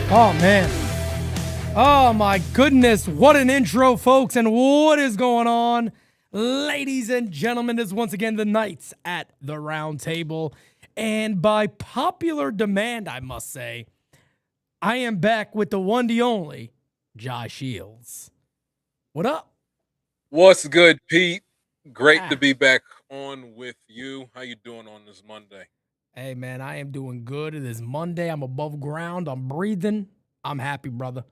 Oh, man. Oh, my goodness. What an intro, folks. And what is going on? Ladies and gentlemen, this is once again the Knights at the Roundtable. And by popular demand, I must say, I am back with the one, the only, Josh Shields. What up? What's good, Pete? Great to Ah, be back on with you. How you doing on this Monday? hey, man, I am doing good. It is Monday. I'm above ground. I'm breathing. I'm happy, brother.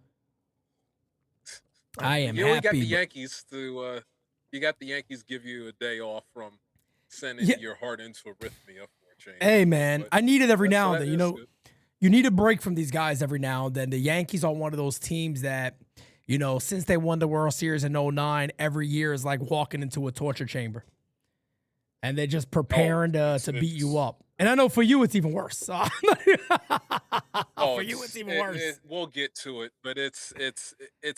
I am You got happy. the Yankees to you got the Yankees give you a day off from sending Yeah. your heart into arrhythmia for a change. Hey, man, But I need it every that's now and that then. is good. You need a break from these guys every now and then. The Yankees are one of those teams that, since they won the World Series in '09, every year is like walking into a torture chamber. And they're just Oh, preparing to beat you it's up. And I know for you, it's even worse. So oh for you, it's even it worse. we'll get to it, but it's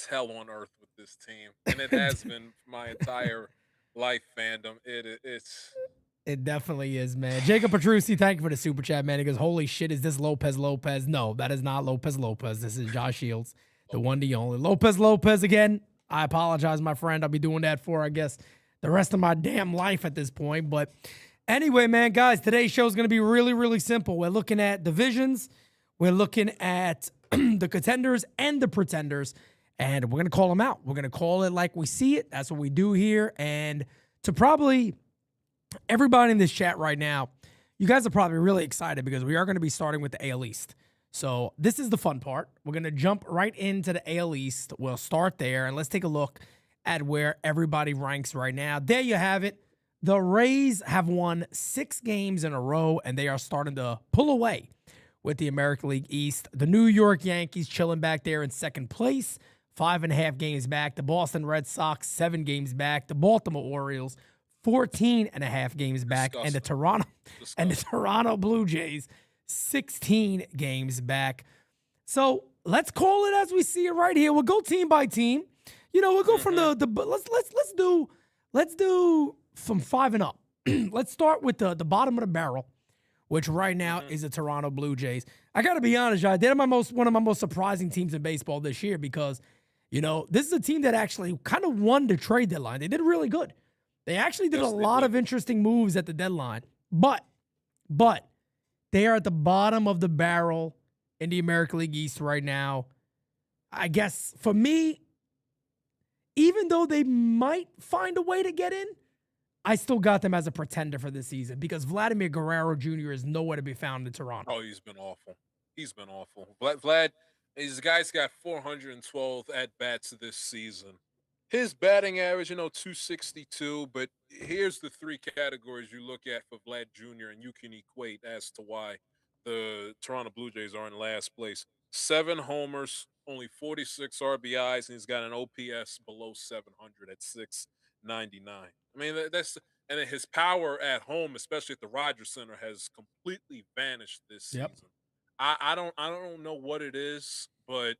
hell on earth with this team, and it has been for my entire life fandom. It's It definitely is, man. Jacob Petrucci, thank you for the super chat, man. He goes, holy shit, is this Lopez Lopez? No, that is not Lopez Lopez. This is Josh Shields, the one, the only. Lopez Lopez again. I apologize, my friend. I'll be doing that for, I guess, the rest of my damn life at this point. But anyway, man, guys, today's show is going to be really, really simple. We're looking at divisions. We're looking at the contenders and the pretenders, and we're going to call them out. We're going to call it like we see it. That's what we do here. And to probably everybody in this chat right now, you guys are probably really excited because we are going to be starting with the AL East. So this is the fun part. We're going to jump right into the AL East. We'll start there, and let's take a look at where everybody ranks right now. There you have it. The Rays have won 6 games in a row, and they are starting to pull away with the American League East. The New York Yankees chilling back there in second place, 5.5 games back. The Boston Red Sox, 7 games back. The Baltimore Orioles, 14.5 games back. And the disgusting. Toronto Blue Jays, 16 games back. So let's call it as we see it right here. We'll go team by team. We'll go from hmm let's do from 5 and up. Let's start with the bottom of the barrel, which right now hmm is the Toronto Blue Jays. I got to be honest, y'all, they're one of my most surprising teams in baseball this year because, this is a team that actually kind of won the trade deadline. They did really good. They actually did a Yes, they lot did. of interesting moves at the deadline, but they are at the bottom of the barrel in the American League East right now. I guess for me, even though they might find a way to get in, I still got them as a pretender for this season because Vladimir Guerrero Jr. is nowhere to be found in Toronto. Oh, he's been awful. He's been awful. Vlad, these guys got 412 at bats this season. His batting average, 262. But here's the 3 categories you look at for Vlad Jr., and you can equate as to why the Toronto Blue Jays are in last place. 7 homers, only 46 RBIs, and he's got an OPS below 700 at 699. I mean, and then his power at home, especially at the Rogers Center, has completely vanished this Yep. season. I don't know what it is, but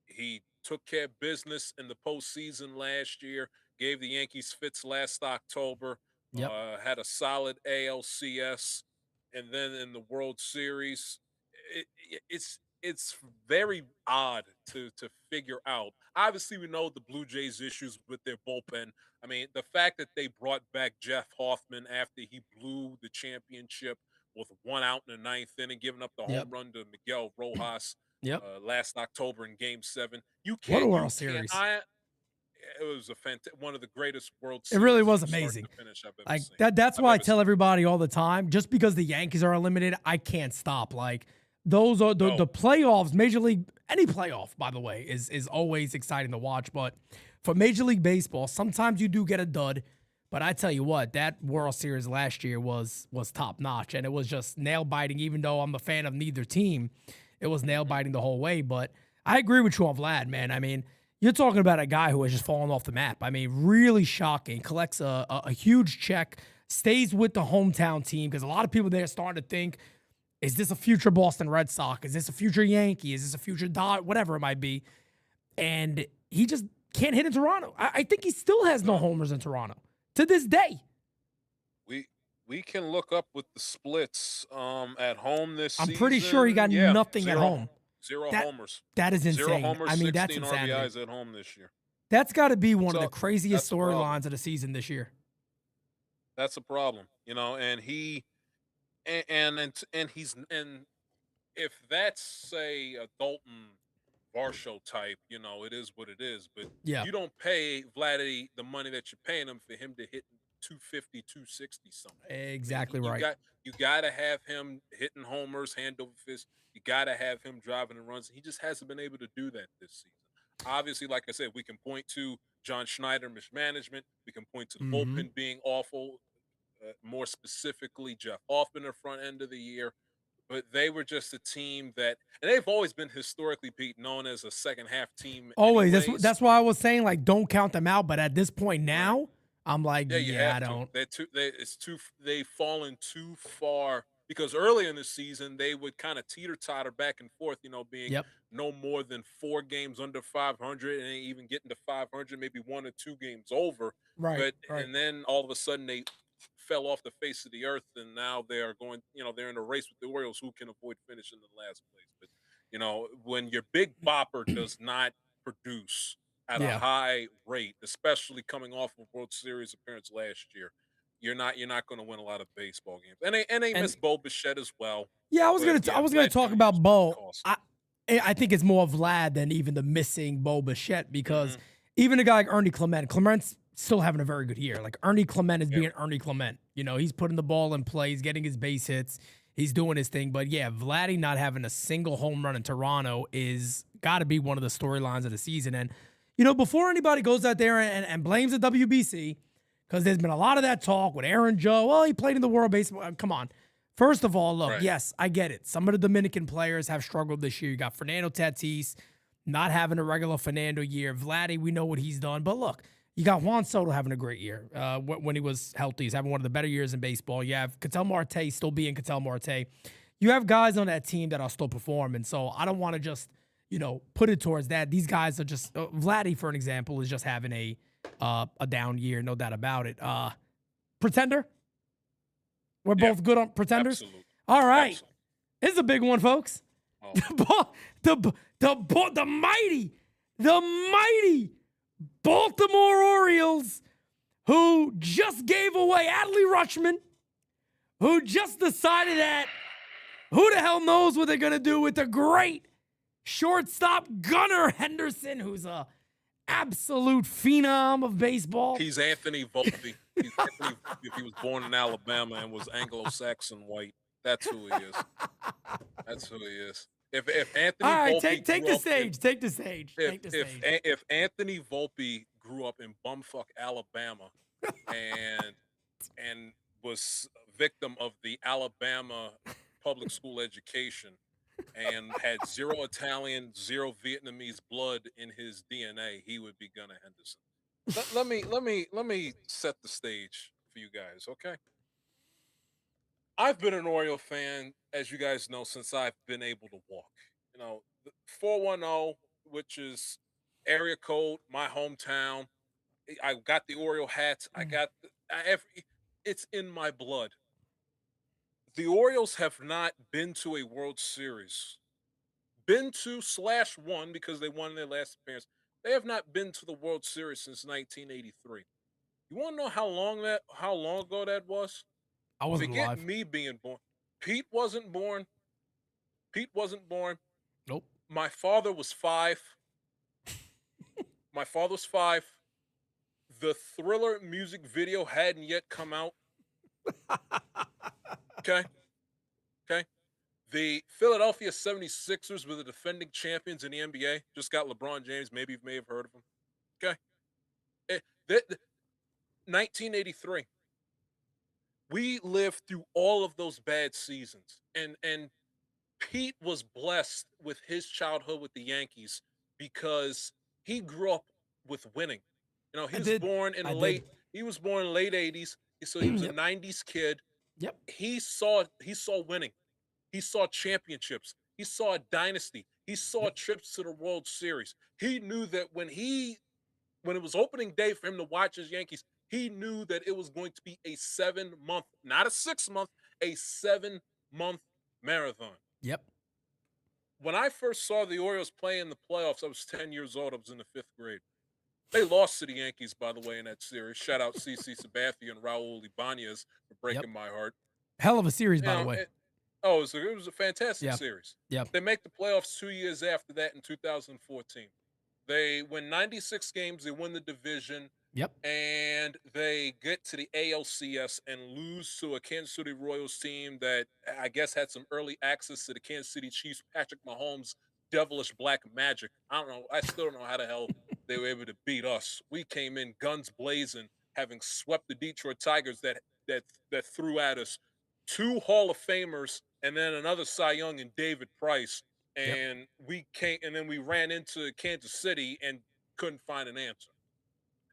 he took care of business in the postseason last year. Gave the Yankees fits last October. Yep. Had a solid ALCS, and then in the World Series, it's very odd to figure out. Obviously, we know the Blue Jays' issues with their bullpen. I mean, the fact that they brought back Jeff Hoffman after he blew the championship with 1 out in the ninth inning, giving up the Yep. home run to Miguel Rojas Yep. last October in Game 7. You What a can't, you World can't. Series. It was one of the greatest World It really Series was from start amazing. to finish I've ever Like seen. that's I've why I ever tell seen. everybody all the time, just because the Yankees are eliminated, I can't stop. Like those are the No, playoffs, Major League, any playoff, by the way, is always exciting to watch. But for Major League Baseball, sometimes you do get a dud. But I tell you what, that World Series last year was top notch, and it was just nail biting. Even though I'm a fan of neither team, it was nail hmm biting the whole way. But I agree with you on Vlad, man. I mean, you're talking about a guy who has just fallen off the map. I mean, really shocking. Collects a huge check, stays with the hometown team because a lot of people there are starting to think, is this a future Boston Red Sox? Is this a future Yankee? Is this a future Dodger? Whatever it might be. And he just can't hit in Toronto. I think he still has no no. homers in Toronto to this day. We we can look up with the splits at home this I'm pretty sure he got season. Yeah, nothing at zero home. 0 That homers. that is 0 insane. homers, I mean, that's 16 insanity. RBIs at home this year. That's got to be one of the So craziest that's a problem. storylines of the season this year. That's a problem, and he and he's and if that's say a Dalton Varsho type, it is what it is. But Yeah, you don't pay Vladdy the money that you're paying him for him to hit 250, 260 something. I mean, exactly you right. got to have him hitting homers, hand over fist. You got to have him driving and runs. He just hasn't been able to do that this season. Obviously, like I said, we can point to John Schneider mismanagement. We can point to the Hmm. bullpen being awful. More specifically, Jeff Hoffman the front end of the year. But they were just a team and they've always been historically known as a second half team, Always. anyways. That's why I was saying like don't count them out. But at this point Right? now, I'm like, Yeah, you yeah, I have to. don't. They're too. They've fallen too far because early in the season they would kind of teeter totter back and forth. Being Yep. no more than 4 games under 500, and even getting to 500, maybe 1 or 2 games over. Right. But Right. and then all of a sudden they fell off the face of the earth, and now they are going. They're in a race with the Orioles, who can avoid finishing in the last place. But when your big bopper does not produce at a Yeah. high rate, especially coming off of World Series appearance last year, you're not going to win a lot of baseball games. And they And miss Bo Bichette as well. yeah, But I yeah, was gonna Vlad talk Jr. has about been Bo. costly. I think it's more Vlad than even the missing Bo Bichette because Hmm. even a guy like Ernie Clement's still having a very good year. Like Ernie Clement is Yeah, being Ernie Clement. He's putting the ball in play, he's getting his base hits, he's doing his thing. But yeah, Vladdy not having a single home run in Toronto is got to be one of the storylines of the season. And before anybody goes out there and blames the WBC, because there's been a lot of that talk with Aaron Joe. Well, he played in the World Baseball. Come on. First of all, look, right. yes, I get it. Some of the Dominican players have struggled this year. You got Fernando Tatis not having a regular Fernando year. Vladdy, we know what he's done. But look, you got Juan Soto having a great year when he was healthy. He's having one of the better years in baseball. You have Ketel Marte still being Ketel Marte. You have guys on that team that are still performing. So I don't want to just, put it towards that. These guys are just, Vladdy, for an example, is just having a down year, no doubt about it. Pretender? We're Yeah, both good on pretenders? absolutely. All right. Absolutely. This is a big one, folks. Oh, The mighty Baltimore Orioles, who just gave away Adley Rutschman, who just decided that who the hell knows what they're going to do with the great shortstop Gunnar Henderson, who's a absolute phenom of baseball. he's Anthony Volpe. He's Anthony Volpe if he was born in Alabama and was Anglo-Saxon white. That's who he is. That's who he is. If Anthony All right, Volpe take grew the up stage. Take the stage. if Take the if stage. if Anthony Volpe grew up in bumfuck Alabama and was a victim of the Alabama public school education and had zero Italian, zero Vietnamese blood in his DNA, he would be Gunnar Henderson. Let me set the stage for you guys, okay? I've been an Oriole fan, as you guys know, since I've been able to walk. 410, which is area code, my hometown. I got the Oriole hats. I got it's in my blood. The Orioles have not been to a World Series. Been to slash won because they won their last appearance. They have not been to the World Series since 1983. You want to know how long ago that was? I wasn't Forget alive. me being born. Pete wasn't born. Pete wasn't born. Nope. My father was 5. My father was 5. The Thriller music video hadn't yet come out. Okay. Okay. The Philadelphia 76ers were the defending champions in the NBA. Just got LeBron James. Maybe you may have heard of him. Okay. 1983. We lived through all of those bad seasons. And Pete was blessed with his childhood with the Yankees because he grew up with winning. He I was did. born in I late did. he was born in late 80s. So he was a Yep. 90s kid. Yep. He saw winning. He saw championships. He saw a dynasty. He saw Yep. trips to the World Series. He knew that when it was opening day for him to watch his Yankees, he knew that it was going to be a 7-month, not a 6-month, a 7-month marathon. Yep. when I first saw the Orioles play in the playoffs, I was 10 years old. I was in the 5th grade. They lost to the Yankees, by the way, in that series. Shout out CC Sabathia and Raul Ibanez for Yep. breaking my heart. Hell of a series, You by the know, way. it was a fantastic Yeah. series. Yep. They make the playoffs 2 years after that in 2014. They win 96 games. They win the division. Yep. And they get to the ALCS and lose to a Kansas City Royals team that I guess had some early access to the Kansas City Chiefs, Patrick Mahomes' devilish black magic. I don't know. I still don't know how the hell they were able to beat us. We came in guns blazing, having swept the Detroit Tigers that threw at us 2 Hall of Famers and then another Cy Young and David Price. Yep. And then we ran into Kansas City and couldn't find an answer.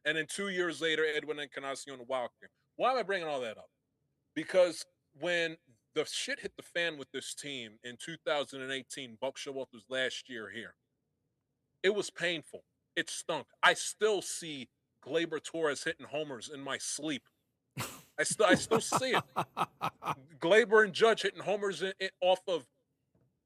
And then 2 years later, Edwin Encarnacion, the wild card. Why am I bringing all that up? Because when the shit hit the fan with this team in 2018, Buck Showalter's last year here, it was painful. It stunk. I still see Gleyber Torres hitting homers in my sleep. I still see it. Gleyber and Judge hitting homers off of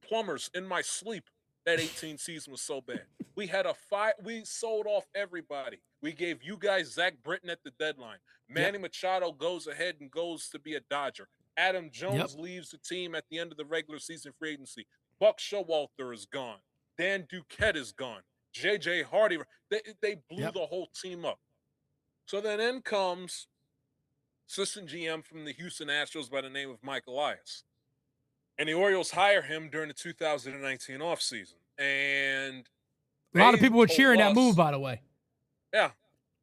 plumbers in my sleep. That 18 season was so bad. We had a fight. We sold off everybody. We gave you guys Zach Britton at the deadline. Manny Yep. Machado goes ahead and goes to be a Dodger. Adam Jones Yep. leaves the team at the end of the regular season free agency. Buck Showalter is gone. Dan Duquette is gone. J.J. Hardy. They blew Yep. the whole team up. So then in comes assistant GM from the Houston Astros by the name of Mike Elias. And the Orioles hire him during the 2019 offseason. And A lot of they people were told cheering that move, us, by the way. yeah.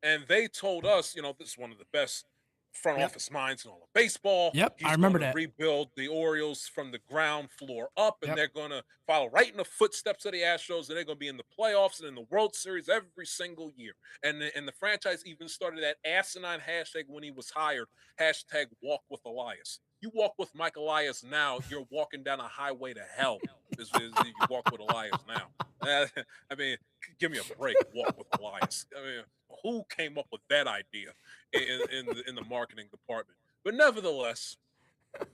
And they told us, this is one of the best front Yep. office minds in all of baseball. Yep. I He's remember going to that. rebuild the Orioles from the ground floor up, and Yep. they're going to follow right in the footsteps of the Astros, and they're going to be in the playoffs and in the World Series every single year. And the franchise even started that asinine hashtag when he was hired, hashtag walk with Elias. You walk with Mike Elias now, you're walking down a highway to hell. You walk with Elias now. I mean, give me a break. Walk with Elias. I mean, who came up with that idea in the marketing department? But nevertheless,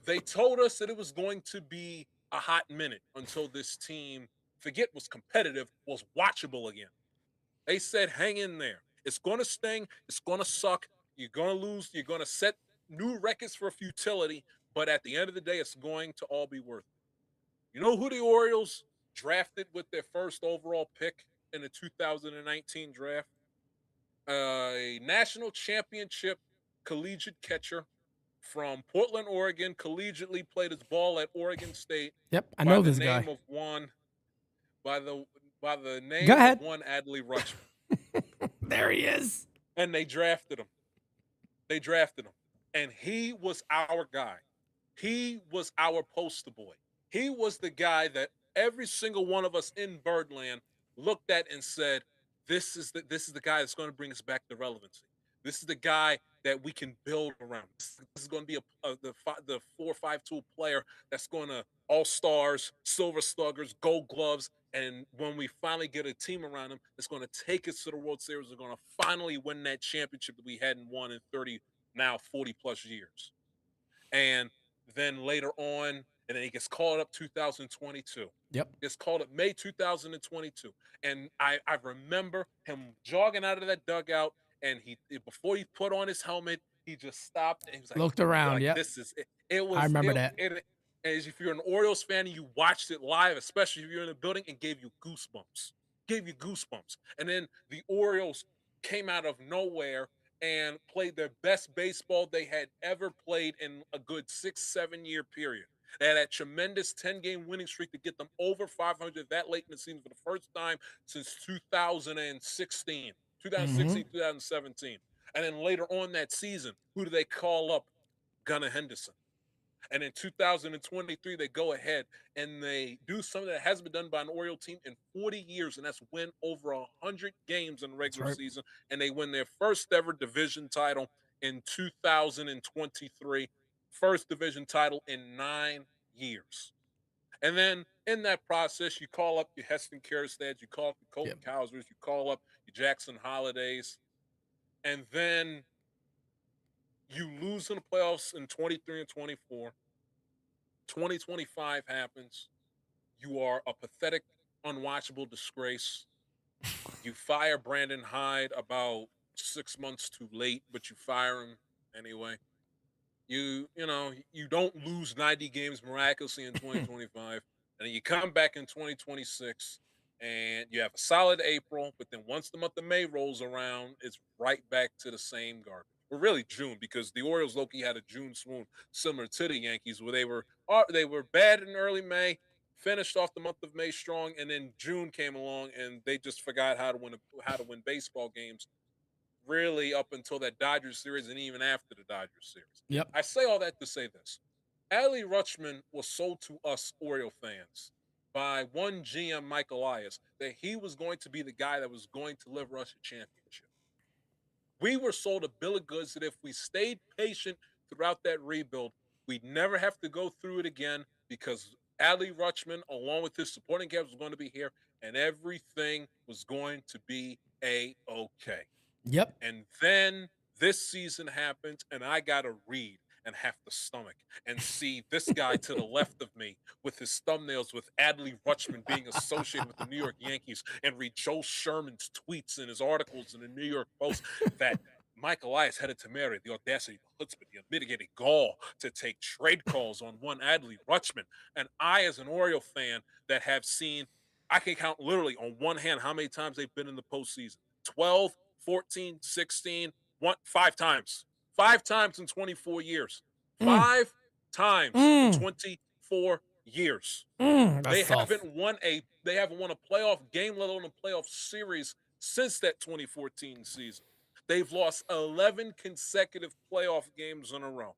they told us that it was going to be a hot minute until this team, forget was competitive, was watchable again. They said, hang in there. It's going to sting. It's going to suck. You're going to lose. You're going to set new records for futility. But at the end of the day, it's going to all be worth it. You know who the Orioles drafted with their first overall pick in the 2019 draft? A national championship collegiate catcher from Portland, Oregon, collegiately played his ball at Oregon State Yep. I by know the this name guy. of one by the Go name of ahead. one Adley Rutschman. There he is. And they drafted him. They drafted him. And he was our guy. He was our poster boy. He was the guy that every single one of us in Birdland looked at and said, this is the guy that's going to bring us back to relevancy. This is the guy that we can build around. This is going to be the 4-5 tool player that's going to all-stars, silver sluggers, gold gloves, and when we finally get a team around him, it's going to take us to the World Series. We're going to finally win that championship that we hadn't won in 30, now 40 plus years. And then later on, and then he gets called up 2022. Yep. Gets called up May 2022. And I remember him jogging out of that dugout, and before he put on his helmet, he just stopped and he was like, Looked around. like Yep. this is it. It I was remember that. as if you're an Orioles fan and you watched it live, especially if you're in the building, and gave you goosebumps. And then the Orioles came out of nowhere and played their best baseball they had ever played in a good 6-7 year period. They had that tremendous 10-game winning streak to get them over 500 that late in the season for the first time since 2016, 2017. And then later on that season, who do they call up? Gunnar Henderson. And in 2023, they go ahead and they do something that hasn't been done by an Oriole team in 40 years, and that's win over 100 games in the regular season. And they win their first ever division title in 2023, first division title in 9 years. And then in that process, you call up your Heston Kjerstad, you call up your Colton Cowsers, you call up your Jackson Holidays, and then you lose in the playoffs in 23 and 24. 2025 happens. You are a pathetic, unwatchable disgrace. You fire Brandon Hyde about 6 months too late, but you fire him anyway. You don't lose 90 games miraculously in 2025, and then you come back in 2026 and you have a solid April, but then once the month of May rolls around, it's right back to the same garbage. Well, really June, because the Orioles Loki had a June swoon similar to the Yankees, where they were bad in early May, finished off the month of May strong, and then June came along and they just forgot how to win baseball games, really up until that Dodgers series and even after the Dodgers series. Yep. I say all that to say this. Adley Rutschman was sold to us Oriole fans by one GM, Mike Elias, that he was going to be the guy that was going to deliver us a championship. We were sold a bill of goods that if we stayed patient throughout that rebuild, we'd never have to go through it again, because Adley Rutschman, along with his supporting cast, was going to be here and everything was going to be A-OK. Yep. And then this season happens, and I got to read and have to stomach and see this guy to the left of me with his thumbnails with Adley Rutschman being associated with the New York Yankees, and read Joe Sherman's tweets and his articles in the New York Post that Mike Elias had a temerity, the audacity, the chutzpah, the unmitigated gall to take trade calls on one Adley Rutschman. And I, as an Oriole fan that have seen, I can count literally on one hand how many times they've been in the postseason: 12, 14, 16, 5 times. 5 times in 24 years. 5 times in 24 years. That's They tough. haven't won a playoff game, let alone a playoff series, since that 2014 season. They've lost 11 consecutive playoff games in a row.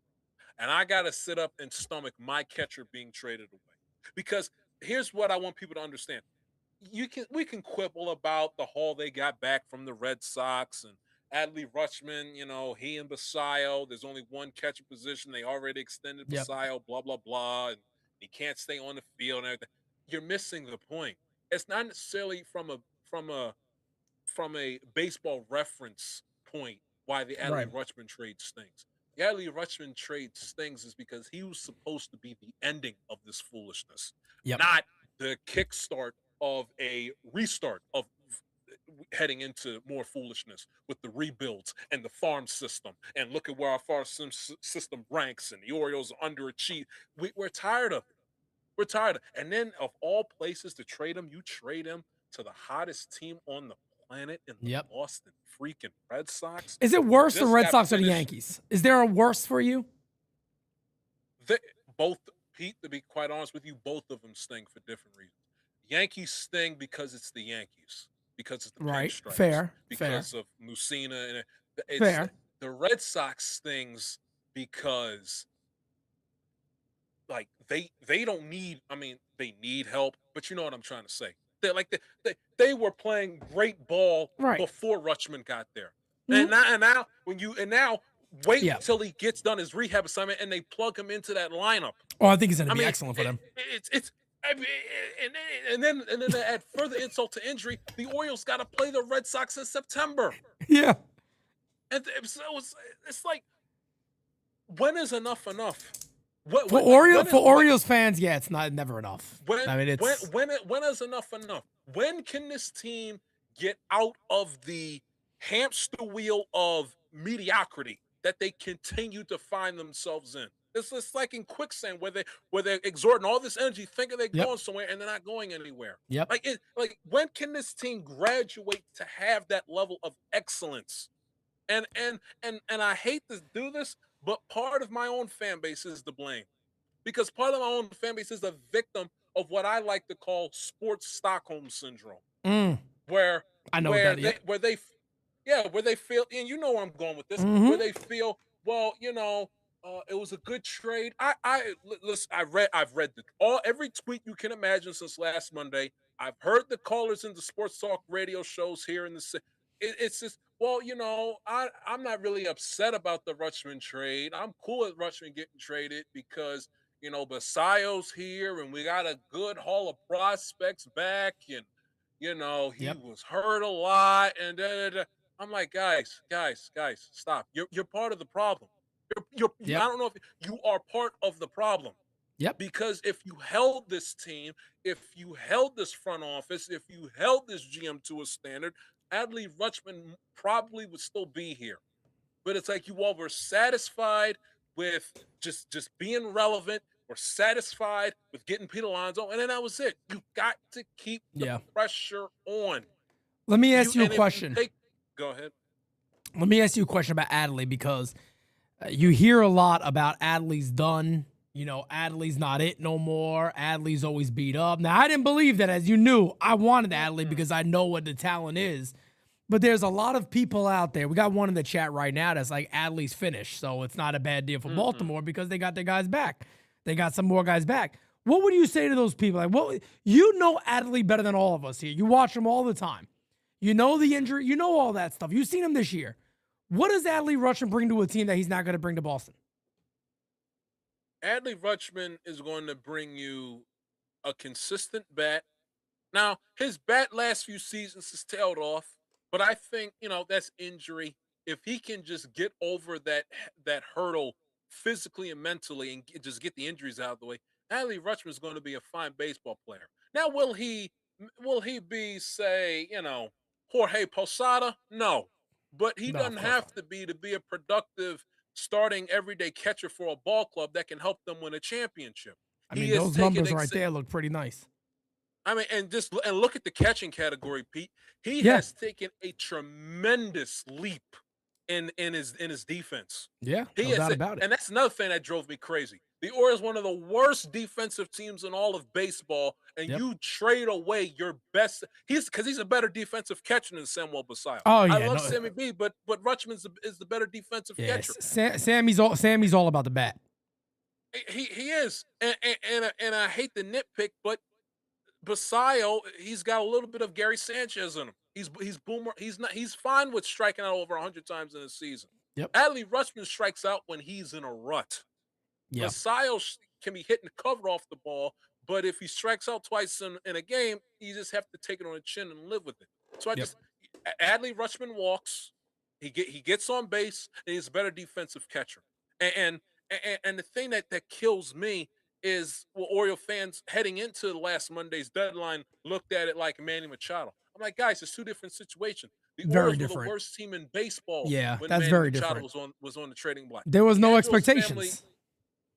And I got to sit up and stomach my catcher being traded away. Because here's what I want people to understand. We can quibble about the haul they got back from the Red Sox and Adley Rutschman, he and Basayo. There's only one catcher position. They already extended Yep. Basayo, blah, blah, blah. And he can't stay on the field and everything. You're missing the point. It's not necessarily from a baseball reference point why the Adley Right. Rutschman trade stings. The Adley Rutschman trade stings is because he was supposed to be the ending of this foolishness, Yep. not the kickstart of a restart of heading into more foolishness with the rebuilds and the farm system. And look at where our farm system ranks, and the Orioles underachieve. We're tired of it. We're tired. And then, of all places to trade him, you trade him to the hottest team on the planet in the Yep. Boston freaking Red Sox. Is it worse, the Just Red got Sox or the finished- Yankees? Is there a worse for you? Both, Pete, to be quite honest with you, both of them sting for different reasons. Yankees sting because it's the Yankees, because it's the Right. pinstripes, Fair. because of Musina, and Fair. the Red Sox stings because, like, they don't need. I mean, they need help, but you know what I'm trying to say. They were playing great ball Right. before Rutschman got there, Mhm. and now wait Yeah. until he gets done his rehab assignment and they plug him into that lineup. Oh, I think he's going to I be mean, excellent for them. it's I mean, and then to add further insult to injury, the Orioles got to play the Red Sox in September, Yeah. and so it's like, when is enough enough? For Orioles fans, yeah, it's never enough. I mean, it's when is enough enough? When can this team get out of the hamster wheel of mediocrity that they continue to find themselves in? It's just like in quicksand, where they're exerting all this energy, thinking they're Yep. going somewhere, and they're not going anywhere. Yep. Like when can this team graduate to have that level of excellence? And I hate to do this, but part of my own fan base is to blame, because part of my own fan base is a victim of what I like to call sports Stockholm syndrome, where I know where that. Yep. where they feel, and you know where I'm going with this, Mhm. where they feel, well, it was a good trade. Listen, I've read every tweet you can imagine since last Monday. I've heard the callers in the sports talk radio shows here in the city. It's just, well, I'm not really upset about the Rutschman trade. I'm cool with Rutschman getting traded because Basayo's here and we got a good haul of prospects back, and he Yep. was hurt a lot, and I'm like, guys, stop. You're part of the problem. I Yep. don't know if you are part of the problem. Yep. Because if you held this team, if you held this front office, if you held this GM to a standard, Adley Rutschman probably would still be here. But it's like you all were satisfied with just being relevant, or satisfied with getting Pete Alonso, and then that was it. You got to keep the Yeah. pressure on. Let me ask You you a and if you question. take, go ahead. Let me ask you a question about Adley because you hear a lot about Adley's done. You know, Adley's not it no more. Adley's always beat up. Now, I didn't believe that, as you knew. I wanted Adley because I know what the talent is. But there's a lot of people out there. We got one in the chat right now that's like Adley's finished. So it's not a bad deal for Baltimore because they got their guys back. They got some more guys back. What would you say to those people? Like, what you know Adley better than all of us here. You watch him all the time. You know the injury. You know all that stuff. You've seen him this year. What does Adley Rutschman bring to a team that he's not going to bring to Boston? Adley Rutschman is going to bring you a consistent bat. Now, his bat last few seasons has tailed off, but I think, that's injury. If he can just get over that hurdle physically and mentally, and just get the injuries out of the way, Adley Rutschman is going to be a fine baseball player. Now, will he be, say, Jorge Posada? No. But he No, of doesn't course have not. to be a productive starting everyday catcher for a ball club that can help them win a championship. I He mean, has those taken numbers right there look pretty nice. I mean, and look at the catching category, Pete. He Yeah. has taken a tremendous leap in his defense. Yeah, He no is, doubt about it. and that's another thing that drove me crazy. The Orioles, one of the worst defensive teams in all of baseball, and Yep. you trade away your best. He's a better defensive catcher than Samuel Basallo. Oh I yeah, love no. Sammy B, but Rutschman is the better defensive catcher. Yes, Sammy's all about the bat. He is, and I hate the nitpick, but Basayo, he's got a little bit of Gary Sanchez in him. He's boomer. He's fine with striking out over 100 times in a season. Yep. Adley Rutschman strikes out when he's in a rut. Yeah. Basayo can be hitting the cover off the ball, but if he strikes out twice in a game, you just have to take it on the chin and live with it. So Yep. Adley Rutschman walks, he gets on base, and he's a better defensive catcher. And the thing that kills me is, well, Oriole fans heading into last Monday's deadline looked at it like Manny Machado. I'm like, guys, it's two different situations. The Very Orioles were the different. worst team in baseball Yeah, when that's Manny very Machado different. was on the trading block. There was The no Angelos family, expectations.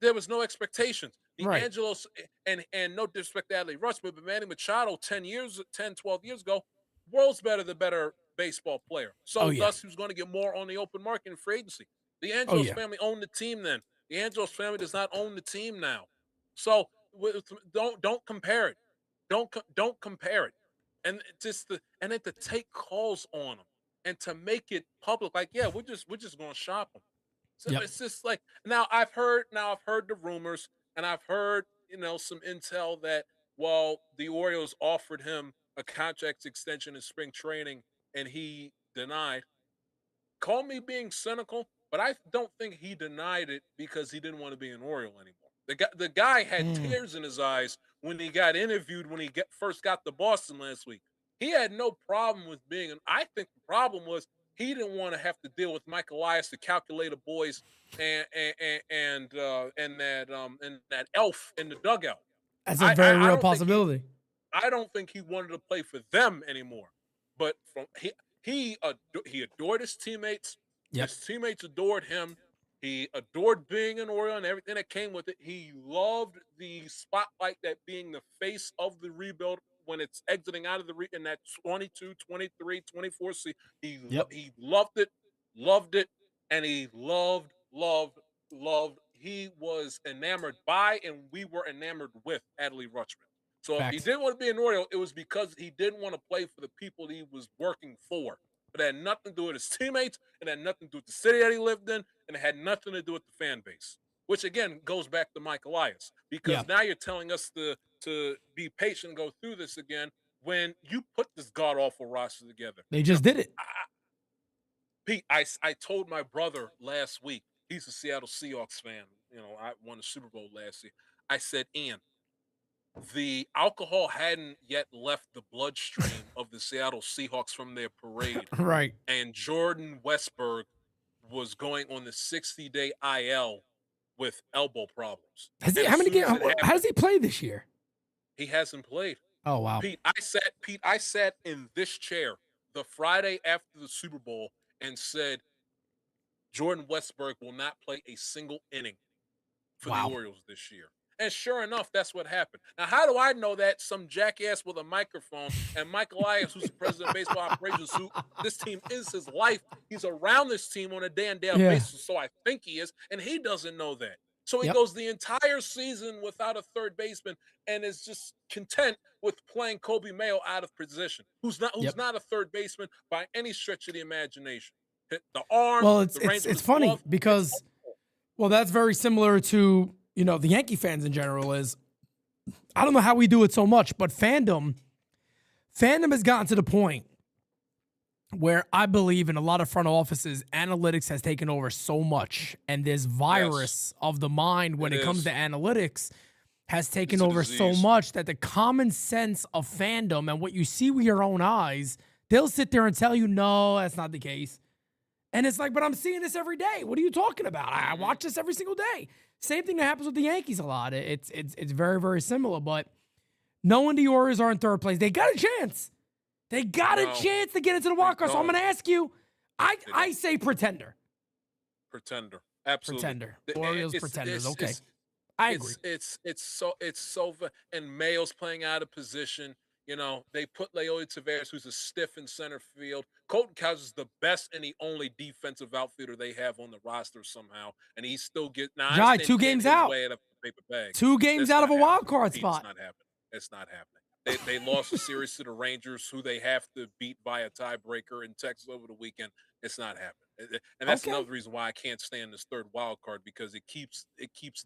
there was no expectations. The Right. Angelos, and no disrespect to Adley Rutschman, but Manny Machado 12 years ago, world's the better baseball player. So Oh yeah. thus he was going to get more on the open market in free agency. The Oh Angelos yeah. family owned the team then. The Angelos family does not own the team now. So don't compare it. Don't compare it. And then to take calls on them and to make it public, like, yeah, we're just going to shop them. So Yep. it's just like, now I've heard the rumors, and I've heard, some intel that, well, the Orioles offered him a contract extension in spring training and he denied. Call me being cynical, but I don't think he denied it because he didn't want to be an Oriole anymore. The guy had tears in his eyes when he got interviewed when he first got to Boston last week. He had no problem with being I think the problem was he didn't want to have to deal with Mike Elias, the calculator boys, and that elf in the dugout. That's a I very I, I real don't think he possibility. I don't think he wanted to play for them anymore. But he adored his teammates. Yep. His teammates adored him. He adored being an Oriole and everything that came with it. He loved the spotlight that being the face of the rebuild when it's exiting out of in that 22, 23, 24 season. Yep. He loved it, and he loved. He was enamored by, and we were enamored with Adley Rutschman. So if he Facts. didn't want to be an Oriole, it was because he didn't want to play for the people he was working for. But it had nothing to do with his teammates, it had nothing to do with the city that he lived in, and it had nothing to do with the fan base. Which again goes back to Mike Elias, Yeah. because now you're telling us to be patient and go through this again when you put this god awful roster together. They just did it. Pete, I told my brother last week. He's a Seattle Seahawks fan. I won the Super Bowl last year. I said, Ian, the alcohol hadn't yet left the bloodstream of the Seattle Seahawks from their parade, Right. and Jordan Westberg was going on the 60-day IL with elbow problems. Has he? And How as many soon as games? it How does happened, he play this year? he hasn't played. Oh wow. Pete, I sat in this chair the Friday after the Super Bowl and said Jordan Westburg will not play a single inning for the Wow. Orioles this year. And sure enough, that's what happened. Now, how do I know that? Some jackass with a microphone and Mike Elias, who's the president of baseball operations, who this team is his life. He's around this team on a day-in-day-out Yeah. basis, so I think he is, and he doesn't know that. So he Yep. goes the entire season without a third baseman and is just content with playing Kobe Mayo out of position, who's Yep. not a third baseman by any stretch of the imagination. Hit the arm, Well, the range of it's his funny glove. because that's very similar to the Yankee fans in general. Is I don't know how we do it so much, but fandom has gotten to the point where I believe in a lot of front offices, analytics has taken over so much, and this virus of the mind when it comes to analytics has taken over so much that the common sense of fandom and what you see with your own eyes, they'll sit there and tell you, no, that's not the case. And it's like, but I'm seeing this every day. What are you talking about? I watch this every single day. Same thing that happens with the Yankees a lot. It's very, very similar. But knowing the Orioles are in third place, they got a chance. They got a chance to get into the wild card. So I'm going to ask you, I say pretender. Pretender. Absolutely. Pretender. Orioles pretenders. Okay. I agree. It's so and Mayo's playing out of position. You know, they put Leody Taveras, who's a stiff in center field. Colton Cowser is the best and the only defensive outfielder they have on the roster somehow, and he still get Jai, 2 games out. Way out of the paper bag. 2 games out of a wild card spot. It's not happening. It's not happening. They lost a series to the Rangers, who they have to beat by a tiebreaker in Texas over the weekend. It's not happening, and that's another reason why I can't stand this third wild card, because it keeps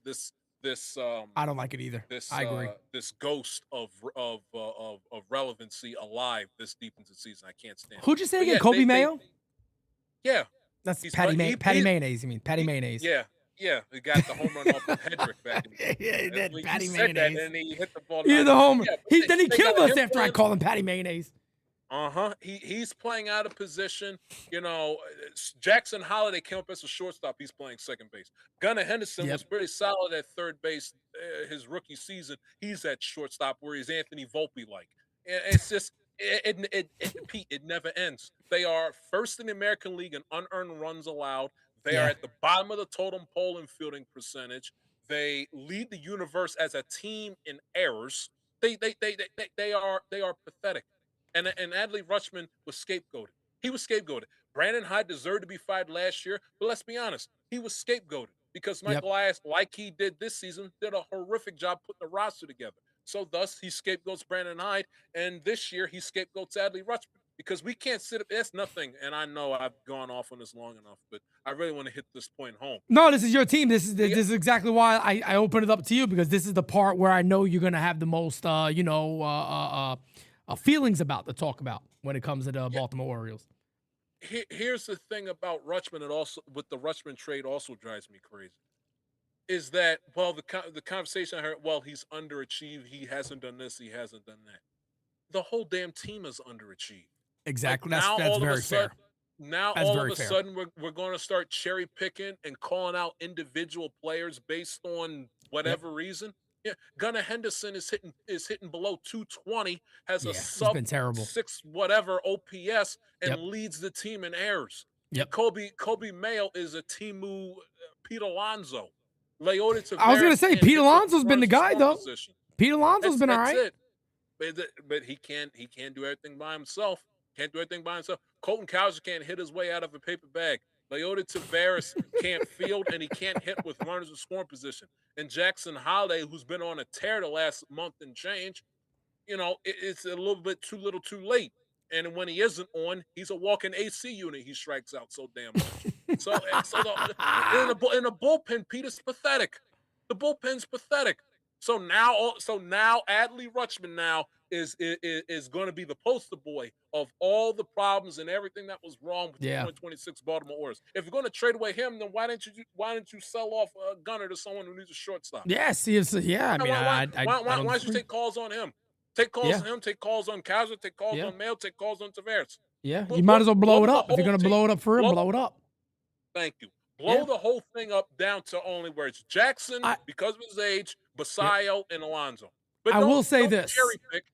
this. I don't like it either. I agree. This ghost of relevancy alive this deep into the season. I can't stand it. Who'd you say again? Kobe Mayo? Yeah. That's Patty Mayonnaise, you mean. Patty Mayonnaise. Yeah. He got the home run off of Hedrick back in the Yeah, he did. Patty said Mayonnaise. that, and he hit the ball. Yeah, the homer. Yeah, Then he killed us after I called him Patty Mayonnaise. He's playing out of position. You know, Jackson Holiday came up as a shortstop. He's playing second base. Gunnar Henderson was pretty solid at third base his rookie season. He's at shortstop, where he's Anthony Volpe like. It's just Pete, it never ends. They are first in the American League in unearned runs allowed. They are at the bottom of the totem pole in fielding percentage. They lead the universe as a team in errors. They are pathetic. And Adley Rutschman was scapegoated. He was scapegoated. Brandon Hyde deserved to be fired last year, but let's be honest, he was scapegoated because Mike Elias, like he did this season, did a horrific job putting the roster together. So thus, he scapegoats Brandon Hyde, and this year he scapegoats Adley Rutschman, because we can't sit up. That's nothing, and I know I've gone off on this long enough, but I really want to hit this point home. No, this is your team. This is exactly why I opened it up to you, because this is the part where I know you're going to have the most, feelings about to talk about when it comes to the Baltimore Orioles. Here's the thing about Rutschman, and also with the Rutschman trade also drives me crazy, is that, well, the conversation I heard, well, he's underachieved, he hasn't done this, he hasn't done that. The whole damn team is underachieved. Exactly. Like, that's very fair. Now all of a sudden we're going to start cherry picking and calling out individual players based on whatever reason. Yeah, Gunnar Henderson is hitting below 220, has a sub 6 whatever OPS, and leads the team in errors. Yep. Kobe Mayo is a Timu Pete Alonso. Leody Taveras, I was going to say Pete Alonso's been the guy though. Pete Alonso's been all right. But he can't do everything by himself. Can't do everything by himself. Colton Cowser can't hit his way out of a paper bag. Leody Taveras can't field, and he can't hit with runners in scoring position. And Jackson Holiday, who's been on a tear the last month and change, it's a little bit too little too late. And when he isn't on, he's a walking AC unit. He strikes out so damn much. So in the bullpen, Pete, is pathetic. The bullpen's pathetic. So now Adley Rutschman now is going to be the poster boy of all the problems and everything that was wrong with the 2026 Baltimore Orioles. If you're going to trade away him, then why didn't you sell off Gunnar to someone who needs a shortstop? Why don't you take calls on him? Take calls on him. Take calls on Cowser. Take calls on Mayo. Take calls on Taveras. Yeah, you might as well blow it up. If you're going to blow it up for him, blow it up. Thank you. Blow Yeah. the whole thing up down to only where it's Jackson I because of his age, yeah. Basayo, and Alonso. But I will say don't this. cherry pick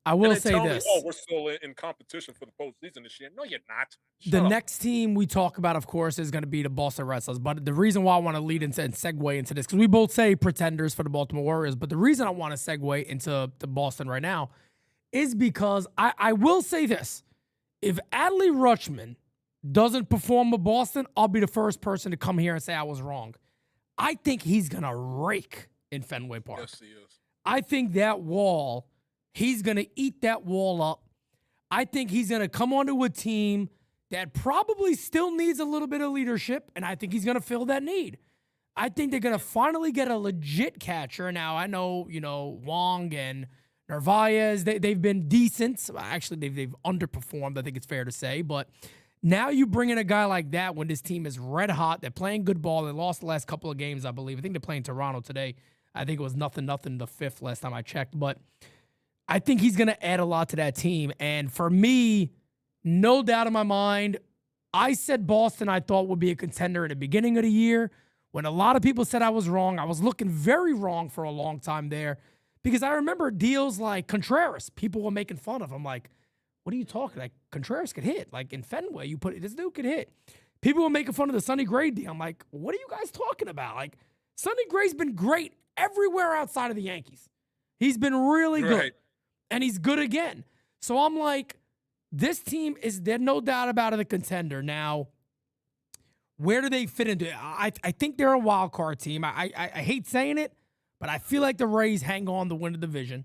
I and will then say tell me, oh, this. we're still in competition for the postseason this year. No, you're not. The Shut up. next team we talk about, of course, is going to be the Boston Red Sox. But the reason why I want to lead into and segue into this, because we both say pretenders for the Baltimore Warriors, but the reason I want to segue into the Boston right now is because I will say this. If Adley Rutschman doesn't perform with Boston, I'll be the first person to come here and say I was wrong. I think he's going to rake in Fenway Park. Yes, he is. I think that wall, he's going to eat that wall up. I think he's going to come onto a team that probably still needs a little bit of leadership, and I think he's going to fill that need. I think they're going to finally get a legit catcher. Now, I know, Wong and Narvaez, they've been decent. Actually, they've underperformed, I think it's fair to say. But now you bring in a guy like that when this team is red hot. They're playing good ball. They lost the last couple of games, I believe. I think they're playing Toronto today. I think it was 0-0 the fifth last time I checked. But I think he's going to add a lot to that team. And for me, no doubt in my mind, I said Boston I thought would be a contender at the beginning of the year. When a lot of people said I was wrong, I was looking very wrong for a long time there because I remember deals like Contreras. People were making fun of him. Like, what are you talking? Like, Contreras could hit. Like, in Fenway, this dude could hit. People were making fun of the Sonny Gray deal. I'm like, what are you guys talking about? Like, Sonny Gray's been great everywhere outside of the Yankees. He's been really good. Right. And he's good again. So I'm like, this team is, there's no doubt about it, a contender. Now, where do they fit into it? I think they're a wild card team. I hate saying it, but I feel like the Rays hang on to win the division.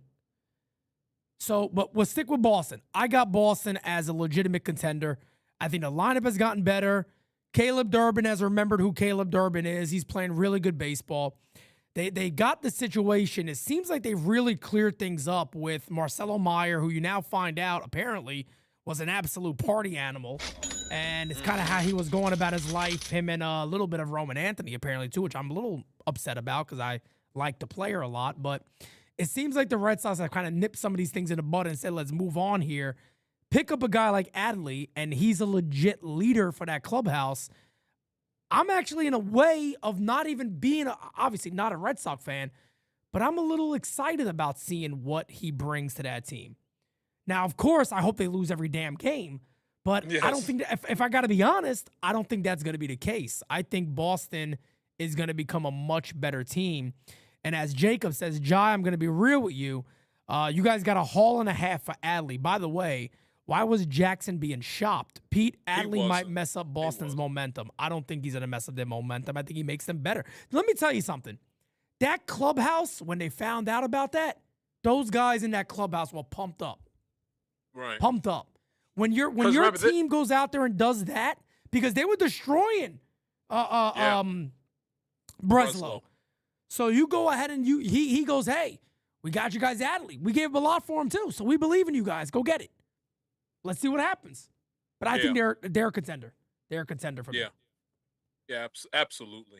So, but we'll stick with Boston. I got Boston as a legitimate contender. I think the lineup has gotten better. Caleb Durbin has remembered who Caleb Durbin is. He's playing really good baseball. They got the situation. It seems like they really cleared things up with Marcelo Meyer, who you now find out apparently was an absolute party animal. And it's kind of how he was going about his life, him and a little bit of Roman Anthony apparently too, which I'm a little upset about because I like the player a lot. But it seems like the Red Sox have kind of nipped some of these things in the bud and said, let's move on here. Pick up a guy like Adley, and he's a legit leader for that clubhouse. I'm actually in a way of not even being, obviously not a Red Sox fan, but I'm a little excited about seeing what he brings to that team. Now, of course, I hope they lose every damn game, but Yes. I don't think that, if I got to be honest, I don't think that's going to be the case. I think Boston is going to become a much better team. And as Jacob says, Jai, I'm going to be real with you. You guys got a haul and a half for Adley. By the way, why was Jackson being shopped? Pete, Adley might mess up Boston's momentum. I don't think he's going to mess up their momentum. I think he makes them better. Let me tell you something. That clubhouse, when they found out about that, those guys in that clubhouse were pumped up. Right. Pumped up. When your team goes out there and does that, because they were destroying Breslow. So you go ahead and he goes, hey, we got you guys Adley. We gave a lot for him too, so we believe in you guys. Go get it. Let's see what happens. But I think they're a contender. They're a contender for me. Yeah, absolutely.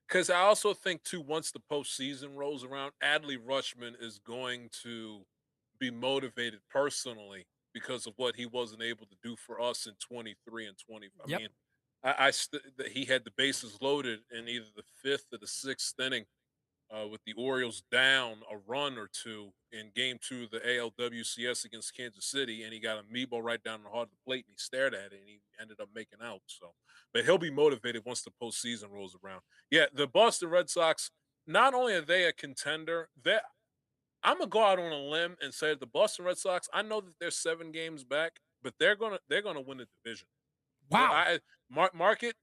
Because I also think, too, once the postseason rolls around, Adley Rutschman is going to be motivated personally because of what he wasn't able to do for us in 23 and 20. Yep. I mean, he had the bases loaded in either the fifth or the sixth inning with the Orioles down a run or two in Game 2 of the ALWCS against Kansas City, and he got a Meebo right down the heart of the plate, and he stared at it, and he ended up making out. So, but he'll be motivated once the postseason rolls around. Yeah, the Boston Red Sox, not only are they a contender, I'm gonna go out on a limb and say the Boston Red Sox, I know that they're 7 games back, but they're gonna win the division. Wow. Mark it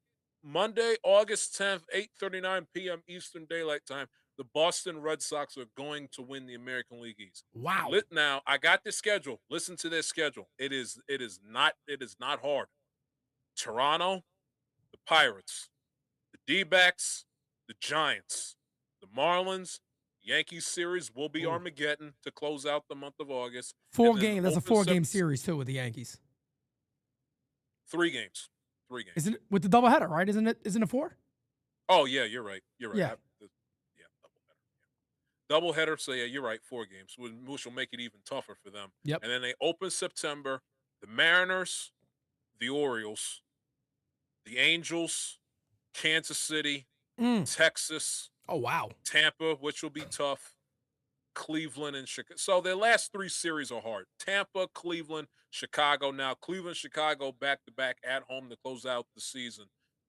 Monday, August 10th, 8:39 p.m. Eastern Daylight Time. The Boston Red Sox are going to win the American League East. Wow. Now, I got the schedule. Listen to their schedule. It is not hard. Toronto, the Pirates, the D-backs, the Giants, the Marlins, Yankees series will be Armageddon to close out the month of August. 4 games. That's a 4-game series too with the Yankees. 3 games. 3 games. Isn't it with the doubleheader, right? Isn't it 4? Oh yeah, you're right. Yeah. Doubleheader. So yeah, you're right. 4 games, which will make it even tougher for them. Yep. And then they open September. The Mariners, the Orioles, the Angels, Kansas City, Mm. Texas, Oh, wow. Tampa, which will be tough, Cleveland, and Chicago. So their last 3 series are hard. Tampa, Cleveland, Chicago. Now, Cleveland, Chicago back-to-back at home to close out the season.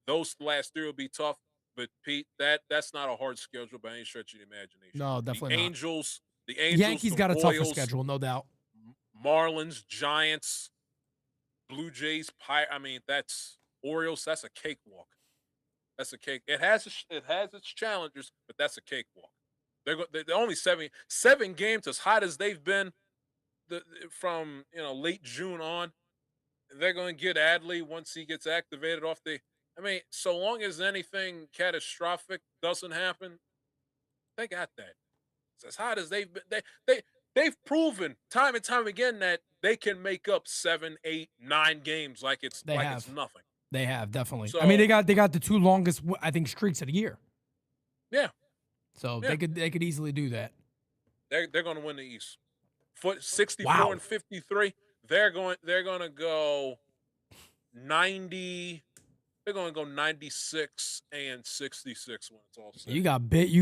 Those last 3 will be tough, but Pete, that's not a hard schedule by any stretch of the imagination. No, The definitely not. Angels, Yankees the got a tougher Royals, schedule, no doubt. Marlins, Giants, Blue Jays, I mean, that's Orioles, that's a cakewalk. That's a cake. It has its challenges, but that's a cakewalk. They're only seven games as hot as they've been from late June on. They're going to get Adley once he gets activated off the. I mean, so long as anything catastrophic doesn't happen, they got that. It's as hot as they've been. They've proven time and time again that they can make up 7, 8, 9 games like it's They it's have. nothing. They have, definitely. I mean, So they got the 2 longest, I think, streaks of the year. yeah, So yeah, they could easily do that. they're going to win the East. 64 Wow. and 53. They're going to go 90. They're going to go 96 and 66 when it's all said. You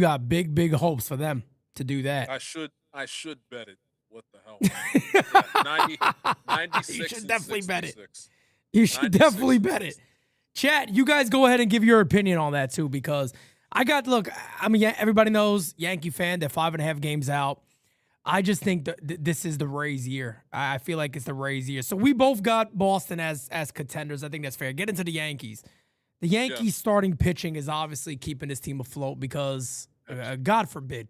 got big hopes for them to do that. I should bet it. What the hell? Yeah, 96 You should and definitely bet it. 66. You should 96 definitely and bet it. 66. Chat, you guys go ahead and give your opinion on that too, because I mean, everybody knows Yankee fan. They're 5.5 games out. I just think that this is the Rays year. I feel like it's the Rays year. So we both got Boston as contenders. I think that's fair. Get into the Yankees. The Yankees starting pitching is obviously keeping this team afloat because, God forbid,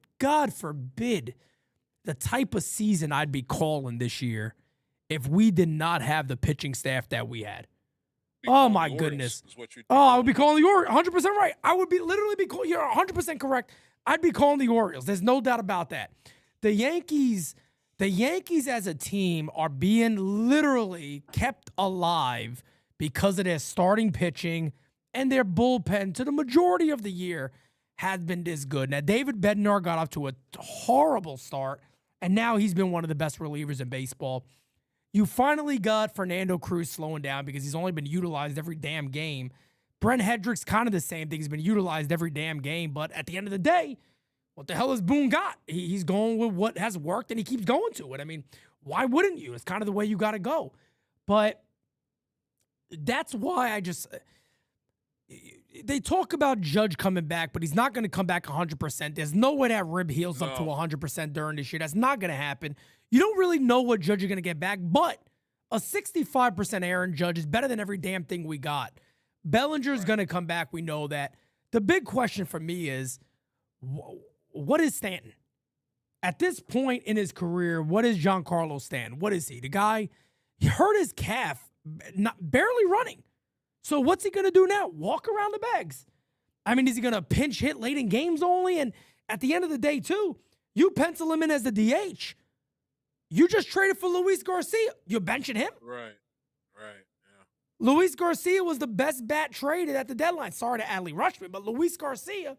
the type of season I'd be calling this year if we did not have the pitching staff that we had. Oh, my goodness. I would be calling the Orioles. 100% right. I would be literally be calling. You're 100% correct. I'd be calling the Orioles. There's no doubt about that. The Yankees as a team are being literally kept alive because of their starting pitching and their bullpen to the majority of the year has been this good. Now, David Bednar got off to a horrible start, and now he's been one of the best relievers in baseball. You finally got Fernando Cruz slowing down because he's only been utilized every damn game. Brent Hedrick's kind of the same thing. He's been utilized every damn game, but at the end of the day, what the hell has Boone got? He's going with what has worked, and he keeps going to it. I mean, why wouldn't you? It's kind of the way you got to go. But that's why they talk about Judge coming back, but he's not going to come back 100%. There's no way that rib heals up to 100% during this year. That's not going to happen. You don't really know what Judge you're going to get back, but a 65% Aaron Judge is better than every damn thing we got. Bellinger's going to come back. We know that. The big question for me is, what is Stanton? At this point in his career, what is Giancarlo Stanton? What is he? The guy, he hurt his calf, barely running. So what's he going to do now? Walk around the bags. I mean, is he going to pinch hit late in games only? And at the end of the day, too, you pencil him in as the DH. You just traded for Luis Garcia. You're benching him? Right, yeah. Luis Garcia was the best bat traded at the deadline. Sorry to Adley Rutschman, but Luis Garcia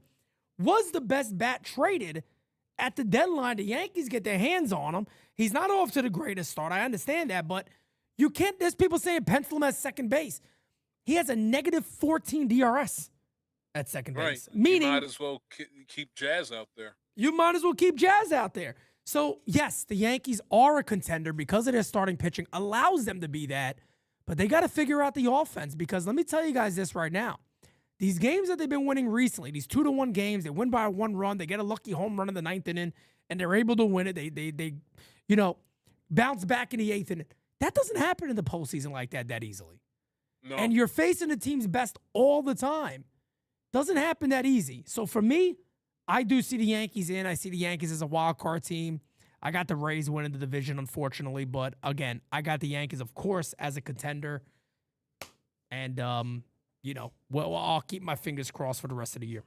was the best bat traded at the deadline. The Yankees get their hands on him. He's not off to the greatest start. I understand that, but you can't, there's people saying pencil him as second base. He has a negative 14 DRS at second base. Meaning, you might as well keep Jazz out there. You might as well keep Jazz out there. So, yes, the Yankees are a contender because of their starting pitching, allows them to be that, but they got to figure out the offense because let me tell you guys this right now. These games that they've been winning recently, these 2-1 games, they win by 1 run, they get a lucky home run in the 9th inning, and they're able to win it. They bounce back in the 8th inning. That doesn't happen in the postseason like that easily. No. And you're facing the team's best all the time. Doesn't happen that easy. So for me, I do see the Yankees in. I see the Yankees as a wild card team. I got the Rays winning the division, unfortunately. But again, I got the Yankees, of course, as a contender. And, I'll keep my fingers crossed for the rest of the year.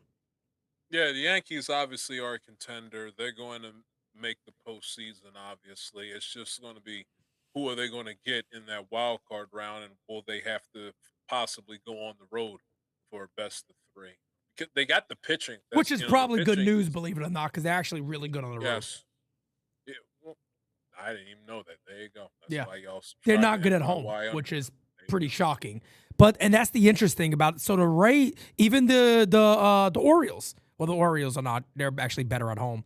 Yeah, the Yankees obviously are a contender. They're going to make the postseason, obviously. It's just going to be who are they going to get in that wild card round, and will they have to possibly go on the road for a best of 3? They got the pitching. Which is probably good news, believe it or not, because they're actually really good on the road. Yes. Yeah, well, I didn't even know that. There you go. That's why y'all they're not good at home, which is pretty shocking. And that's the interesting about it. So even the Orioles, well, the Orioles are not, they're actually better at home.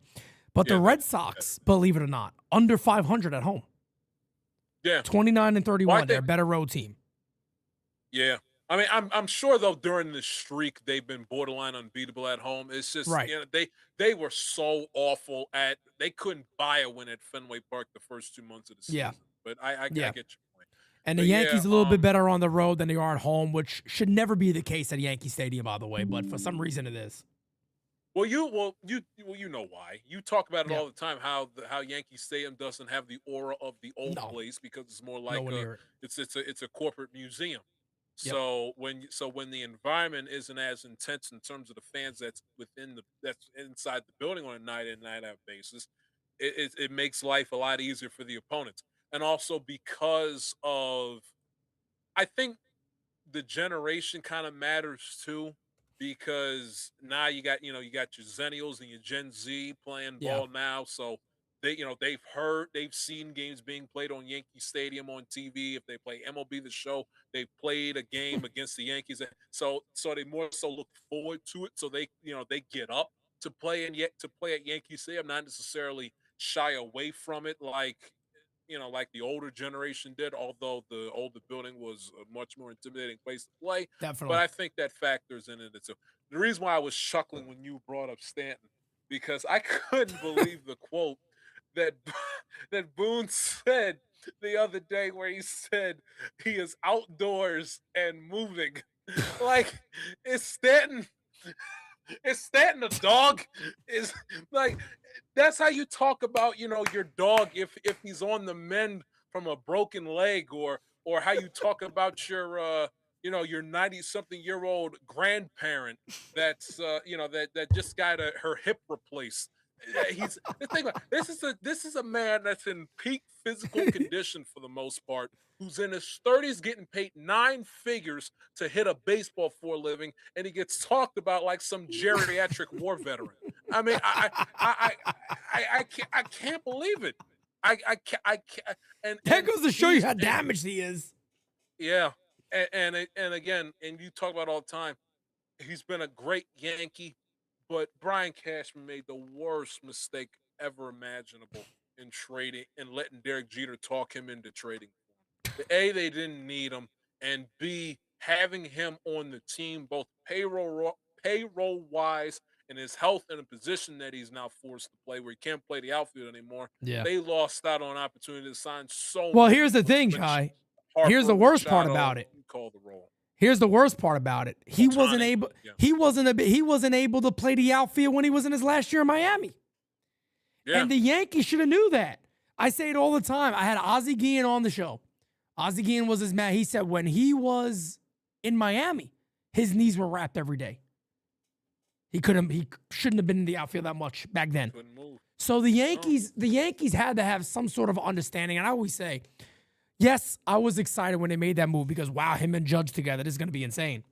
But the Red Sox, believe it or not, under 500 at home. Yeah. 29-31, Well, they're a better road team. Yeah. I mean, I'm sure though during the streak they've been borderline unbeatable at home. It's just Right. they were so awful they couldn't buy a win at Fenway Park the first 2 months of the season. Yeah. But I get your point. And the But Yankees a little bit better on the road than they are at home, which should never be the case at Yankee Stadium, by the way. But for some reason, it is. Well, you know why. You talk about it Yeah. all the time how Yankee Stadium doesn't have the aura of the old place because it's more like Nowhere near it. it's a corporate museum. Yep. So when the environment isn't as intense in terms of the fans that's inside the building on a night in night out basis, it makes life a lot easier for the opponents. And also because of I think the generation kind of matters too because now you got your Zennials and your Gen Z playing Yeah. ball now, so they've seen games being played on Yankee Stadium on TV. If they play MLB The Show, they've played a game against the Yankees, so they more so look forward to it. So they get up to play at Yankee Stadium, not necessarily shy away from it like the older generation did, although the older building was a much more intimidating place to play. But Definitely. I think that factors in it. So the reason why I was chuckling when you brought up Stanton, because I couldn't believe the quote that that Boone said the other day where he said he is outdoors and moving. Like, is Stanton is Stanton a dog? Is like that's how you talk about your dog if he's on the mend from a broken leg, or how you talk about your 90 something year old grandparent that's that just got her hip replaced. He's the thing about this is a man that's in peak physical condition for the most part, who's in his 30s getting paid 9 figures to hit a baseball for a living, and he gets talked about like some geriatric war veteran. I mean, I can't believe it. I can't. That And goes to show you how damaged he is. yeah, and again, and you talk about all the time. He's been a great Yankee, but Brian Cashman made the worst mistake ever imaginable in trading and letting Derek Jeter talk him into trading for him. A, they didn't need him, and B, having him on the team, both payroll wise and his health in a position that he's now forced to play where he can't play the outfield anymore. Yeah. They lost out on opportunity to sign so Well, many. here's the thing, Jai. Harper, Here's the worst part Machado, about it. you call the role. Here's the worst part about it. He wasn't Ohtani, able. yeah. He wasn't able to play the outfield when he was in his last year in Miami. Yeah. And the Yankees should have knew that. I say it all the time. I had Ozzie Guillen on the show. Ozzie Guillen was his man. He said when he was in Miami, his knees were wrapped every day. He shouldn't have been in the outfield that much back then. Couldn't move. So the Yankees had to have some sort of understanding. And I always say, yes, I was excited when they made that move because, wow, him and Judge together, this is going to be insane.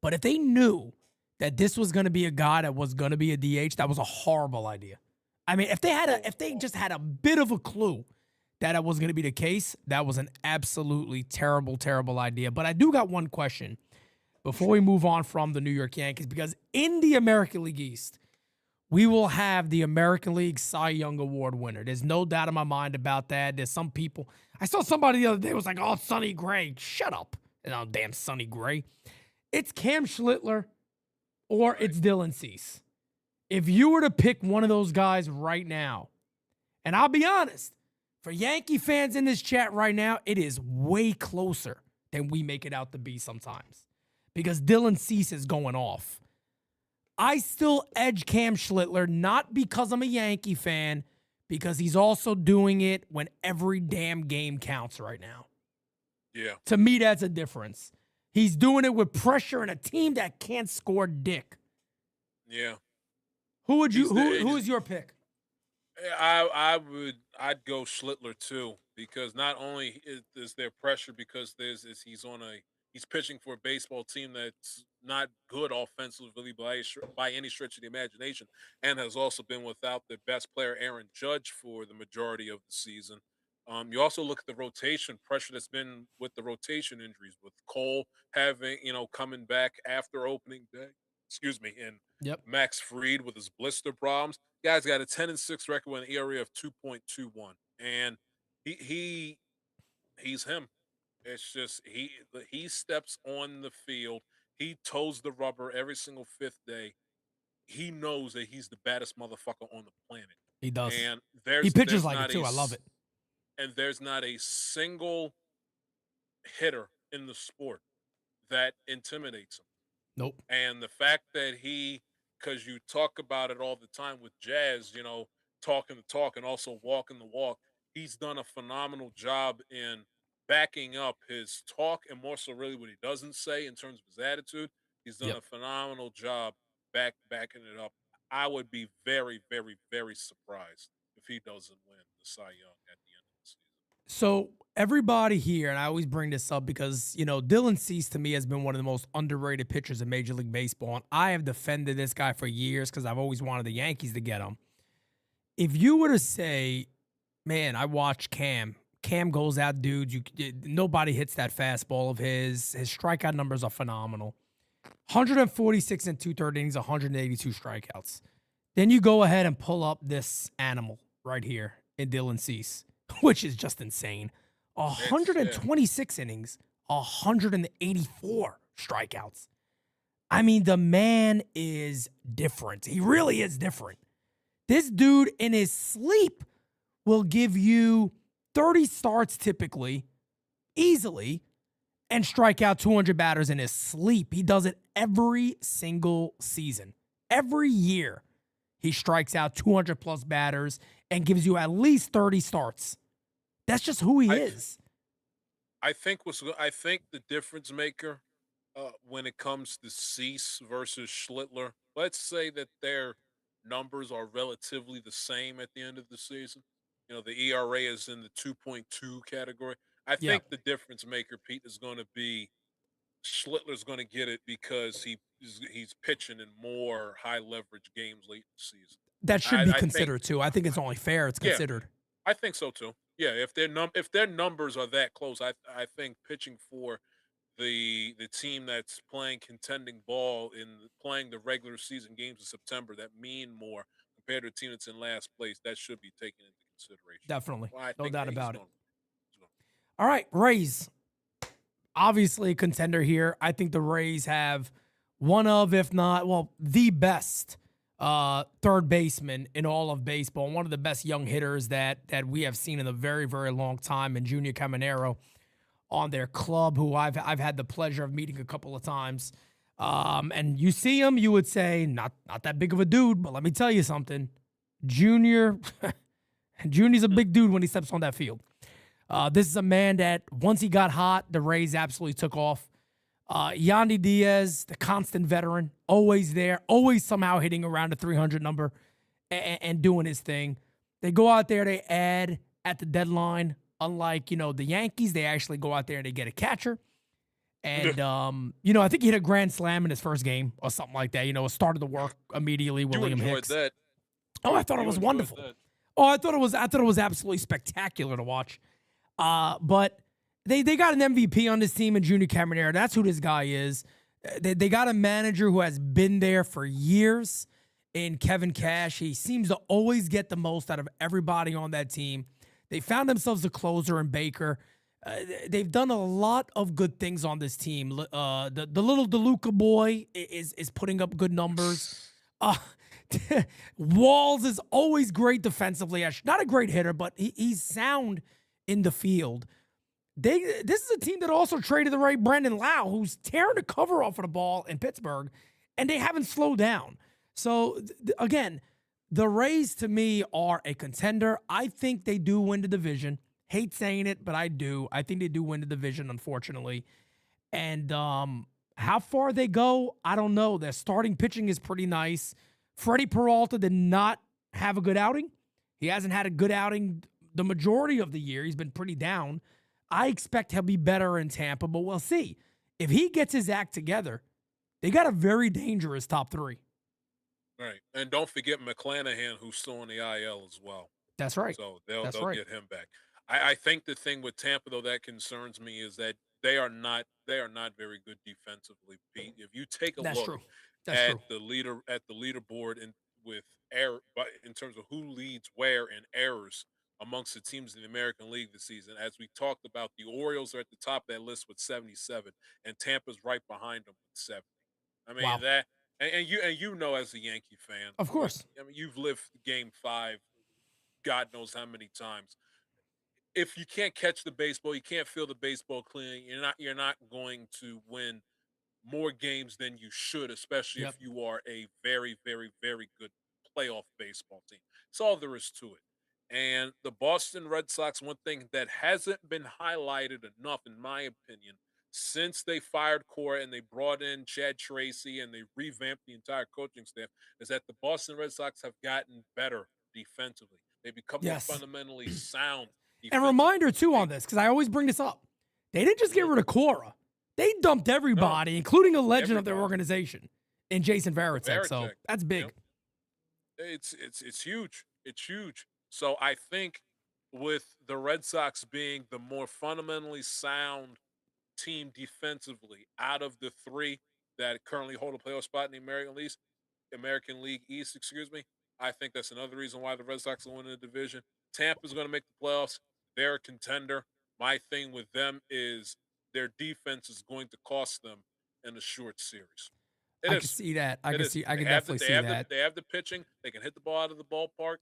But if they knew that this was going to be a guy that was going to be a DH, that was a horrible idea. I mean, if they just had a bit of a clue that it was going to be the case, that was an absolutely terrible, terrible idea. But I do got one question before we move on from the New York Yankees, because in the American League East, we will have the American League Cy Young Award winner. There's no doubt in my mind about that. There's some people. I saw somebody the other day was like, oh, Sonny Gray. Shut up. Oh, damn Sonny Gray. It's Cam Schlittler or it's Dylan Cease. If you were to pick one of those guys right now, and I'll be honest, for Yankee fans in this chat right now, it is way closer than we make it out to be sometimes because Dylan Cease is going off. I still edge Cam Schlittler, not because I'm a Yankee fan, because he's also doing it when every damn game counts right now. Yeah. To me, that's a difference. He's doing it with pressure and a team that can't score dick. Yeah. Who is your pick? I'd go Schlittler too, because not only is there pressure because he's pitching for a baseball team that's not good offensively by any stretch of the imagination, and has also been without the best player Aaron Judge for the majority of the season. You also look at the rotation pressure that's been with the rotation injuries, with Cole having, coming back after opening day. Excuse me, and Yep. Max Fried with his blister problems. Guy's got a 10-6 record with an ERA of 2.21, and he he's him. It's just he steps on the field, he toes the rubber every single fifth day. He knows that he's the baddest motherfucker on the planet, He does. and He pitches like it too. I love it. there's not a single hitter in the sport that intimidates him. Nope. And the fact that because you talk about it all the time with Jazz, talking the talk and also walking the walk, he's done a phenomenal job in backing up his talk and more so really what he doesn't say in terms of his attitude. He's done Yep. a phenomenal job backing it up. I would be very, very, very surprised if he doesn't win the Cy Young at the end of the season. So everybody here, and I always bring this up because, Dylan Cease to me has been one of the most underrated pitchers in Major League Baseball. And I have defended this guy for years because I've always wanted the Yankees to get him. If you were to say, man, I watched Cam. Cam goes out, dude. Nobody hits that fastball of his. His strikeout numbers are phenomenal. 146 and 2/3 innings, 182 strikeouts. Then you go ahead and pull up this animal right here in Dylan Cease, which is just insane. 126 innings, 184 strikeouts. I mean, the man is different. He really is different. This dude in his sleep will give you 30 starts typically, easily, and strike out 200 batters in his sleep. He does it every single season. Every year, he strikes out 200 plus batters and gives you at least 30 starts. That's just who he is. I think the difference maker when it comes to Cease versus Schlittler, let's say that their numbers are relatively the same at the end of the season. The ERA is in the 2.2 category. I think the difference maker, Pete, is going to be Schlittler's going to get it because he's pitching in more high leverage games late in the season. That should be considered too. I think it's only fair it's considered. I think so too. Yeah, if their numbers are that close, I think pitching for the team that's playing contending ball in playing the regular season games in September that mean more compared to a team that's in last place, that should be taken into consideration. Definitely. Well, no doubt about it. Going. All right, Rays. Obviously a contender here. I think the Rays have one of, if not, well, the best third baseman in all of baseball. One of the best young hitters that we have seen in a very, very long time in Junior Caminero on their club, who I've had the pleasure of meeting a couple of times. And you see him, you would say, not that big of a dude, but let me tell you something. Junior's a big dude when he steps on that field. This is a man that once he got hot, the Rays absolutely took off. Yandy Diaz, the constant veteran, always there, always somehow hitting around the 300 number and doing his thing. They go out there, they add at the deadline. Unlike, the Yankees, they actually go out there and they get a catcher. And, I think he hit a grand slam in his first game or something like that. It started to work immediately with Liam Hicks. That. Oh, I thought it was wonderful. That. Oh, I thought it was absolutely spectacular to watch. But they got an MVP on this team in Junior Caminero. That's who this guy is. They got a manager who has been there for years in Kevin Cash. He seems to always get the most out of everybody on that team. They found themselves a closer in Baker. They've done a lot of good things on this team. The little DeLuca boy is putting up good numbers. Walls is always great defensively. Not a great hitter, but he's sound in the field. This is a team that also traded the right Brandon Lau, who's tearing the cover off of the ball in Pittsburgh, and they haven't slowed down. So, again, the Rays, to me, are a contender. I think they do win the division. Hate saying it, but I do. I think they do win the division, unfortunately. And how far they go, I don't know. Their starting pitching is pretty nice. Freddie Peralta did not have a good outing. He hasn't had a good outing the majority of the year. He's been pretty down. I expect he'll be better in Tampa, but we'll see. If he gets his act together, they got a very dangerous top three. Right. And don't forget McClanahan, who's still on the IL as well. That's right. So they'll right. get him back. I think the thing with Tampa though that concerns me is that they are not very good defensively, Pete. If you take a That's look true. That's true. at the leaderboard and with error, but in terms of who leads where in errors amongst the teams in the American League this season, as we talked about, the Orioles are at the top of that list with 77, and Tampa's right behind them with 70. I mean Wow. that, and you know as a Yankee fan, Of course. I mean you've lived Game Five, God knows how many times. If you can't catch the baseball, you can't feel the baseball clean. You're not going to win more games than you should, especially if Yep. you are a very, very, very good playoff baseball team. That's all there is to it. And the Boston Red Sox, one thing that hasn't been highlighted enough, in my opinion, since they fired Cora and they brought in Chad Tracy and they revamped the entire coaching staff, is that the Boston Red Sox have gotten better defensively. They become more Yes. fundamentally sound And defensively. reminder too They, on this, because I always bring this up. They didn't just get Mhm. rid of Cora. They dumped No, everybody, including a legend of their everybody. organization in Jason Varitek. So Varitek. that's Yep. big. It's huge. It's huge. So I think with the Red Sox being the more fundamentally sound team defensively out of the three that currently hold a playoff spot in the American League East, excuse me, I think that's another reason why the Red Sox are winning the division. Tampa's going to make the playoffs. They're a contender. My thing with them is their defense is going to cost them in a short series. It I can is. see that. I It can is. see. I They can have the definitely they see have the that. they have the pitching. They can hit the ball out of the ballpark.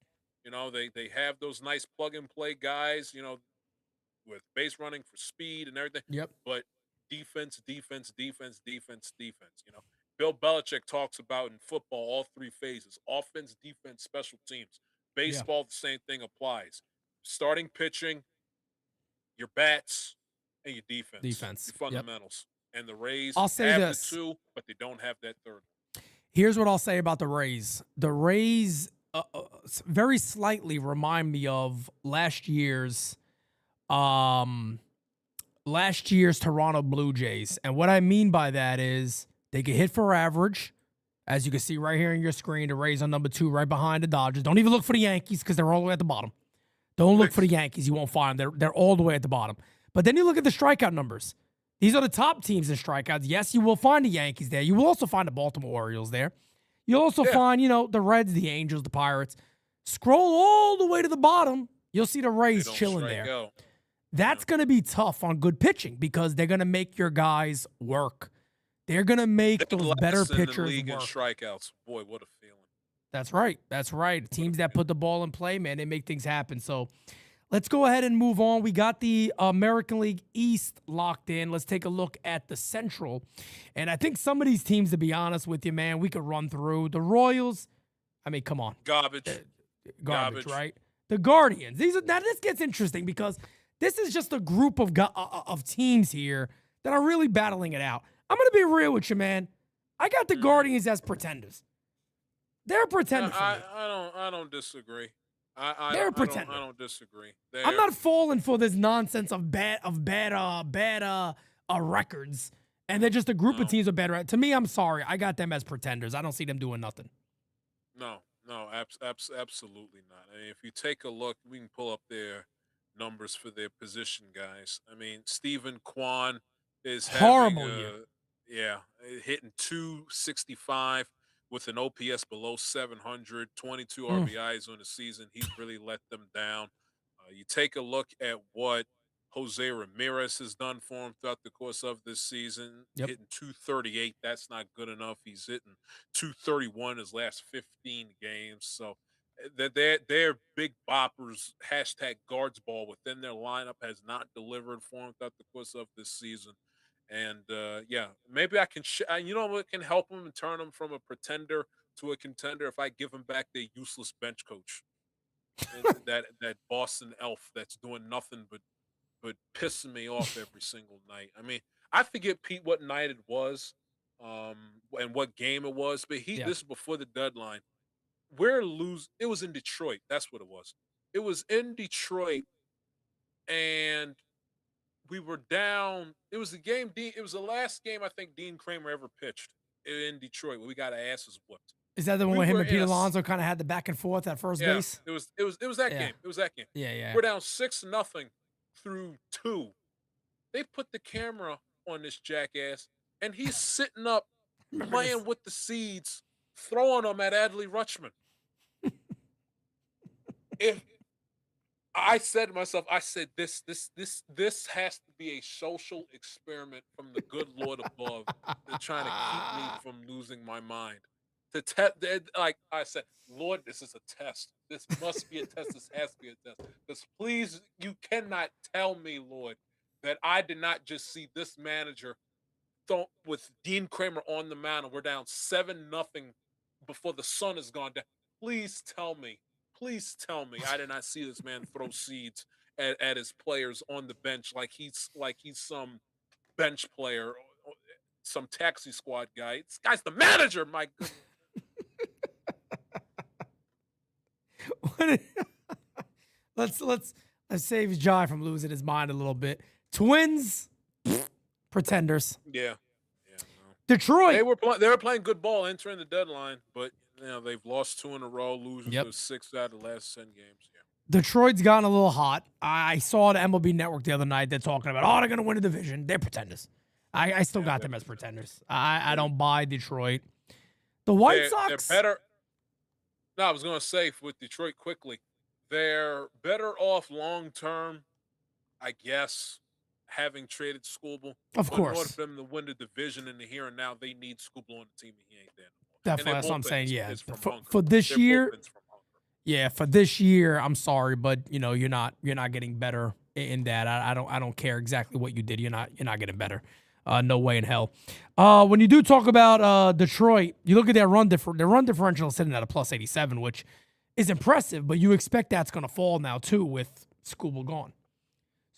They have those nice plug and play guys, with base running for speed and everything. Yep. But defense, defense, defense, defense, defense. Bill Belichick talks about in football all three phases: offense, defense, special teams. Yeah. Baseball, the same thing applies. Starting pitching, your bats, and your defense, Defense. your Yep. fundamentals. And the Rays I'll say have the this. two, but they don't have that third Here's what I'll say about the Rays. The Rays very slightly remind me of um last year's Toronto Blue Jays. And what I mean by that is they can hit for average. As you can see right here on your screen, the Rays on number 2 right behind the Dodgers. Don't even look for the Yankees because they're all the way at the bottom. Don't look for the one. Yankees. You won't find them. They're all the way at the bottom. But then you look at the strikeout numbers. These are the top teams in strikeouts. Yes, you will find the Yankees there. You will also find the Baltimore Orioles there. You'll also Yeah. find, the Reds, the Angels, the Pirates. Scroll all the way to the bottom. You'll see the They Rays don't chilling strike there. out. That's going to be tough on good pitching because they're going to make your guys work. They're going to make They're those better last in the pitchers league in work. strikeouts. Boy, what a feeling. That's right. That's right. What a Teams that feeling. put the ball in play, man, they make things happen. So let's go ahead and move on. We got the American League East locked in. Let's take a look at the Central. And I think some of these teams, to be honest with you, man, we could run through. The Royals, I mean, come on. Garbage. Garbage, right? The Guardians. Now this gets interesting because this is just a group of teams here that are really battling it out. I'm going to be real with you, man. I got the Guardians as pretenders. They're a pretender for me. I don't disagree. They're a pretender. I don't disagree. I'm not falling for this nonsense of bad records, and they're just a group of teams with bad records. To me, I'm sorry, I got them as pretenders. I don't see them doing nothing. No, absolutely not. I mean, if you take a look, we can pull up their numbers for their position guys. I mean, Stephen Kwan is having Horrible year. hitting 265 with an OPS below 700, 22 Mm. RBIs on the season. He's really let them down. You take a look at what Jose Ramirez has done for him throughout the course of this season, Yep. hitting 238. That's not good enough. He's hitting 231 his last 15 games. So their big boppers, hashtag guards ball within their lineup has not delivered for him throughout the course of this season. And maybe I can, you know what can help him and turn him from a pretender to a contender if I give him back their useless bench coach. And that Boston elf that's doing nothing but pissing me off every single night. I mean, I forget Pete what night it was, and what game it was, but Yeah. this is before the deadline. We're lose. It was in Detroit. That's what it was. It was in Detroit, and we were down. It was the game. It was the last game I think Dean Kramer ever pitched in Detroit. Where we got our asses whooped. Is that the one We where him were and Pete in a s- Alonso kind of had the back and forth at first Yeah, base? it was that Yeah. game. It was that game. Yeah, yeah. We're down 6-0 through 2. They put the camera on this jackass, and he's sitting up Remember this? playing with the seeds, throwing them at Adley Rutschman. If I said to myself, I said, this has to be a social experiment from the good Lord above to trying to keep me from losing my mind. To test, like I said, Lord, this is a test. This must be a test. This has to be a test. Because please, you cannot tell me, Lord, that I did not just see this manager with Dean Kramer on the mound and we're down 7-0 before the sun has gone down. Please tell me I did not see this man throw seeds at his players on the bench like he's some bench player, some taxi squad guy. This guy's the manager, my goodness. let's save Jai from losing his mind a little bit. Twins, pretenders. Yeah. No. Detroit. They were playing good ball entering the deadline, but they've lost 2 in a row, losing Yep. to 6 out of the last 10 games. Yeah. Detroit's gotten a little hot. I saw the MLB Network the other night. They're talking about, they're going to win a division. They're pretenders. I still got them as pretenders. I don't buy Detroit. The White Sox. They're better. No, I was going to say with Detroit quickly, they're better off long term, I guess, having traded Skubal. Of But in order course. for them to win the division in the here and now, they need Skubal on the team, and he ain't there no more. Definitely, And that's their what I'm saying. bullpen Yeah, is from for hunger. this Their year, bullpen's from hunger. yeah, for this year, I'm sorry, but you're not getting better in that. I don't care exactly what you did. You're not getting better. No way in hell. When you do talk about Detroit, you look at their run differential is sitting at a +87, which is impressive, but you expect that's going to fall now too with Skubal gone.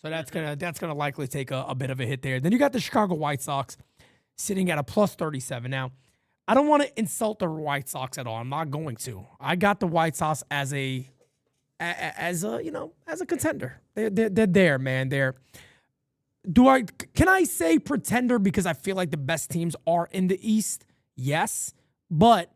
So that's gonna likely take a bit of a hit there. Then you got the Chicago White Sox sitting at a +37. Now, I don't want to insult the White Sox at all. I'm not going to. I got the White Sox as a contender. They're there, man. Can I say pretender because I feel like the best teams are in the East? Yes, but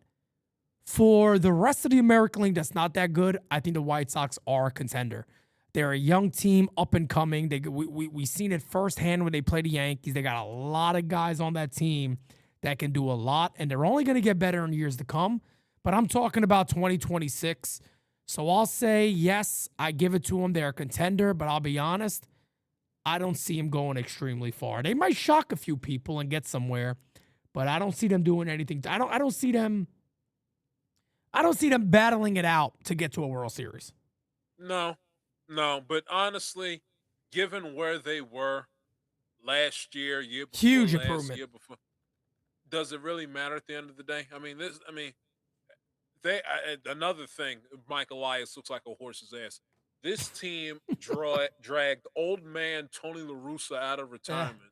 for the rest of the American League that's not that good, I think the White Sox are a contender. They're a young team, up and coming. We seen it firsthand when they play the Yankees. They got a lot of guys on that team that can do a lot, and they're only going to get better in years to come. But I'm talking about 2026. So I'll say, yes, I give it to them. They're a contender, but I'll be honest, I don't see them going extremely far. They might shock a few people and get somewhere, but I don't see them doing anything. I don't see them battling it out to get to a World Series. No, but honestly, given where they were last year, year before Huge last, improvement. year before, does it really matter at the end of the day? I mean, another thing, Mike Elias looks like a horse's ass. This team dragged old man Tony La Russa out of retirement,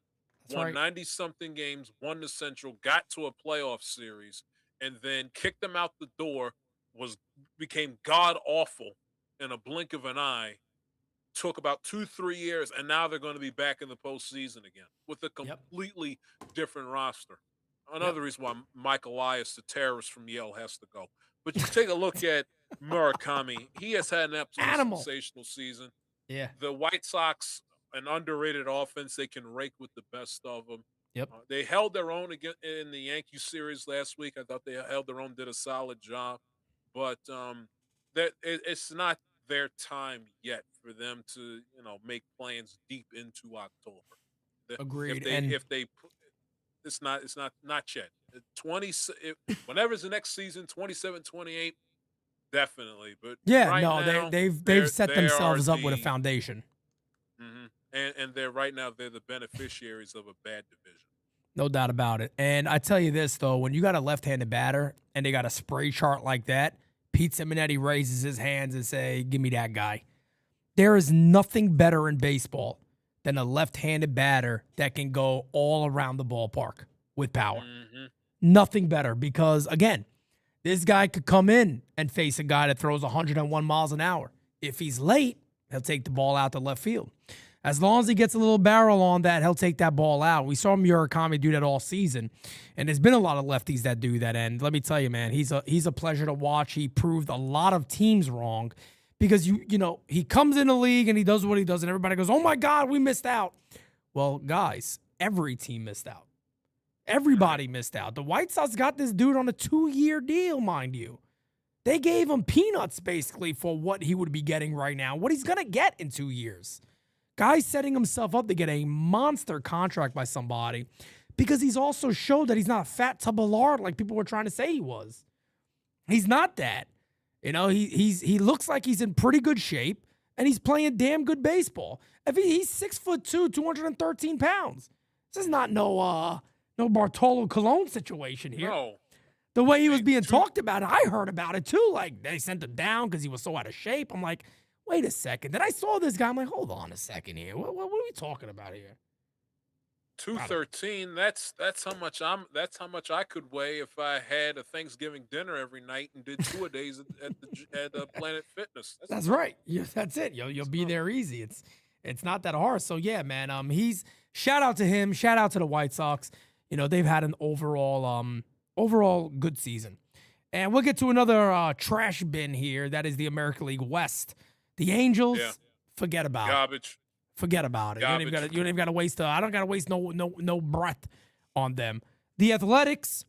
won 90-something games, won the Central, got to a playoff series, and then kicked them out the door, became god-awful in a blink of an eye, took about 2-3 years, and now they're going to be back in the postseason again with a completely different roster. Another reason why Mike Elias, the terrorist from Yale, has to go. But you take a look at Murakami. He has had an absolutely sensational season. Yeah. The White Sox, an underrated offense. They can rake with the best of them. Yep. They held their own again in the Yankee series last week. I thought they held their own, did a solid job. But it's not their time yet for them to make plans deep into October. Agreed. It's not yet. Whenever it's the next season, 27, 28, definitely. But now, they've set themselves up with a foundation. Mm-hmm. And they're the beneficiaries of a bad division. No doubt about it. And I tell you this though, when you got a left-handed batter and they got a spray chart like that, PeteSimonetti raises his hands and say, "Give me that guy." There is nothing better in baseball than a left-handed batter that can go all around the ballpark with power. Mm-hmm. Nothing better because, again, this guy could come in and face a guy that throws 101 miles an hour. If he's late, he'll take the ball out to left field. As long as he gets a little barrel on that, he'll take that ball out. We saw Murakami do that all season, and there's been a lot of lefties that do that. And let me tell you, man, he's a pleasure to watch. He proved a lot of teams wrong because he comes in the league and he does what he does, and everybody goes, "Oh my God, we missed out." Well, guys, every team missed out. Everybody missed out. The White Sox got this dude on a 2-year deal, mind you. They gave him peanuts basically for what he would be getting right now, what he's gonna get in 2 years. Guy's setting himself up to get a monster contract by somebody because he's also showed that he's not a fat tub of lard like people were trying to say he was. He's not that. He looks like he's in pretty good shape and he's playing damn good baseball. If he's 6'2", 213 pounds. This is not no Bartolo Colon situation here. No. The way he was being talked about, I heard about it too. Like they sent him down because he was so out of shape. I'm like, wait a second. Then I saw this guy. I'm like, hold on a second here. What are we talking about here? 213. That's how much I could weigh if I had a Thanksgiving dinner every night and did 2 a days at Planet Fitness. That's right. That's it. You'll be there easy. It's not that hard. So yeah, man. He's shout out to him. Shout out to the White Sox. They've had an overall good season. And we'll get to another trash bin here. That is the American League West. The Angels, forget about Garbage. it. Forget about it. You don't even got to waste. I don't got to waste no breath on them. The Athletics,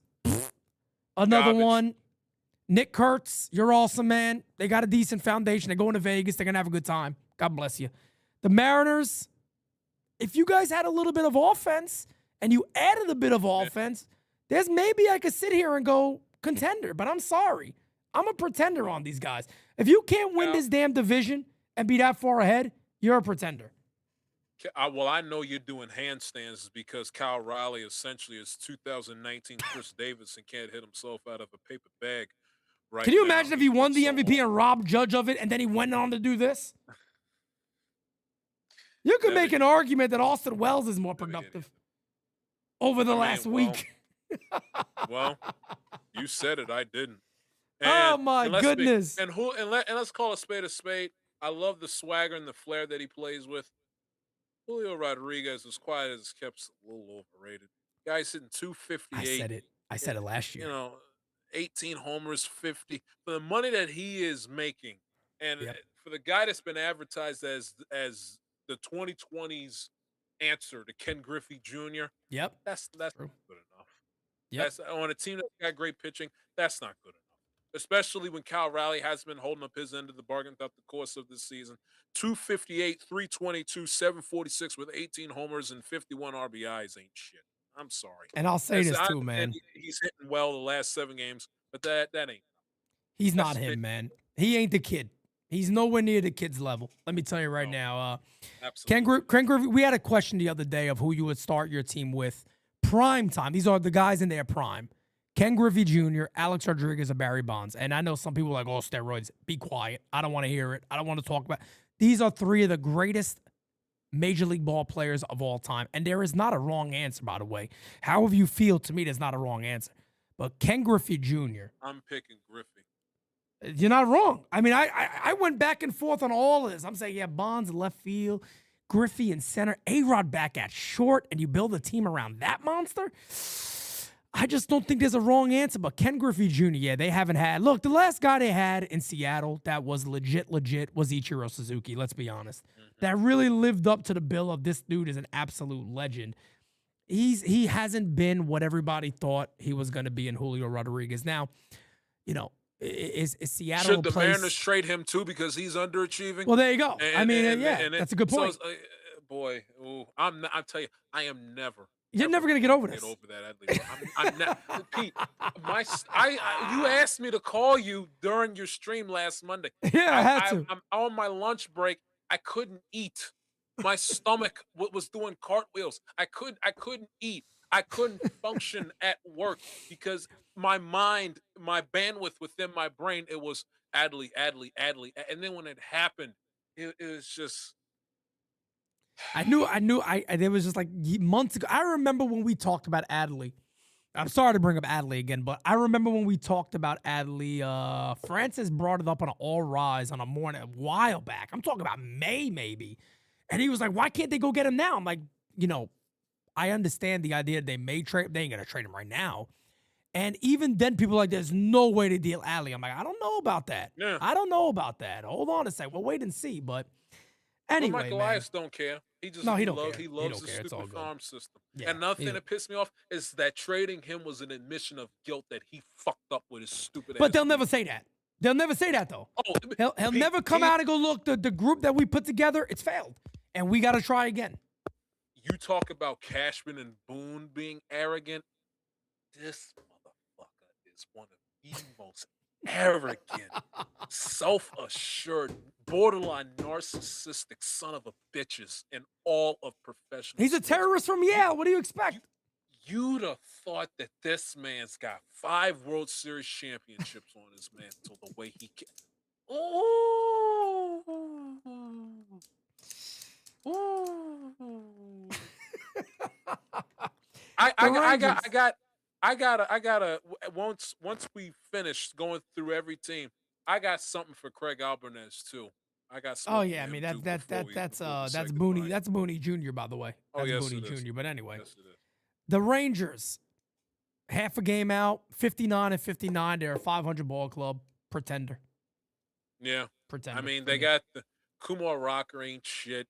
another Garbage. one. Nick Kurtz, you're awesome, man. They got a decent foundation. They're going to Vegas. They're going to have a good time. God bless you. The Mariners, if you guys had a little bit of offense and you added a bit of offense, there's maybe I could sit here and go contender, but I'm sorry. I'm a pretender on these guys. If you can't win this damn division and be that far ahead, you're a pretender. Well, I know you're doing handstands because Kyle Riley essentially is 2019 Chris Davis and can't hit himself out of a paper bag right Can you now. imagine if he won the MVP and robbed Judge of it and then he went on to do this? You could make an argument that Austin Wells is more productive over the last week. Well, you said it. I didn't. Oh my goodness! Let's call a spade a spade. I love the swagger and the flair that he plays with. Julio Rodriguez, as quiet as it's kept, a little overrated. Guy's hitting 258. I said it last year. 18 homers, 50 for the money that he is making, and for the guy that's been advertised as the 2020s answer to Ken Griffey Jr. Yep, that's not good enough. Yep. That's on a team that got great pitching. That's not good enough. Especially when Kyle Riley has been holding up his end of the bargain throughout the course of this season. 258, 322, 746 with 18 homers and 51 RBIs ain't shit. I'm sorry. And I'll say this too, man. He's hitting well the last 7 games, but that ain't. He's not him, man. He ain't the kid. He's nowhere near the kid's level. Let me tell you right now. Absolutely. Ken Griffey, we had a question the other day of who you would start your team with. Prime time. These are the guys in their prime. Ken Griffey Jr., Alex Rodriguez, and Barry Bonds. And I know some people are like, oh, steroids. Be quiet. I don't want to hear it. I don't want to talk about it. These are 3 of the greatest Major League ball players of all time. And there is not a wrong answer, by the way. However you feel, to me, there's not a wrong answer. But Ken Griffey Jr. I'm picking Griffey. You're not wrong. I mean, I went back and forth on all of this. I'm saying, Bonds in left field, Griffey in center, A-Rod back at short, and you build a team around that monster? I just don't think there's a wrong answer. But Ken Griffey Jr., they haven't had. Look, the last guy they had in Seattle that was legit was Ichiro Suzuki, let's be honest. That really lived up to the bill of this dude is an absolute legend. He hasn't been what everybody thought he was going to be in Julio Rodriguez. Now, is Seattle should the Mariners trade him too because he's underachieving? Well, there you go. That's a good point. I tell you, I am never. You're never gonna get over this. Get over that, I'm Pete. You asked me to call you during your stream last Monday. Yeah, I had to. I'm on my lunch break. I couldn't eat. My stomach was doing cartwheels. I couldn't eat. I couldn't function at work because my mind, my bandwidth within my brain, it was Adley. And then when it happened, it was just. I knew. It was just like months ago. I remember when we talked about Adley. I'm sorry to bring up Adley again, but I remember when we talked about Adley. Francis brought it up on an All Rise on a morning a while back. I'm talking about May maybe, And he was like, why can't they go get him now? I'm like, you know, I understand the idea they may trade. They ain't gonna trade him right now. And even then, people are like, there's no way to deal Allie. I'm like, I don't know about that. Yeah. I don't know about that. Hold on a second. We'll wait and see. But But anyway, Michael man. Elias don't care. He just No, he don't care. he He loves don't the care. It's all stupid good. farm system. Yeah. And another thing that pissed me off is that trading him was an admission of guilt that he fucked up with his stupid But ass. they'll never say that. They'll never say that though. Oh, He'll never come out and go, look, the group that we put together, it's failed. And we gotta try again. You talk about Cashman and Boone being arrogant. This motherfucker is one of the most arrogant, self-assured, borderline narcissistic son of a bitches in all of professional He's a sports. terrorist from Yale. What do you expect? You'd have thought that this man's got 5 World Series championships on his mantle the way he can. Oh, I gotta. Once we finish going through every team, I got something for Craig Albanese too. I got. Oh yeah, I mean that's Booney. That's Booney Jr. By the way. That's Booney Jr. But anyway, the Rangers, half a game out, 59-59. They're a 500 ball club, pretender. Yeah, pretender. I mean, they got the Kumar Rocker ain't shit.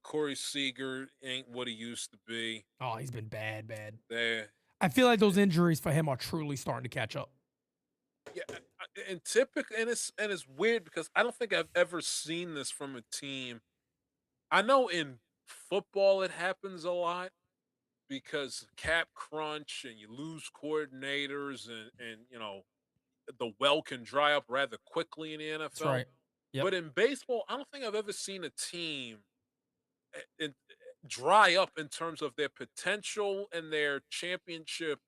Corey Seager ain't what he used to be. Oh, he's been bad. There. I feel like those injuries for him are truly starting to catch up. Yeah, and typically, and it's weird because I don't think I've ever seen this from a team. I know in football it happens a lot because cap crunch and you lose coordinators and you know the well can dry up rather quickly in the NFL. That's right. Yep. But in baseball, I don't think I've ever seen a team dry up in terms of their potential and their championship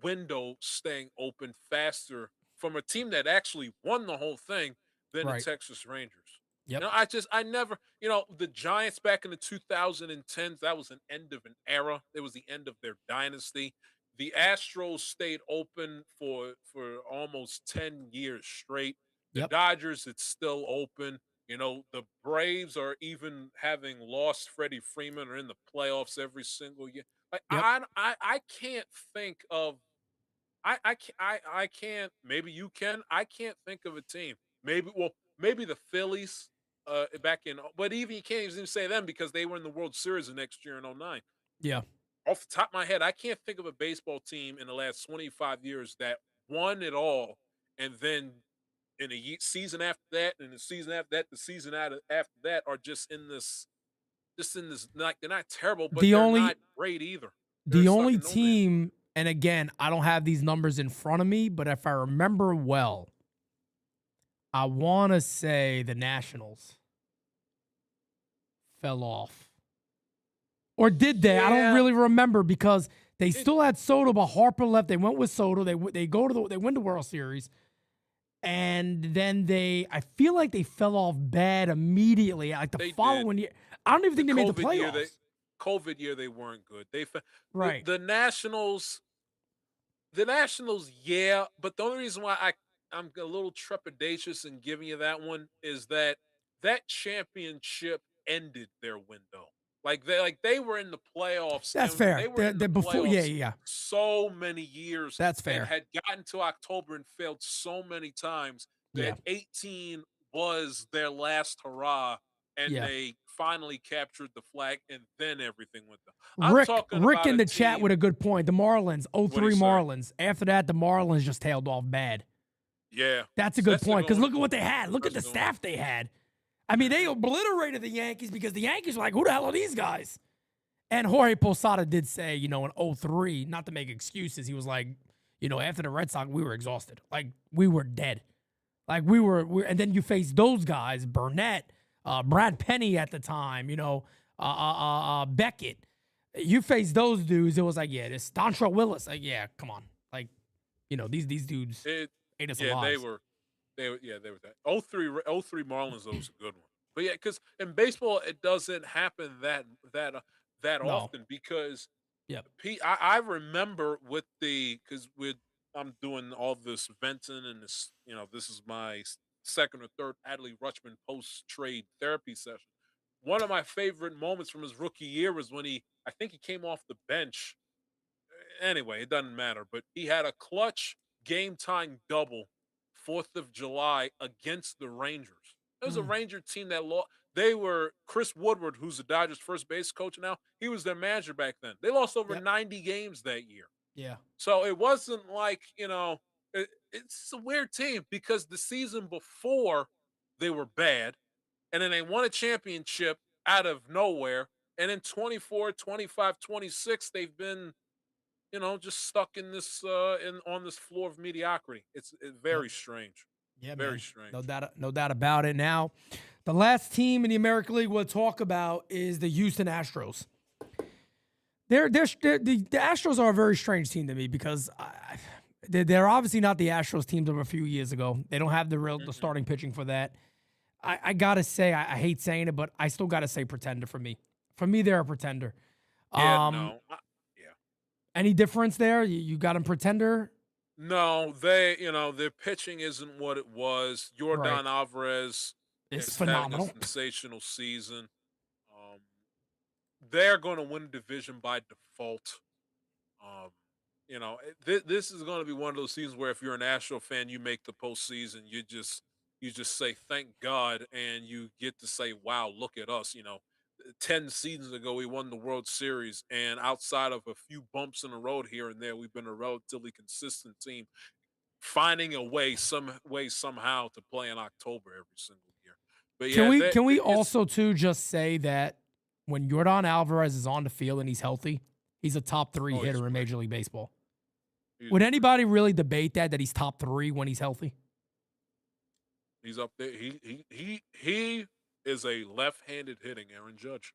window staying open faster from a team that actually won the whole thing than the Texas Rangers. Yep. You know, I never, you know, the Giants back in the 2010s, that was an end of an era. It was the end of their dynasty. The Astros stayed open for almost 10 years straight. The Dodgers, it's still open. You know, the Braves are even having lost Freddie Freeman are in the playoffs every single year. Like I can't think of I can't. Maybe you can. I can't think of a team. Maybe the Phillies back in. But even you can't even say them because they were in the World Series the next year in 09. Yeah. Off the top of my head, I can't think of a baseball team in the last 25 years that won it all, and then in a season after that, and the season after that, the season after that are just in this. Like they're not terrible, but they're not great either. The only team, and again, I don't have these numbers in front of me, but if I remember well, I want to say the Nationals fell off. Or did they? Yeah. I don't really remember because they still had Soto, but Harper left. They went with Soto. They win the World Series. And then I feel like they fell off bad immediately. Like the following year. I don't even think they made the playoffs. COVID year, they weren't good. Right. The Nationals, yeah. But the only reason why I'm a little trepidatious in giving you that one is that championship ended their window. Like they were in the playoffs. That's fair. They were in the before, playoffs yeah. so many years. That's fair. And had gotten to October and failed so many times that 18 was their last hurrah. And they finally captured the flag, and then everything went down. Rick in the chat with a good point. The Marlins, 03 Marlins. After that, the Marlins just tailed off bad. Yeah. That's a good point, because look at what they had. Look at the staff they had. I mean, they obliterated the Yankees because the Yankees were like, who the hell are these guys? And Jorge Posada did say, you know, in 03, not to make excuses, he was like, you know, after the Red Sox, we were exhausted. Like, we were dead. Like, and then you face those guys, Burnett, Brad Penny at the time, you know, Beckett. You face those dudes, it was like, yeah, this Dontrell Willis. Like, yeah, come on. Like, you know, these dudes ate us alive. They were that. 03 Marlins, though, was a good one. But yeah, because in baseball, it doesn't happen that often because I remember because I'm doing all this venting and this, you know, this is my second or third Adley Rutschman post-trade therapy session. one of my favorite moments from his rookie year was when I think he came off the bench. Anyway, it doesn't matter, but he had a clutch game time double 4th of July against the Rangers. It was a Mm, Ranger team that lost. They were Chris Woodward, who's the Dodgers first base coach now. He was their manager back then. They lost over yep. 90 games that year. Yeah. So it wasn't like, it's a weird team because the season before they were bad and then they won a championship out of nowhere. And in 24, 25, 26, they've been, just stuck in this on this floor of mediocrity. It's Yep. very strange. Yeah, Very man. strange. No doubt about it. Now, the last team in the American League we'll talk about is the Houston Astros. The Astros are a very strange team to me because they're obviously not the Astros teams of a few years ago. They don't have the Mm-mm. starting pitching for that. I gotta say, I hate saying it, but I still gotta say pretender for me. For me, they're a pretender. Yeah, Um, no. Yeah. any difference there? You got them pretender, No, their pitching isn't what it was. right? Jordan Alvarez It's is having a phenomenal. sensational season. Um, they're going to win the division by default. Um, this is going to be one of those seasons where if you're an Astro fan, you make the postseason. You just say thank God, and you get to say, "Wow, look at us!" 10 seasons ago we won the World Series, and outside of a few bumps in the road here and there, we've been a relatively consistent team, finding a way, some way, somehow to play in October every single year. But Can yeah, we can we it's also too just say that when Jordan Alvarez is on the field and he's healthy, he's a top three oh, he's hitter in great. Major League Baseball. He's Would great. anybody really debate that he's top three when he's healthy? He's up there. He is a left-handed hitting Aaron Judge.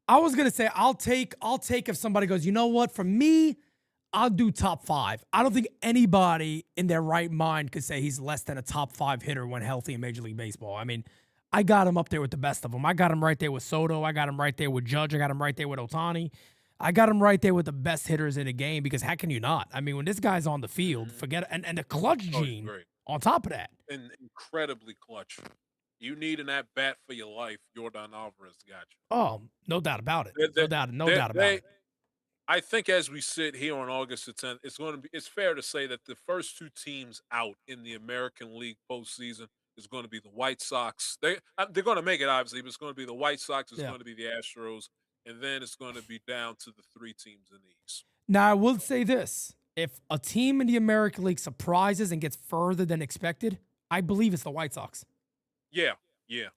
I was gonna say I'll take if somebody goes, you know what? For me, I'll do top five. I don't think anybody in their right mind could say he's less than a top five hitter when healthy in Major League Baseball. I mean, I got him up there with the best of them. I got him right there with Soto. I got him right there with Judge. I got him right there with Otani. I got him right there with the best hitters in the game because how can you not? I mean, when this guy's on the field, Mhm. forget it. And the clutch Oh, he's gene great on top of that. and incredibly clutch. You need an at bat for your life. Jordan Alvarez got you. Oh, no doubt about it. They, No they, doubt, no they, doubt about they it. I think as we sit here on August the 10th, it's fair to say that the first two teams out in the American League postseason is going to be the White Sox. They're going to make it obviously, but it's going to be the White Sox, it's Yeah. going to be the Astros, and then it's going to be down to the three teams in the East. Now, I will say this. If a team in the American League surprises and gets further than expected, I believe it's the White Sox. Yeah, yeah.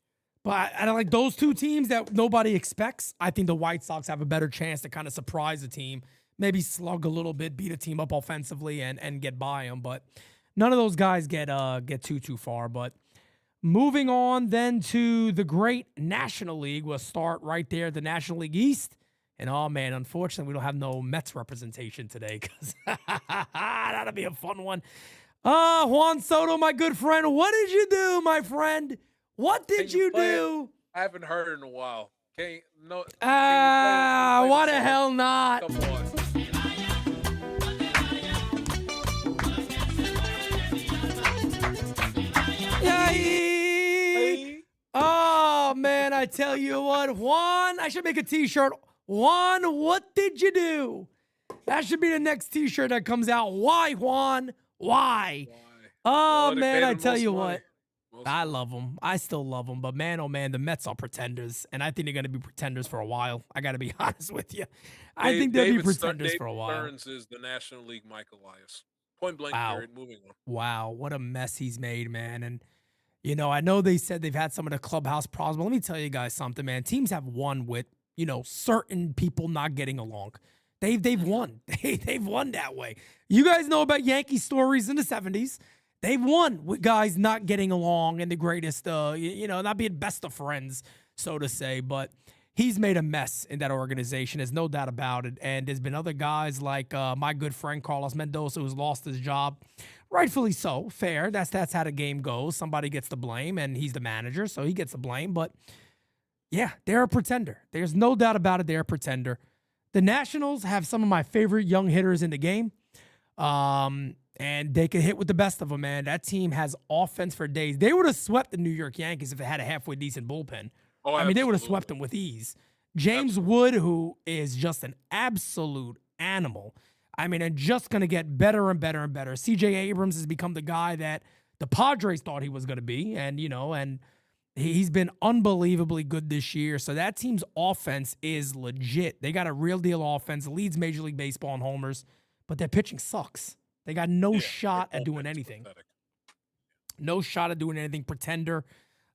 But I like those two teams that nobody expects. I think the White Sox have a better chance to kind of surprise a team, maybe slug a little bit, beat a team up offensively, and get by them. But none of those guys get too far. But moving on then to the great National League, we'll start right there, the National League East. And oh man, unfortunately, we don't have no Mets representation today because that'll be a fun one. Juan Soto, my good friend, what did you do, my friend? What Can did you you play it? do? I haven't heard it in a while. Can you play Why the the song? hell not? Come on. Yay! Oh man, I tell you what, Juan, I should make a t-shirt. Juan, what did you do? That should be the next t-shirt that comes out. Why, Juan? Why? Why? Oh Well, they man, paid I him tell most you money. what. Most I money. love them. I still love them. But man, oh man, the Mets are pretenders. And I think they're going to be pretenders for a while. I got to be honest with you. I think they'll be pretenders for a while. David Stearns is the National League Mike Elias. Point blank Wow. period. Moving on. Wow. What a mess he's made, man. And, you know, I know they said they've had some of the clubhouse problems. But let me tell you guys something, man. Teams have won with, you know, certain people not getting along. They've won. They've won that way. You guys know about Yankee stories in the 70s. They've won with guys not getting along and the greatest, not being best of friends, so to say. But he's made a mess in that organization. There's no doubt about it. And there's been other guys like my good friend Carlos Mendoza who's lost his job. Rightfully so. Fair. That's how the game goes. Somebody gets the blame, and he's the manager, so he gets the blame. But, yeah, they're a pretender. There's no doubt about it. They're a pretender. The Nationals have some of my favorite young hitters in the game. And they can hit with the best of them, man. That team has offense for days. They would have swept the New York Yankees if they had a halfway decent bullpen Oh, I mean, they would have swept absolutely. them with ease. James Absolutely. Wood, who is just an absolute animal. I mean, and just going to get better and better and better. CJ Abrams has become the guy that the Padres thought he was going to be. And, and he's been unbelievably good this year. So that team's offense is legit. They got a real deal offense, leads Major League Baseball in homers, but their pitching sucks. They got no Yeah, their shot at doing bullpen's anything. pathetic. No shot at doing anything. Pretender.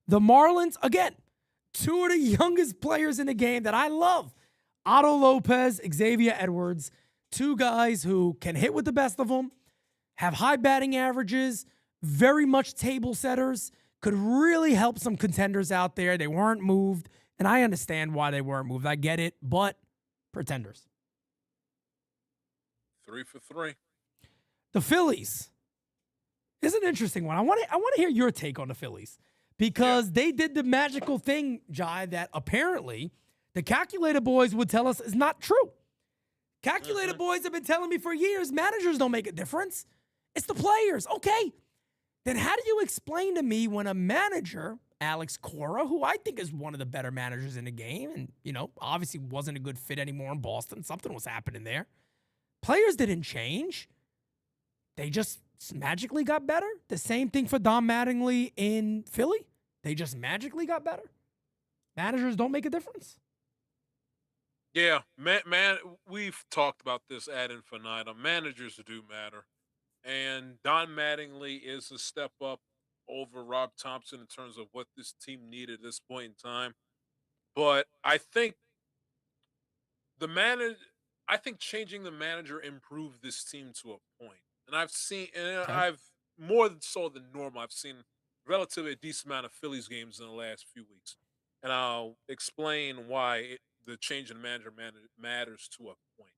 The Marlins, again, two of the youngest players in the game that I love. Otto Lopez, Xavier Edwards, two guys who can hit with the best of them, have high batting averages, very much table setters, could really help some contenders out there. They weren't moved, and I understand why they weren't moved. I get it, but pretenders. 3 for 3. The Phillies is an interesting one. I want to hear your take on the Phillies because they did the magical thing, Jai, that apparently the Calculator boys would tell us is not true. Calculator boys have been telling me for years, managers don't make a difference. It's the players. Okay. Then how do you explain to me when a manager, Alex Cora, who I think is one of the better managers in the game and, obviously wasn't a good fit anymore in Boston. Something was happening there. Players didn't change. They just magically got better. The same thing for Don Mattingly in Philly. They just magically got better. Managers don't make a difference. Yeah, man, we've talked about this ad infinitum. Managers do matter. And Don Mattingly is a step up over Rob Thompson in terms of what this team needed at this point in time. But I think the manager, I think changing the manager improved this team to a point. And Okay. I've more than so than normal. I've seen relatively a decent amount of Phillies games in the last few weeks, and I'll explain why the change in manager matters to a point.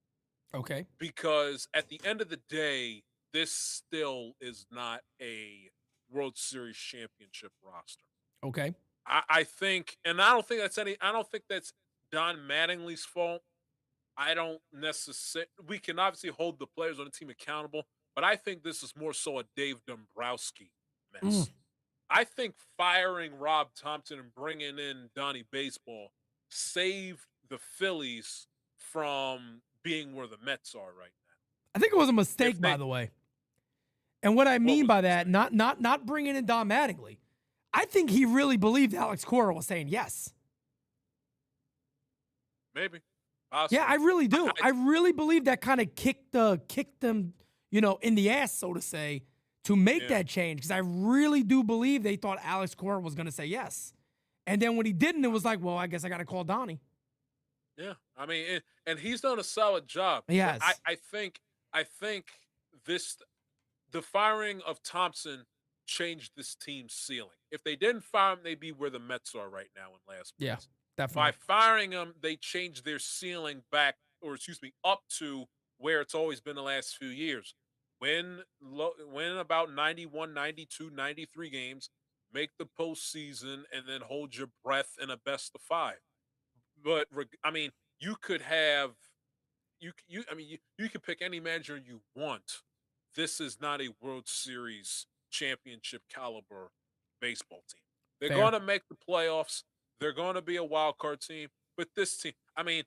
Okay. Because at the end of the day, this still is not a World Series championship roster. Okay. I think, and I don't think that's I don't think that's Don Mattingly's fault. I don't necessarily. We can obviously hold the players on the team accountable, but I think this is more so a Dave Dombrowski Mm. mess. I think firing Rob Thompson and bringing in Donnie Baseball saved the Phillies from being where the Mets are right now. I think it was a If mistake, by they, the way. And what I what mean was by the that, mistake? not bringing in Don Mattingly. I think he really believed Alex Cora was saying yes. Maybe, Yeah, I possibly. really do. I I really believe that kind of kicked them, in the ass, so to say, to make yeah, that change. Because I really do believe they thought Alex Cora was going to say yes. And then when he didn't, it was like, well, I guess I got to call Donnie. yeah. I mean, and he's done a solid job. He But has. I think this the firing of Thompson changed this team's ceiling. If they didn't fire him, they'd be where the Mets are right now in last Yeah, place. By definitely. firing him, they changed their ceiling back, or excuse me, up to where it's always been the last few years. Win about 91, 92, 93 games, make the postseason, and then hold your breath in a best of five. But I mean, you could have I mean, you can pick any manager you want. This is not a World Series championship caliber baseball team. They're going Fair. to make the playoffs. They're going to be a wild card team. But this team, I mean,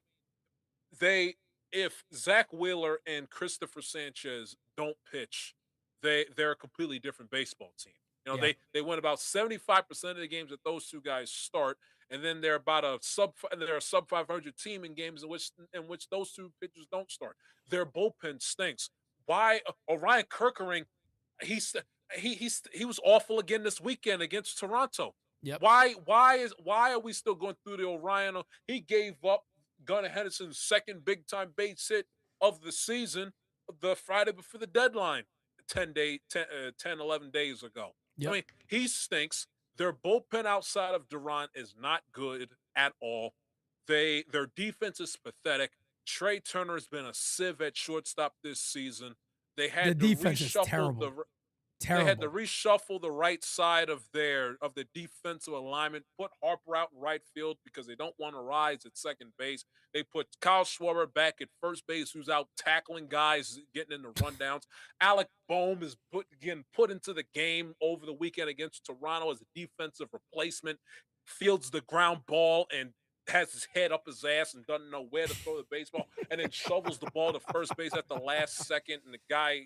they if Zach Wheeler and Christopher Sanchez don't pitch, they're a completely different baseball team. Yeah. They win about 75% of the games that those two guys start, and then they're a sub 500 team in games in which those two pitchers don't start. Their bullpen stinks. Why Orion Kerkering, he's he was awful again this weekend against Toronto. Yep. Why are we still going through the Orion? He gave up Gunnar Henderson's second big time base hit of the season the Friday before the deadline 11 days ago. I Yep. mean, he stinks. Their bullpen outside of Durant is not good at all. Their defense is pathetic. Trey Turner has been a sieve at shortstop this season. They The had to defense is reshuffle terrible. they had to Terrible. reshuffle the right side of the defensive alignment, put Harper out in right field because they don't want to rise at second base. They put Kyle Schwarber back at first base, who's out tackling guys, getting in the rundowns. Alec Boehm is getting put into the game over the weekend against Toronto as a defensive replacement. fields the ground ball and has his head up his ass and doesn't know where to throw the baseball, and then shovels the ball to first base at the last second, and the guy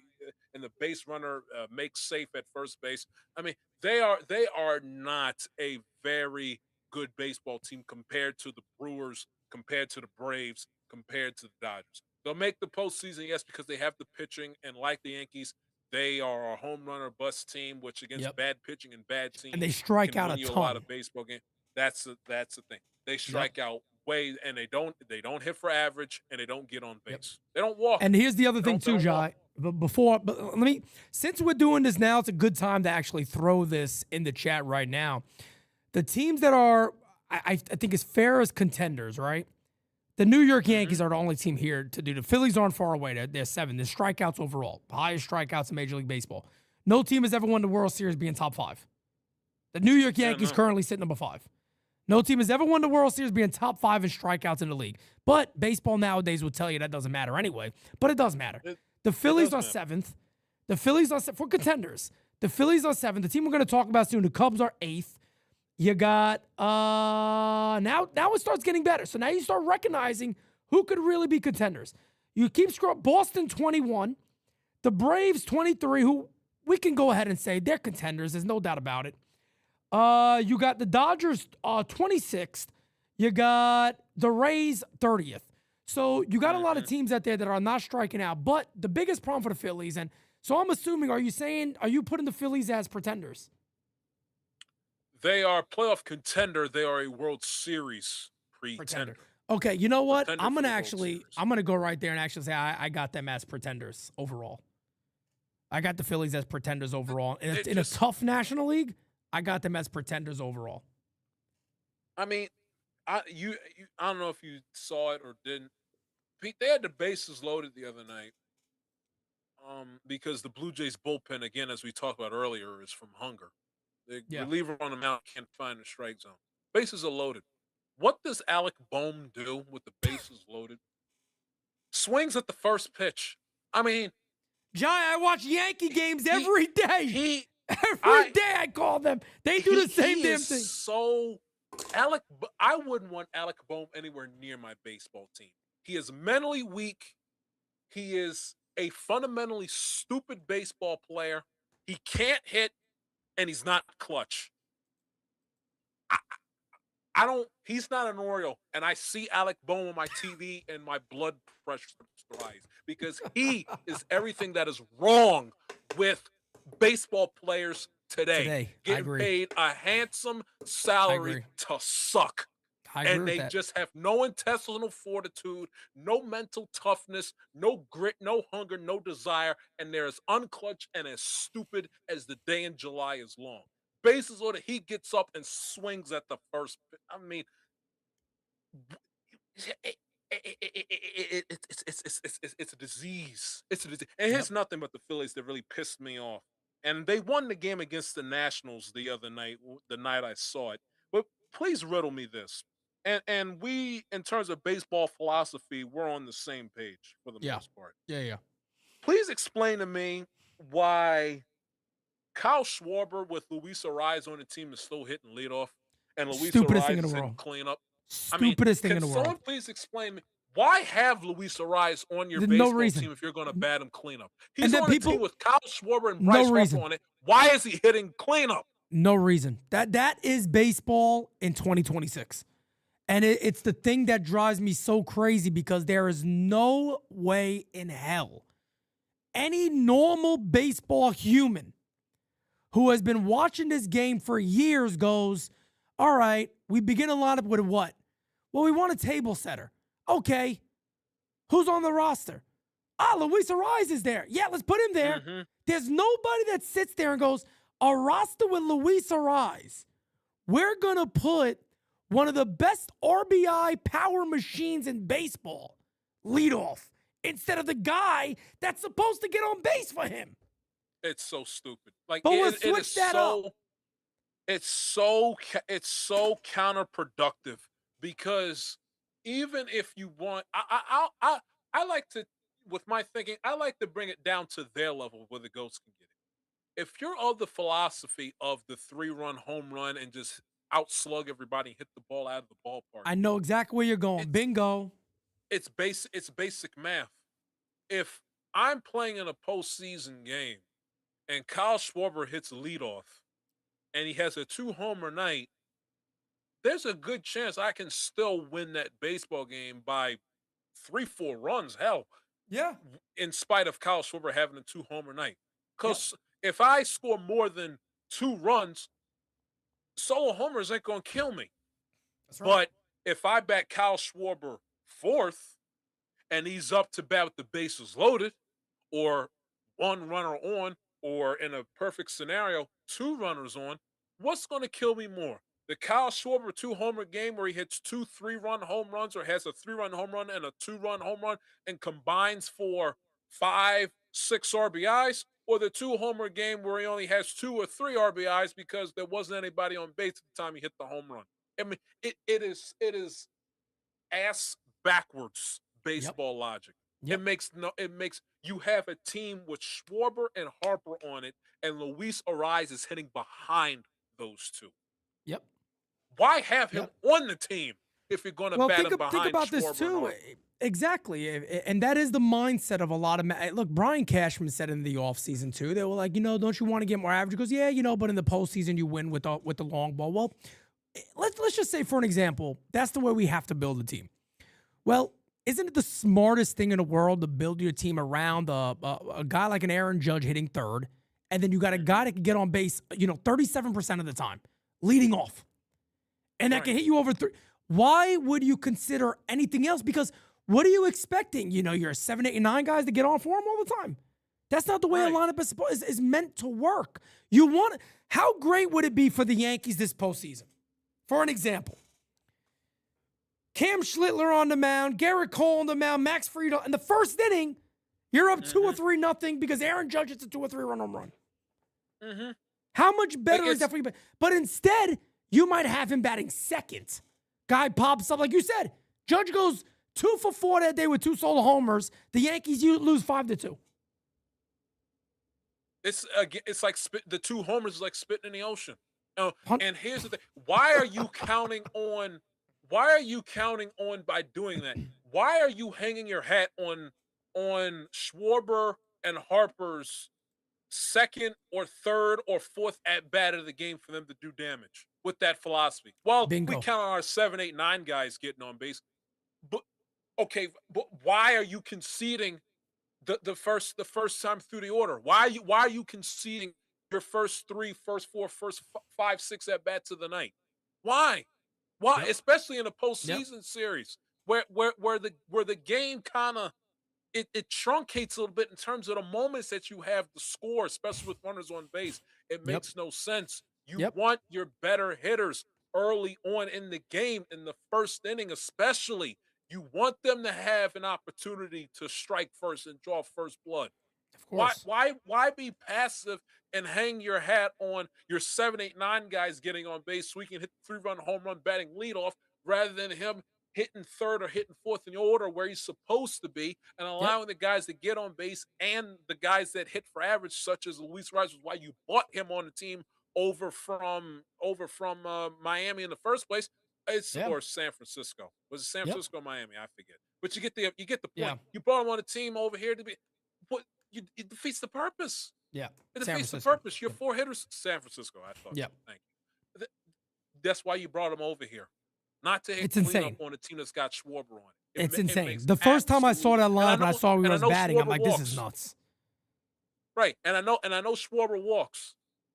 and the base runner makes safe at first base. I mean, they are not a very good baseball team compared to the Brewers, compared to the Braves, compared to the Dodgers. They'll make the postseason, yes, because they have the pitching, and like the Yankees, they are a home run or bust team, which against Yep. bad pitching and bad And they teams strike can out win a you a lot ton. of baseball games. That's the thing. They Yep. strike out way, and they don't hit for average, and they don't get on Yep. base. They don't walk. And here's the other They thing don't, they too, don't walk. Jai. But let me, since we're doing this now, it's a good time to actually throw this in the chat right now. The teams that are, I think, as fair as contenders, right? The New York Yankees are the only team here to do. The Phillies aren't far away. They're 7. There's strikeouts overall, highest strikeouts in Major League Baseball. No team has ever won the World Series being top 5. The New York Yankees currently sit number 5. No team has ever won the World Series being top 5 in strikeouts in the league. But baseball nowadays would tell you that doesn't matter anyway. But it does matter. The Phillies are 7th. The Phillies are for contenders. The Phillies are 7th. The team we're going to talk about soon, the Cubs are 8th. You got now it starts getting better. So now you start recognizing who could really be contenders. You keep scrolling. Boston 21, the Braves 23, who we can go ahead and say they're contenders. There's no doubt about it. You got the Dodgers 26th. You got the Rays 30th. So you got a lot of teams out there that are not striking out. But the biggest problem for the Phillies, and so I'm assuming, are you putting the Phillies as pretenders? They are a playoff contender. They are a World Series pretender. Okay, you know what? Pretender I'm for gonna the World Series. I'm gonna go right there and actually say I got them as pretenders overall. I got the Phillies as pretenders overall. In a tough National League, I got them as pretenders overall. I mean, I don't know if you saw it or didn't. Pete, they had the bases loaded the other night. Because the Blue Jays bullpen, again, as we talked about earlier, is from hunger. The reliever on the mound can't find the strike zone. Bases are loaded. What does Alec Boehm do with the bases loaded? Swings at the first pitch. I mean, Jai, I watch Yankee games every day. Every day I call them. They do the same damn thing. So I wouldn't want Alec Boehm anywhere near my baseball team. He is mentally weak. He is a fundamentally stupid baseball player. He can't hit, and he's not clutch. He's not an Oriole, and I see Alec Boehm on my TV, and my blood pressure rise because he is everything that is wrong with baseball players today. Getting paid a handsome salary to suck. And they just have no intestinal fortitude, no mental toughness, no grit, no hunger, no desire, and they're as unclutched and as stupid as the day in July is long. Bases loaded, he gets up and swings at the first. I mean, it's a disease. It's a disease. And here's nothing but the Phillies that really pissed me off. And they won the game against the Nationals the other night, the night I saw it. But please riddle me this. And we, in terms of baseball philosophy, we're on the same page for the most part. Yeah. Please explain to me why Kyle Schwarber with Luis Ariz on the team is still hitting leadoff, and Luis Ariz is hitting cleanup. Stupidest thing in the world. Can someone please explain to me why have Luis Ariz on your baseball team if you're going to bat him cleanup? He's on a team with Kyle Schwarber and Bryce Harper on it. Why is he hitting cleanup? No reason. That is baseball in 2026. And it's the thing that drives me so crazy because there is no way in hell any normal baseball human who has been watching this game for years goes, all right, we begin a lineup with what? Well, we want a table setter. Okay. Who's on the roster? Luis Ariz is there. Yeah, let's put him there. There's nobody that sits there and goes, a roster with Luis Ariz. We're going to put one of the best RBI power machines in baseball leadoff instead of the guy that's supposed to get on base for him. It's so stupid. Like, but let's switch that up. It's so counterproductive because even if you want, I like to, with my thinking, I like to bring it down to their level where the goats can get it. If you're of the philosophy of the 3-run home run and just outslug everybody and hit the ball out of the ballpark. I know exactly where you're going. It's Bingo. it's basic math. If I'm playing in a postseason game and Kyle Schwarber hits leadoff and he has a 2-homer night, there's a good chance I can still win that baseball game by 3-4 runs. Hell, Yeah. in spite of Kyle Schwarber having a 2-homer night. Yep. Because if I score more than 2 runs, solo homers ain't gonna kill me. That's right. But if I bat Kyle Schwarber fourth and he's up to bat with the bases loaded, or 1 runner on, or in a perfect scenario, 2 runners on, what's going to kill me more? The Kyle Schwarber 2-homer game where he hits 2 3-run home runs, or has a 3-run home run and a 2-run home run and combines for 5, 6 RBIs, or the 2-homer game where he only has 2 or 3 RBIs because there wasn't anybody on base at the time he hit the home run. I mean, it is ass backwards baseball logic. Yep. It makes you have a team with Schwarber and Harper on it, and Luis Ariz is hitting behind those two. Yep. Why have him Yep. on the team if you're going to Well, bat him think behind about Schwarber this and too. Harper? Exactly. And that is the mindset of a lot of look, Brian Cashman said in the offseason too. They were like, don't you want to get more average? He goes, yeah, but in the postseason you win with the long ball. Well, let's just say, for an example, that's the way we have to build a team. Well, isn't it the smartest thing in the world to build your team around a guy like an Aaron Judge hitting third, and then you got a guy that can get on base, 37% of the time, leading off, and that can hit you over 3. Why would you consider anything else? Because what are you expecting? Your 7, 8, and 9 guys to get on for him all the time. That's not the way a lineup is meant to work. How great would it be for the Yankees this postseason? For an example, Cam Schlittler on the mound, Garrett Cole on the mound, Max Fried in the first inning. You're up 2 or 3-0 because Aaron Judge hits a 2 or 3 run home run. Mm-hmm. How much better is that for you? But instead, you might have him batting second. Guy pops up, like you said. Judge goes 2 for 4 that day with 2 solo homers. The Yankees lose 5-2. It's like the 2 homers is like spitting in the ocean. And here's the thing: why are you counting on by doing that? Why are you hanging your hat on Schwarber and Harper's second or third or fourth at bat of the game for them to do damage with that philosophy? Well, Bingo. we count on our 7, 8, 9 guys getting on base, but why are you conceding the first time through the order? Why are you conceding your first 3, first 4, first 5, 6 at bats of the night? Why? Yep. Especially in a postseason series where the game kind of it truncates a little bit in terms of the moments that you have to score, especially with runners on base. It makes no sense. You want your better hitters early on in the game, in the first inning especially. You want them to have an opportunity to strike first and draw first blood. Of course. Why be passive and hang your hat on your 7, 8, 9 guys getting on base so we can hit the 3-run home run batting leadoff, rather than him hitting third or hitting fourth in the order where he's supposed to be, and allowing the guys to get on base and the guys that hit for average, such as Luis Ariz, was why you bought him on the team over from Miami in the first place. Or San Francisco. Was it San Francisco or Miami? I forget. But you get the point. Yeah. You brought him on a team over here to be it defeats the purpose. Yeah. It defeats the purpose. Your 4 hitters, San Francisco. I thought. Yeah. Thank you. That's why you brought him over here, not to hit insane. Up on a team that's got Schwarber on it. It's insane. The first time I saw that lineup and I saw he was batting, I'm like, Schwarber this walks. is nuts. Right, and I know Schwarber walks,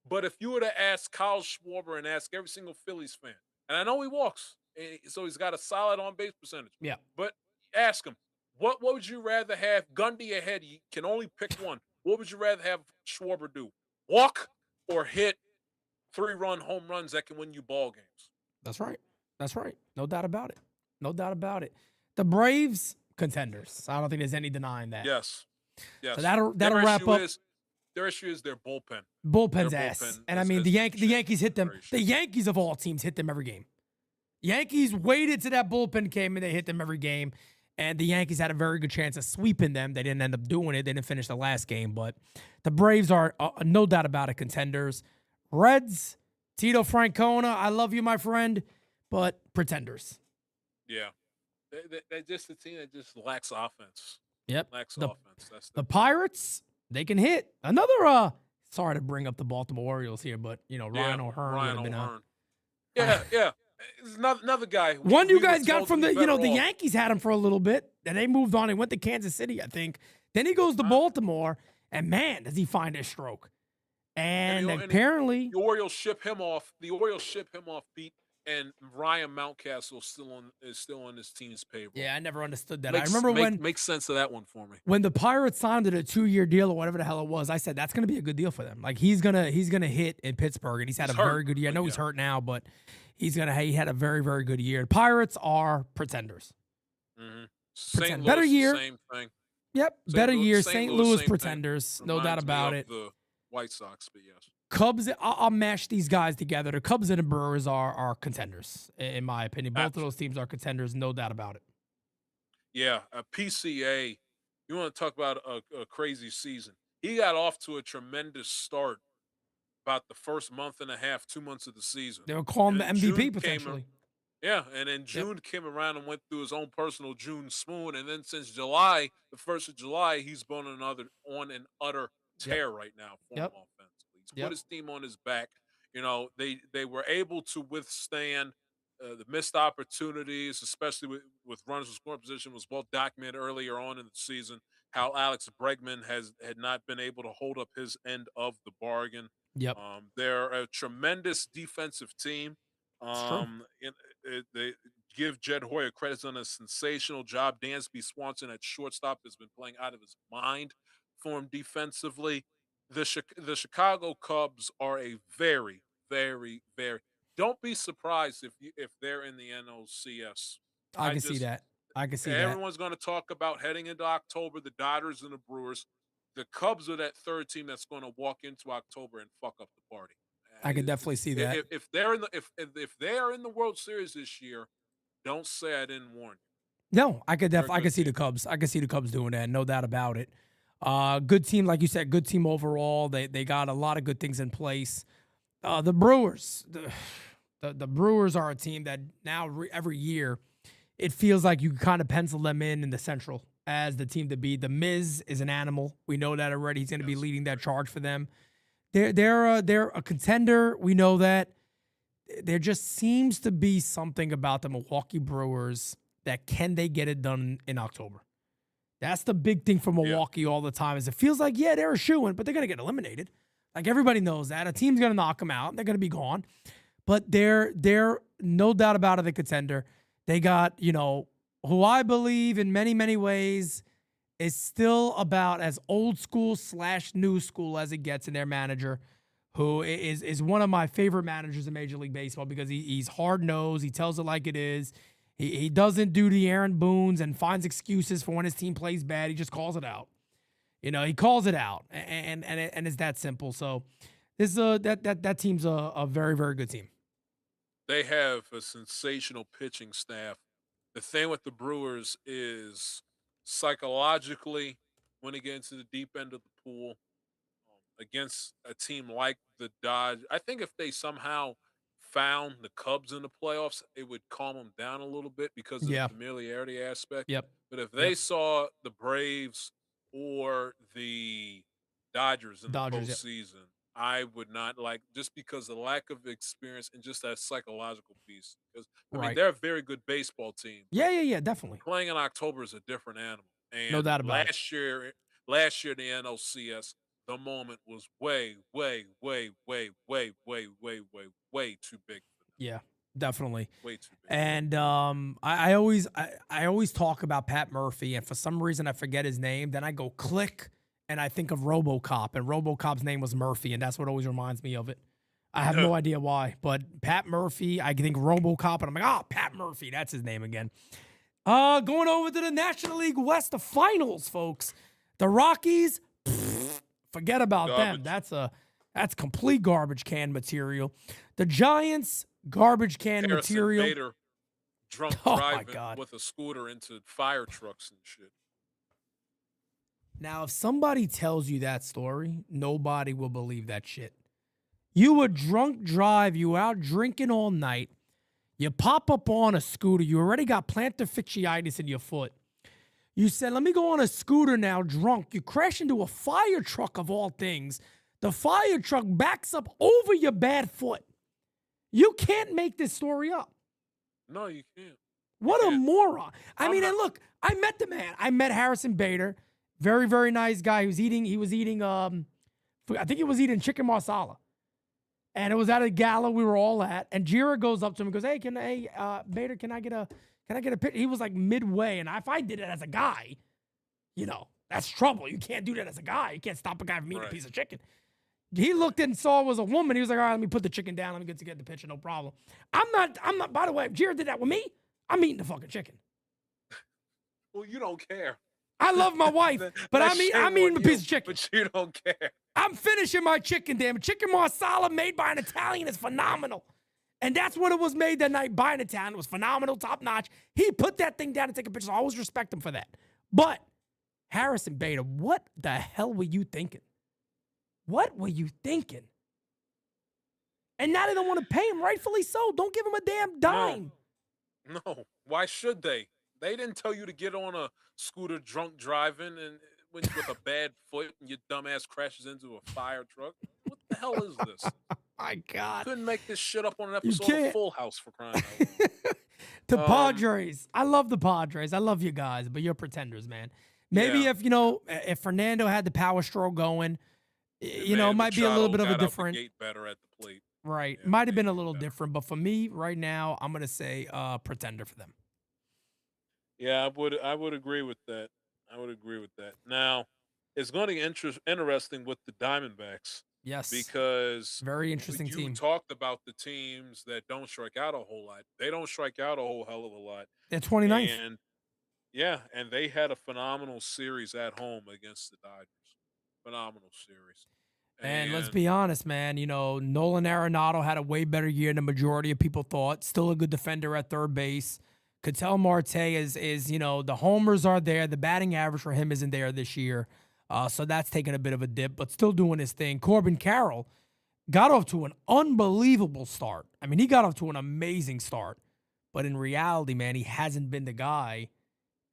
but if you were to ask Kyle Schwarber and ask every single Phillies fan, and I know he walks, so he's got a solid on base percentage. Yeah, but ask him, what would you rather have? Gun to your head, you can only pick one. What would you rather have Schwarber do? Walk or hit 3-run home runs that can win you ball games? That's right. That's right. No doubt about it. No doubt about it. The Braves, contenders. I don't think there's any denying that. Yes. So that'll wrap up. Their issue is their bullpen. Bullpen's ass. And I mean, the Yankees hit them. The Yankees of all teams hit them every game. Yankees waited till that bullpen came and they hit them every game. And the Yankees had a very good chance of sweeping them. They didn't end up doing it. They didn't finish the last game. But the Braves are, no doubt about it, contenders. Reds, Tito Francona, I love you, my friend, but pretenders. Yeah. They're just a team that just lacks offense. Yep. Lacks The offense. That's the the Pirates, they can hit. Another sorry to bring up the Baltimore Orioles here, but yeah. Ryan O'Hearn would Ryan have been O'Hearn. uh, Yeah. It's another guy. one you We were guys got told to from be the better the off. Yankees had him for a little bit, and they moved on. He went to Kansas City, I think. Then he goes to Baltimore, and man, does he find his stroke. And apparently, the Orioles ship him off. Pete, and Ryan Mountcastle is still on his team's payroll. yeah, I never understood that. I remember makes sense of that one for me. When the Pirates signed it a 2-year deal or whatever the hell it was, I said that's going to be a good deal for them. Like he's gonna hit in Pittsburgh, and he's had a very good year. I know he's hurt now, but he had a very, very good year. Pirates are pretenders. St. Louis, better year. Same thing. Yep, better year. St. Louis same pretenders, no doubt about it. The White Sox, but yes. Cubs, I'll mash these guys together. The Cubs and the Brewers are contenders, in my opinion. Both of those teams are contenders, no doubt about it. Yeah, a PCA. You want to talk about a crazy season? He got off to a tremendous start about the first month and a half, 2 months of the season. They were calling the MVP potentially. Yeah, and then June came around and went through his own personal June swoon, and then since July, the 1st of July, he's been on an utter tear right now for him offensively. He's put his team on his back. They were able to withstand the missed opportunities, especially with runners in scoring position, was well documented earlier on in the season. How Alex Bregman had not been able to hold up his end of the bargain. Yep. They're a tremendous defensive team. They give Jed Hoyer credit on a sensational job. Dansby Swanson at shortstop has been playing out of his mind for him defensively. The Chicago Cubs are a very, very, very. Don't be surprised if they're in the NLCS. I can see that. Everyone's going to talk about heading into October, the Dodgers and the Brewers. The Cubs are that third team that's going to walk into October and fuck up the party. I can definitely see that. If they're in the World Series this year, don't say I didn't warn you. No, I could see the Cubs. I could see the Cubs doing that, no doubt about it. Good team, like you said, good team overall. They got a lot of good things in place. The Brewers, the Brewers are a team that now every year it feels like you kind of pencil them in the Central as the team to beat. The Miz is an animal. We know that already. He's going to be leading that charge for them. They're a contender. We know that. There just seems to be something about the Milwaukee Brewers that can they get it done in October? That's the big thing for Milwaukee all the time. Is it feels like they're a shoo-in, but they're gonna get eliminated. Like everybody knows that a team's gonna knock them out. They're gonna be gone, but they're no doubt about it a contender. They got who I believe in many ways is still about as old school / new school as it gets in their manager, who is one of my favorite managers in Major League Baseball because he's hard-nosed. He tells it like it is. He doesn't do the Aaron Boones and finds excuses for when his team plays bad. He just calls it out. He calls it out, and it's that simple. So this that team's a very, very good team. They have a sensational pitching staff. The thing with the Brewers is psychologically, when they get into the deep end of the pool against a team like the Dodgers, I think if they somehow found the Cubs in the playoffs, it would calm them down a little bit because of the familiarity aspect. Yep. But if they saw the Braves or the Dodgers in the postseason, I would not just because of the lack of experience and just that psychological piece. Because I mean, they're a very good baseball team. Yeah, definitely. Playing in October is a different animal. And no doubt about last year, the NLCS, the moment was way, way, way, way, way, way, way, way, way too big for them. Yeah, definitely. Way too big. And I always talk about Pat Murphy, and for some reason I forget his name. Then I go click, and I think of RoboCop, and RoboCop's name was Murphy, and that's what always reminds me of it. I have no idea why, but Pat Murphy, I think RoboCop, and I'm like, Pat Murphy, that's his name again. Going over to the National League West, the finals, folks. The Rockies, forget about them. That's complete garbage can material. The Giants, garbage can material. Bader, drunk driving with a scooter into fire trucks and shit. Now, if somebody tells you that story, nobody will believe that shit. You were drunk drive. You were out drinking all night. You pop up on a scooter. You already got plantar fasciitis in your foot. You said, let me go on a scooter now, drunk. You crash into a fire truck of all things. The fire truck backs up over your bad foot. You can't make this story up. No, you can't. What a moron. I mean, and look, I met the man. I met Harrison Bader. Very, very nice guy. He was eating, I think he was eating chicken marsala. And it was at a gala we were all at. And Jira goes up to him and goes, hey, Bader, can I get a picture? He was like midway. And if I did it as a guy, that's trouble. You can't do that as a guy. You can't stop a guy from eating a piece of chicken. He looked and saw it was a woman. He was like, all right, let me put the chicken down. Let me get to the picture. No problem. I'm not, by the way, if Jira did that with me, I'm eating the fucking chicken. Well, you don't care. I love my wife, but I'm eating a piece of chicken. But you don't care. I'm finishing my chicken, damn it. Chicken marsala made by an Italian is phenomenal. And that's what it was made that night by an Italian. It was phenomenal, top notch. He put that thing down to take a picture. I always respect him for that. But Harrison Bader, what the hell were you thinking? What were you thinking? And now they don't want to pay him, rightfully so. Don't give him a damn dime. No. Why should they? They didn't tell you to get on a scooter drunk driving and with a bad foot and your dumbass crashes into a fire truck. What the hell is this? My God. You couldn't make this shit up on an episode of Full House for crying out loud. The Padres. I love the Padres. I love you guys, but you're pretenders, man. Maybe if Fernando had the power stroke going, it might be a little bit of a different. Better at the plate. Right. Might have been a little different, but for me right now, I'm going to say pretender for them. Yeah, I would agree with that. Now, it's going to get interesting with the Diamondbacks. Yes. Because very interesting you team. Talked about the teams that don't strike out a whole lot. They don't strike out a whole hell of a lot. They're 29th. And they had a phenomenal series at home against the Dodgers. Phenomenal series. And let's be honest, man. Nolan Arenado had a way better year than the majority of people thought. Still a good defender at third base. Ketel Marte is the homers are there. The batting average for him isn't there this year. So that's taken a bit of a dip, but still doing his thing. Corbin Carroll got off to an unbelievable start. I mean, he got off to an amazing start. But in reality, man, he hasn't been the guy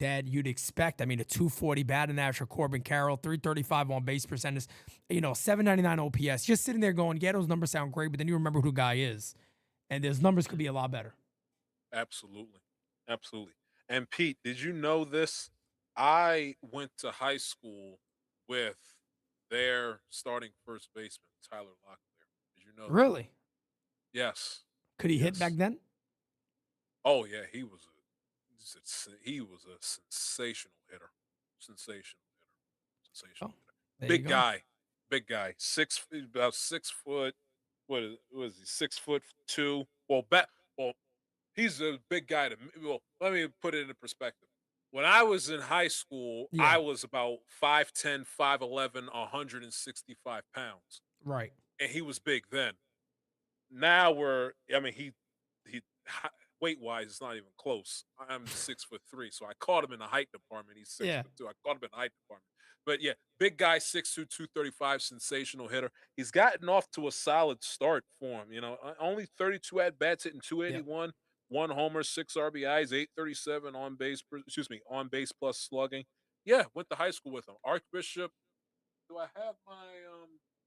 that you'd expect. I mean, a 240 batting average for Corbin Carroll, 335 on base percentage, 799 OPS. Just sitting there going, yeah, those numbers sound great, but then you remember who the guy is. And those numbers could be a lot better. Absolutely. And Pete, did you know this? I went to high school with their starting first baseman, Tyler Locklear. Did you know that? Really? Yes. Could he hit back then? Oh, yeah. He was a sensational hitter. Big guy. About 6 foot. What is he? 6'2". He's a big guy to me. Well, let me put it into perspective. When I was in high school, I was about 5'10", 5'11", 165 pounds. Right. And he was big then. Now he weight-wise, it's not even close. I'm 6'3", so I caught him in the height department. He's 6'2". I caught him in the height department. But yeah, big guy, 6'2", 235, sensational hitter. He's gotten off to a solid start for him. Only 32 at-bats, hitting 281. 1 homer, 6 RBIs, 837 on base plus slugging. Yeah, went to high school with him. Archbishop. Do I have my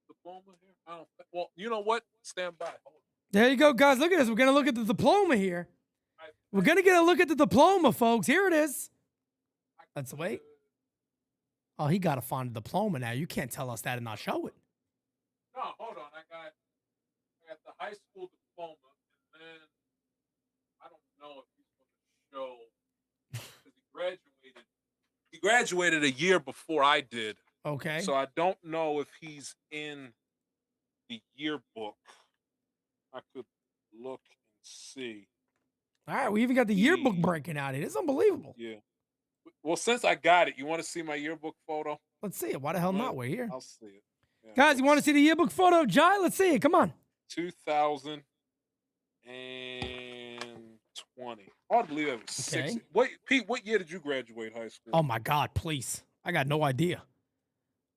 diploma here? I don't. Well, you know what? Stand by. Hold on. There you go, guys. Look at this. We're gonna look at the diploma here. We're gonna get a look at the diploma, folks. Here it is. Let's wait. Oh, he got to find a diploma now. You can't tell us that and not show it. No, hold on. I got the high school diploma, and then I don't know if he's going to show because he graduated. He graduated a year before I did. Okay. So I don't know if he's in the yearbook. I could look and see. All right, we even got the yearbook breaking out here. It's unbelievable. Yeah. Well, since I got it, you want to see my yearbook photo? Let's see it. Why the hell not? We're here. I'll see it. Yeah, guys, you want to see the yearbook photo, Jai? Let's see it. Come on. 2020. Hard to believe it was 60. Pete, what year did you graduate high school? Oh, my God, please. I got no idea.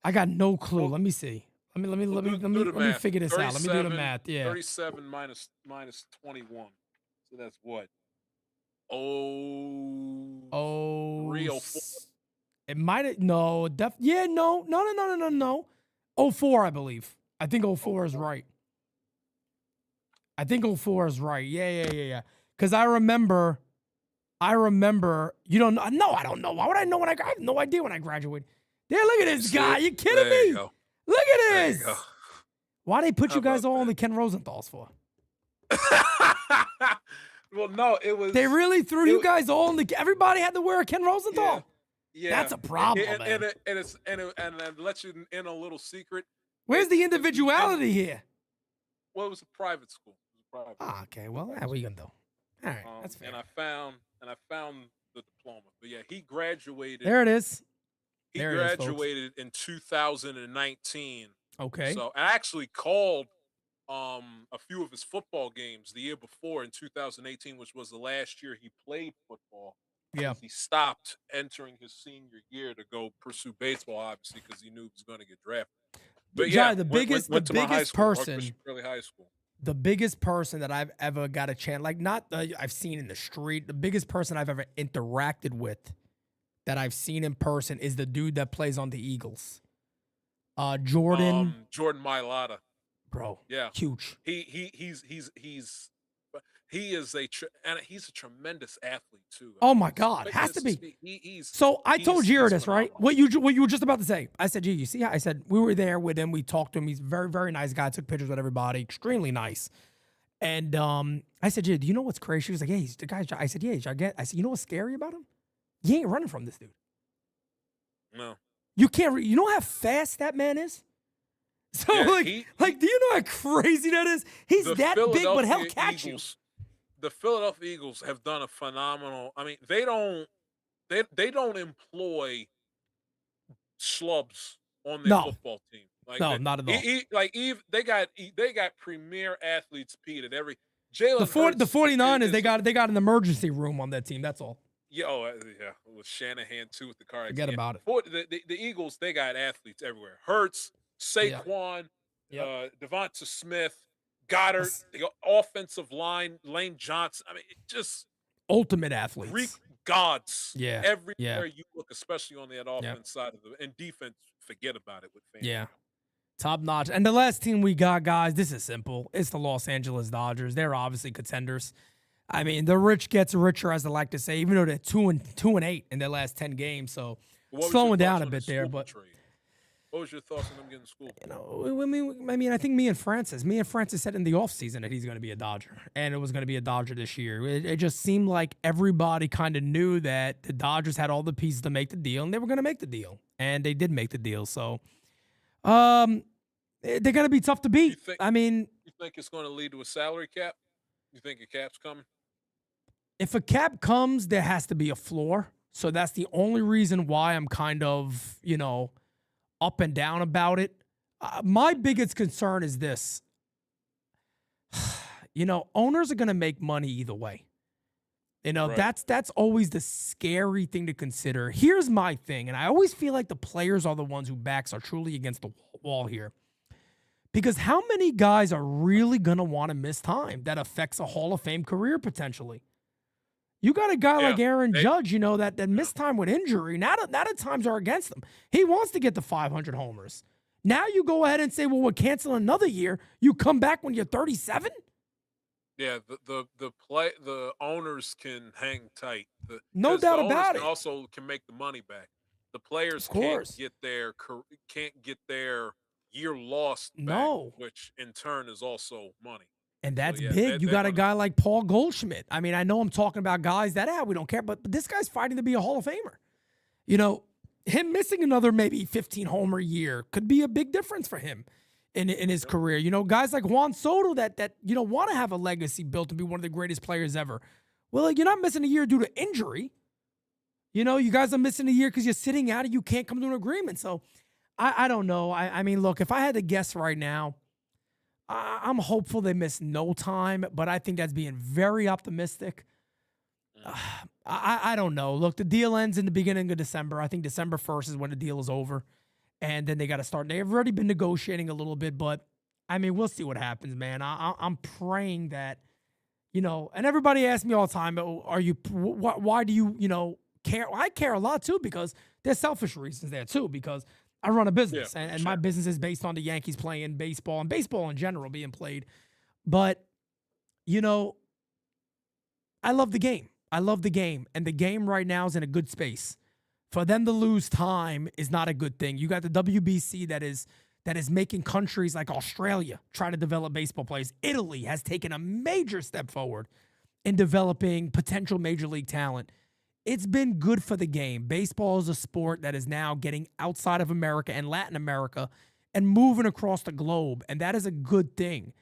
I got no clue. Let me see. Let me Do the math. figure this out. Let me do the math. Yeah. 37 minus 21. So that's what? Oh, Oh, 304. it might have no. Yeah. No. 04, I believe. I think 04 is right. I think 04 is right. Yeah. Because I remember. You don't know. No, I don't know. Why would I know when I have no idea when I graduated. There, look at this guy. You kidding There me? you go. Look at There you this. go. Why they put How you guys about all on that? the Ken Rosenthal's for? Well, no, it was. They really threw you guys all in the. Everybody had to wear a Ken Rosenthal. Yeah. That's a problem, man. And it lets you in a little secret. Where's the individuality here? Well, it was a private school. Ah, okay. Well, what are you gonna do? All right, that's fair. And I found the diploma. But yeah, he graduated. There it is. He graduated in 2019. Okay. So I actually called a few of his football games the year before in 2018, which was the last year he played football. Yeah. He stopped entering his senior year to go pursue baseball, obviously, because he knew he was going to get drafted. But yeah, the biggest person, early high school. The biggest person that I've ever got a chance, like not I've seen in the street, the biggest person I've ever interacted with that I've seen in person is the dude that plays on the Eagles. Jordan Mailata. Bro. Yeah. Huge. He's a tremendous athlete too. Oh my God, has to be. So I told Jira this, right? What you were just about to say. I said, "Gee, you see?" I said we were there with him. We talked to him. He's a very, very nice guy. Took pictures with everybody. Extremely nice. And I said, "Jira, do you know what's crazy?" She was like, "Yeah, he's the guy." I said, "Yeah, I said, you know what's scary about him? You ain't running from this dude. No, you can't. You know how fast that man is." So do you know how crazy that is? He's that big, but he'll catch you. The Philadelphia Eagles have done a phenomenal. I mean, they don't employ schlubs on their football team. Not at all. They got premier athletes, Pete, at every. Jalen Hurts, the 49ers, they got an emergency room on that team. That's all. Yeah, with Shanahan too with the car. Forget about it. The Eagles, they got athletes everywhere. Hurts, Saquon, Devonta Smith, Goddard, the offensive line, Lane Johnson. I mean, just ultimate athletes. Greek gods. Yeah. Everywhere you look, especially on that offense side of and defense, forget about it with fans. Yeah. Top notch. And the last team we got, guys, this is simple. It's the Los Angeles Dodgers. They're obviously contenders. I mean, the rich gets richer, as they like to say, even though they're 2-8 in their last 10 games. So slowing down a bit there, but. Trade? What was your thoughts on them getting school? You know, I mean, I think me and Francis said in the offseason that he's going to be a Dodger, and it was going to be a Dodger this year. It just seemed like everybody kind of knew that the Dodgers had all the pieces to make the deal, and they were going to make the deal, and they did make the deal. So, they're going to be tough to beat. You think it's going to lead to a salary cap? You think a cap's coming? If a cap comes, there has to be a floor. So that's the only reason why I'm kind of, up and down about it. My biggest concern is this. Owners are going to make money either way. Right. That's always the scary thing to consider. Here's my thing, and I always feel like the players are the ones whose backs are truly against the wall here. Because how many guys are really going to want to miss time that affects a Hall of Fame career potentially? You got a guy like Aaron Judge, that missed time with injury. Now the times are against him. He wants to get to 500 homers. Now you go ahead and say, well, we're canceling another year. You come back when you're 37? Yeah, the owners can hang tight. No doubt about it. Also can make the money back. The players can't get their year lost back, which in turn is also money. And that's big. You got a guy like Paul Goldschmidt. I mean, I know I'm talking about guys that we don't care, but this guy's fighting to be a Hall of Famer. Him missing another maybe 15 homer year could be a big difference for him in his career. Guys like Juan Soto that want to have a legacy built to be one of the greatest players ever. Well, you're not missing a year due to injury. You guys are missing a year because you're sitting out and you can't come to an agreement. So I don't know. I mean, look, if I had to guess right now, I'm hopeful they miss no time, but I think that's being very optimistic. I don't know. Look, the deal ends in the beginning of December. I think December 1st is when the deal is over. and then they got to start. They've already been negotiating a little bit, but I mean, we'll see what happens, man. I'm praying that, and everybody asks me all the time, are you, why do you, care? Well, I care a lot too, because there's selfish reasons there too, because I run a business and my business is based on the Yankees playing baseball and baseball in general being played. But, I love the game. I love the game. And the game right now is in a good space. For them to lose time is not a good thing. You got the WBC that is making countries like Australia try to develop baseball players. Italy has taken a major step forward in developing potential major league talent. It's been good for the game. Baseball is a sport that is now getting outside of America and Latin America and moving across the globe. And that is a good thing.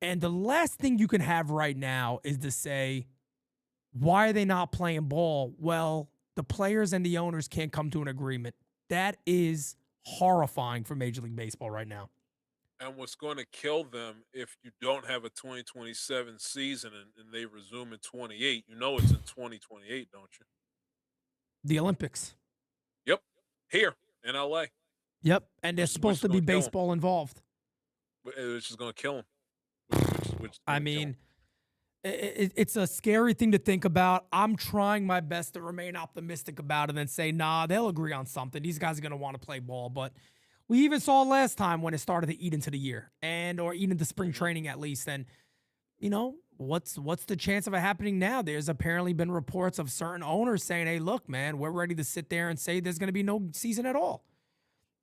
And the last thing you can have right now is to say, why are they not playing ball? Well, the players and the owners can't come to an agreement. That is horrifying for Major League Baseball right now. And what's going to kill them if you don't have a 2027 season and they resume in 28, it's in 2028, don't you? The Olympics. Yep. Here in LA. Yep. And there's supposed to be baseball involved. Which is going to kill them. I mean, it's a scary thing to think about. I'm trying my best to remain optimistic about it and say, nah, they'll agree on something. These guys are going to want to play ball. But we even saw last time when it started to eat into the year or eat into spring training at least. And, what's the chance of it happening now? There's apparently been reports of certain owners saying, hey, look, man, we're ready to sit there and say there's going to be no season at all.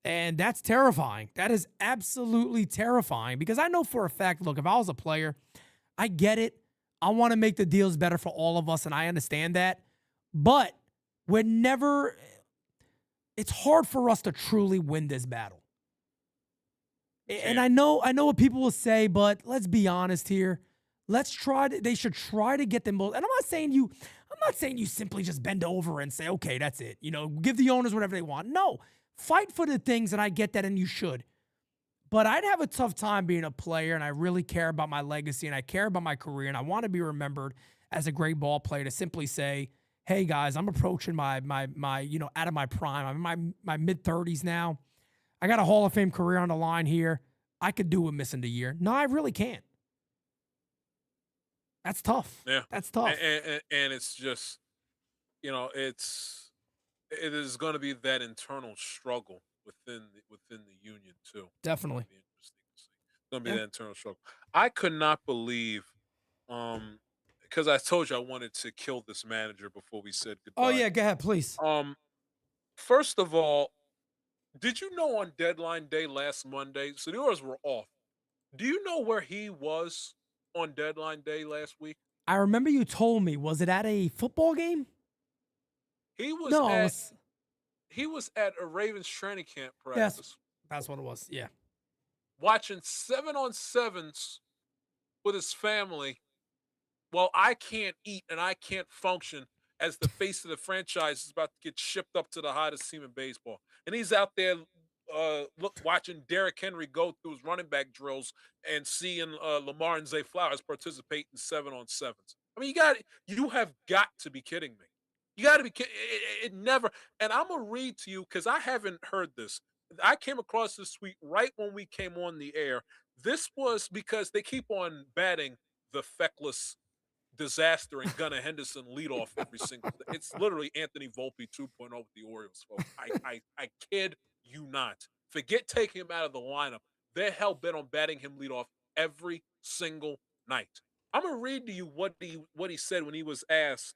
And that's terrifying. That is absolutely terrifying, because I know for a fact, look, if I was a player, I get it. I want to make the deals better for all of us, and I understand that. But it's hard for us to truly win this battle. And I know what people will say, but let's be honest here. They should try to get them both. And I'm not saying you simply just bend over and say, okay, that's it. Give the owners whatever they want. No, fight for the things, and I get that, and you should. But I'd have a tough time being a player, and I really care about my legacy, and I care about my career, and I want to be remembered as a great ball player, to simply say, hey, guys, I'm approaching my out of my prime. I'm in my mid-30s now. I got a Hall of Fame career on the line here. I could do with missing the year. No, I really can't. That's tough. Yeah. That's tough. And it's just, it is going to be that internal struggle within the union too. Definitely. It's interesting to see. It's going to be that internal struggle. I could not believe, because I told you I wanted to kill this manager before we said goodbye. Oh yeah, go ahead, please. First of all, did you know on deadline day last Monday, so the Orioles were off. Do you know where he was on deadline day last week? I remember you told me. Was it at a football game? He was he was at a Ravens training camp practice. That's what it was. Yeah. Watching 7-on-7s with his family. Well, I can't eat and I can't function as the face of the franchise is about to get shipped up to the hottest team in baseball. And he's out there watching Derrick Henry go through his running back drills and seeing Lamar and Zay Flowers participate in 7-on-7s. I mean, you have got to be kidding me. You got to be kidding. It never. And I'm going to read to you because I haven't heard this. I came across this tweet right when we came on the air. This was because they keep on batting the feckless disaster and Gunnar Henderson leadoff every single day. It's literally Anthony Volpe 2.0 with the Orioles, folks. I kid you not. Forget taking him out of the lineup. They're hell bent on batting him leadoff every single night. I'm gonna read to you what he said when he was asked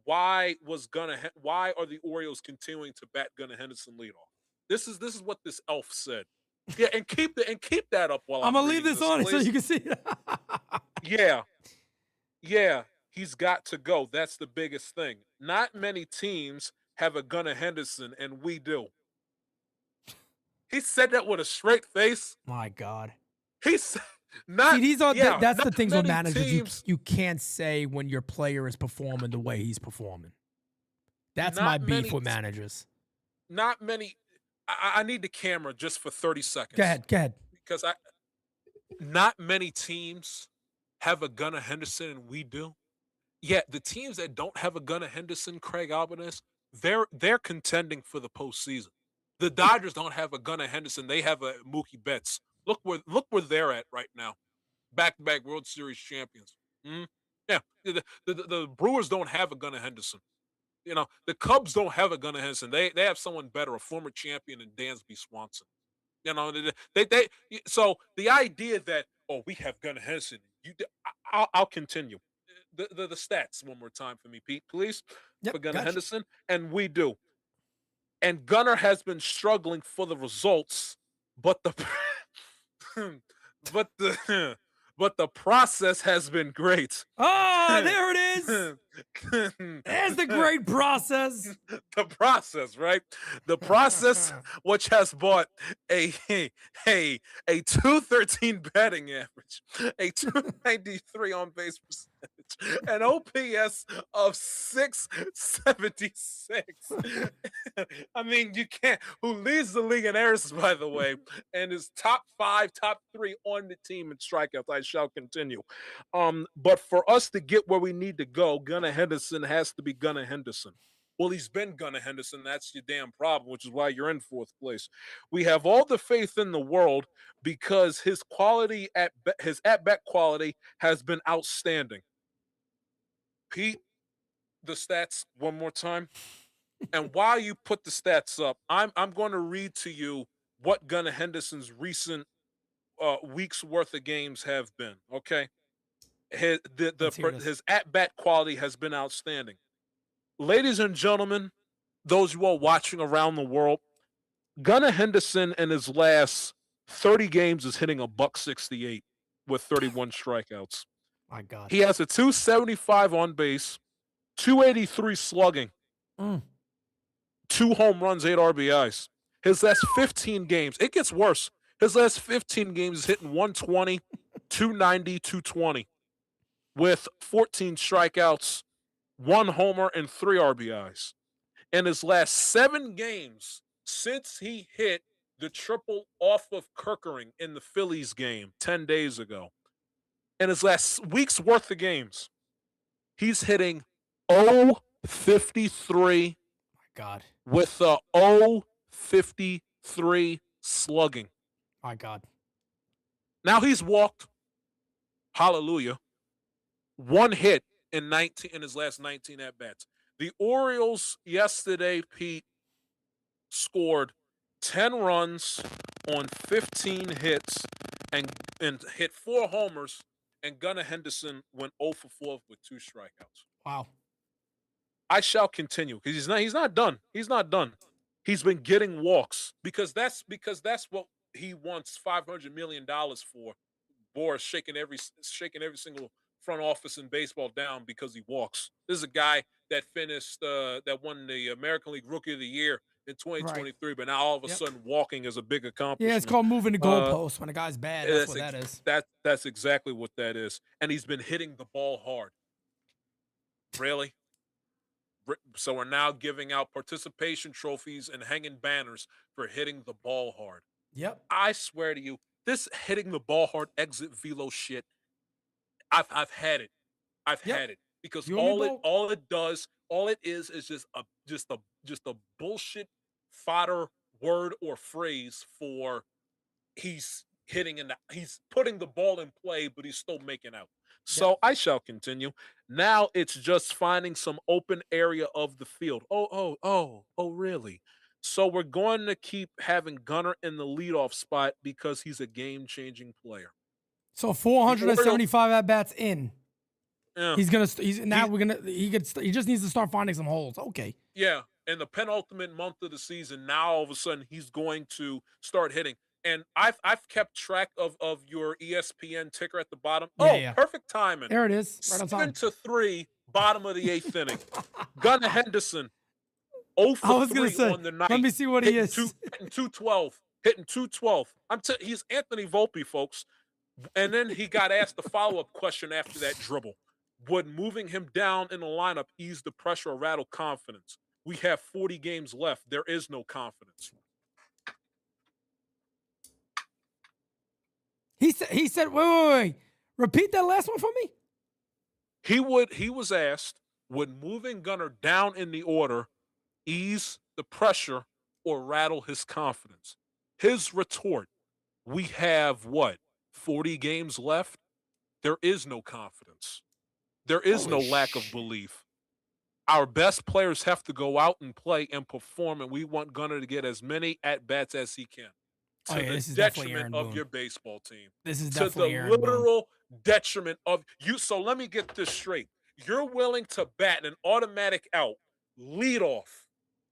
why are the Orioles continuing to bat Gunnar Henderson leadoff. This is what this elf said. Yeah, and keep that up while I'm gonna leave this on so you can see it. Yeah, he's got to go. That's the biggest thing. Not many teams have a Gunnar Henderson, and we do. He said that with a straight face. My God. He's not. See, that's the things with managers you can't say when your player is performing the way he's performing. That's my beef with managers. Not many. I need the camera just for 30 seconds. Go ahead. Because not many teams have a Gunnar Henderson, and we do. Yet the teams that don't have a Gunnar Henderson, Craig Albanese, they're contending for the postseason. The Dodgers don't have a Gunnar Henderson. They have a Mookie Betts. Look where they're at right now. Back-to-back World Series champions. Yeah, the Brewers don't have a Gunnar Henderson. The Cubs don't have a Gunnar Henderson. They have someone better, a former champion in Dansby Swanson. So the idea that we have Gunnar Henderson. I'll continue. The stats one more time for me, Pete, please. Yep, For Gunnar gotcha. Henderson, and we do. And Gunnar has been struggling for the results, but the but the but the process has been great. Ah, there it is. There's the great process. The process, right? The process, which has brought a 213 batting average, a 293 on base percentage, an OPS of 676. I mean, you can't. Who leads the league in errors, by the way, and is top 5, top 3 on the team in strikeouts. I shall continue. But for us to get where we need to go, Gunnar Henderson has to be Gunnar Henderson. Well, he's been Gunnar Henderson. That's your damn problem, which is why you're in 4th place. We have all the faith in the world because his at-bat quality has been outstanding. Pete, the stats one more time. And while you put the stats up, I'm going to read to you what Gunnar Henderson's recent weeks worth of games have been. Okay, his at-bat quality has been outstanding. Ladies and gentlemen, those who are watching around the world, Gunnar Henderson in his last 30 games is hitting a $168 with 31 strikeouts. My God. He has a 275 on base, 283 slugging, 2 home runs, 8 RBIs. His last 15 games, it gets worse. His last 15 games is hitting 120, 290, 220 with 14 strikeouts, 1 homer, and 3 RBIs. In his last 7 games since he hit the triple off of Kirkering in the Phillies game 10 days ago, in his last week's worth of games, he's hitting 0-53 God. with a 0-53 slugging. My God. Now he's walked, hallelujah, 1 hit in his last 19 at-bats. The Orioles yesterday, Pete, scored 10 runs on 15 hits and hit 4 homers, and Gunnar Henderson went 0 for 4 with 2 strikeouts. Wow. I shall continue because he's not done. He's not done. He's been getting walks because that's what he wants $500 million for. Boris shaking every single front office in baseball down because he walks. This is a guy that finished that won the American League Rookie of the Year in 2023, right. But now all of a sudden walking is a big accomplishment. Yeah, it's called moving the goalpost when a guy's bad. That's what that is. That's exactly what that is. And he's been hitting the ball hard. Really? So we're now giving out participation trophies and hanging banners for hitting the ball hard. Yep. I swear to you, this hitting the ball hard exit velo shit, I've had it. I've had it because all it is just a bullshit fodder word or phrase for he's putting the ball in play, but he's still making out. So I shall continue. Now it's just finding some open area of the field. Oh, really? So we're going to keep having Gunnar in the leadoff spot because he's a game-changing player. So 475 at bats in. Yeah. He just needs to start finding some holes. Okay. Yeah. In the penultimate month of the season, now all of a sudden he's going to start hitting. And I've kept track of your ESPN ticker at the bottom. Perfect timing. There it is. Right on time. 7-3, bottom of the 8th inning. Gunnar Henderson, 0 for 3 on the night. Let me see what he is. Hitting 212. Hitting 212. He's Anthony Volpe, folks. And then he got asked the follow-up question after that dribble. Would moving him down in the lineup ease the pressure or rattle confidence? We have 40 games left. There is no confidence. He said, wait. Repeat that last one for me. He was asked, would moving Gunnar down in the order ease the pressure or rattle his confidence. His retort, we have what, 40 games left? There is no confidence. There is Holy no lack of shit. belief. Our best players have to go out and play and perform, and we want Gunnar to get as many at bats as he can, Oh to yeah, the this is definitely detriment Aaron of Boone. your baseball team, This is to the definitely Aaron Boone. literal detriment of you. So let me get this straight. You're willing to bat an automatic out, lead off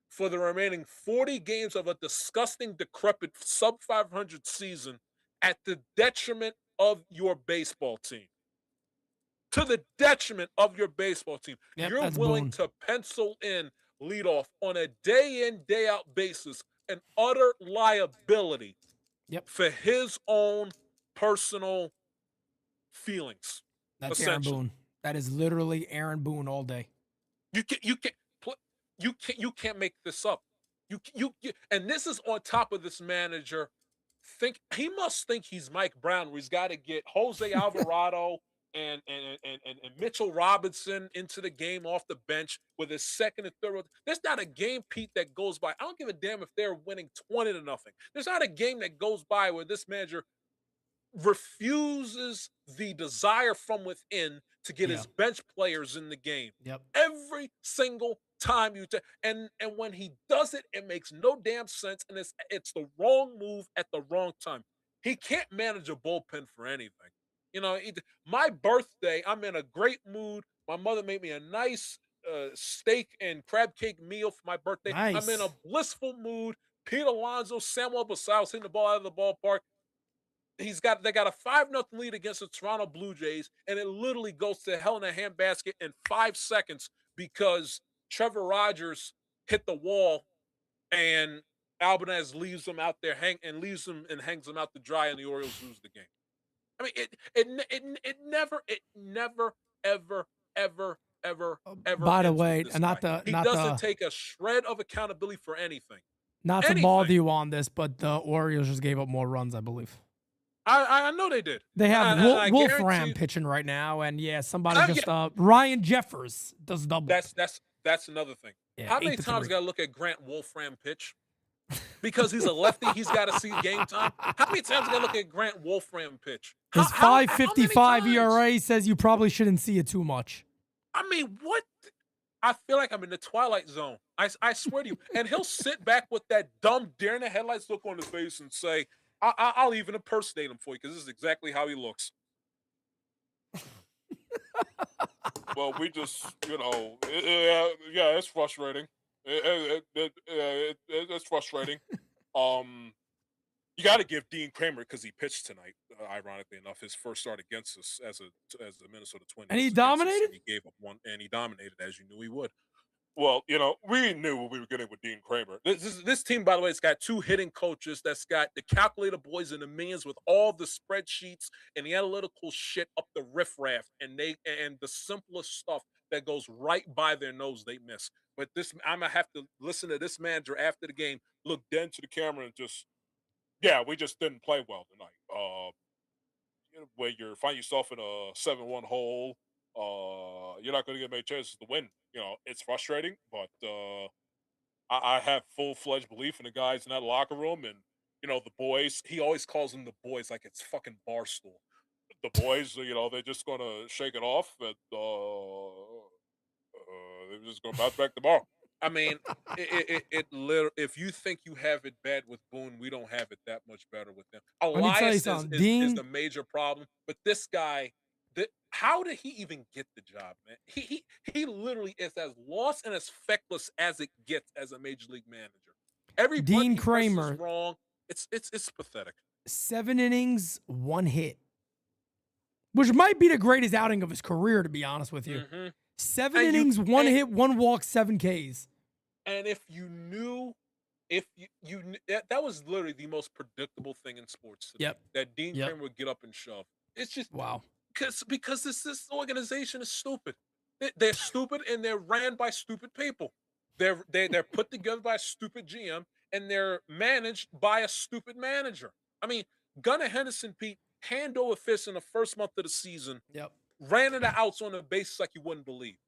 for the remaining 40 games of a disgusting, decrepit sub 500 season at the detriment of your baseball team. To the detriment of your baseball team. Yep, You're that's willing Boone. to pencil in leadoff on a day in, day out basis, an utter liability Yep, for his own personal feelings, that's Aaron essentially. Boone. That is literally Aaron Boone all day. You can't make this up. And this is on top of this manager. He must think he's Mike Brown, where he's got to get Jose Alvarado and Mitchell Robinson into the game off the bench with his second and third. There's not a game, Pete, that goes by. I don't give a damn if they're winning 20-0. There's not a game that goes by where this manager refuses the desire from within to get Yeah. his bench players in the game. Yep. Every single time and when he does it, it makes no damn sense, and it's the wrong move at the wrong time. He can't manage a bullpen for anything. My birthday, I'm in a great mood. My mother made me a nice steak and crab cake meal for my birthday. I'm in a Nice. blissful mood. Pete Alonso, Samuel Basal's hitting the ball out of the ballpark. They got a 5-0 lead against the Toronto Blue Jays, and it literally goes to hell in a handbasket in 5 seconds because Trevor Rogers hit the wall and Albanez leaves them out there leaves them and hangs them out to dry, and the Orioles lose the game. I mean, it never, ever, ever, ever, ever By the ends with way, this not guy. the He not doesn't the take a shred of accountability for anything. not to bother Anything. you on this, but the Orioles just gave up more runs, I believe. I know they did. They have And I Wolfram guarantee pitching right now, and yeah, somebody I just get Ryan Jeffers does double. that's another thing. Yeah, How many 8-3. times got to look at Grant Wolfram pitch? Because he's a lefty, he's got to see game time. How many times got to look at Grant Wolfram pitch? His How many 5.55 times? ERA says you probably shouldn't see it too much. I mean, what? I feel like I'm in the twilight zone. I swear to you. And he'll sit back with that dumb deer in the headlights look on his face and say, I'll even impersonate him for you because this is exactly how he looks. Well, we just, yeah, it's frustrating. It's frustrating. You got to give Dean Kramer, because he pitched tonight. Ironically enough, his first start against us as a Minnesota Twin. And he was against us, dominated? and he gave up one, and he dominated, as you knew he would. Well, we knew what we were getting with Dean Kramer. This team, by the way, it's got 2 hitting coaches. That's got the calculator boys in the millions with all the spreadsheets and the analytical shit up the riffraff, and the simplest stuff that goes right by their nose they miss. But I'm gonna have to listen to this manager after the game, look dead into the camera, and just, yeah, we just didn't play well tonight. Where you find yourself in a 7-1 hole, you're not going to get many chances to win. It's frustrating, but I have full-fledged belief in the guys in that locker room, and the boys. He always calls them the boys like it's fucking Barstool. The boys, they're just going to shake it off, and they're just going to bounce back tomorrow. I mean, it literally. If you think you have it bad with Boone, we don't have it that much better with them. Let me tell you Elias something. is Dean, the major problem, but this guy, how did he even get the job, man? He literally is as lost and as feckless as it gets as a major league manager. Every Dean button he presses Kramer, wrong. It's pathetic. 7 innings, 1 hit, which might be the greatest outing of his career, to be honest with you. Mhm. 7 And innings, 1 hit, 1 walk, 7 Ks. And if you knew, if that was literally the most predictable thing in sports today, Yep. that Dean Yep. Kramer would get up and shove. It's just Wow. because this organization is stupid. They're stupid, and they're ran by stupid people. They're put together by a stupid GM, and they're managed by a stupid manager. I mean, Gunnar Henderson, Pete, hand over fist in the first month of the season, Yep. ran into outs on the bases like you wouldn't believe.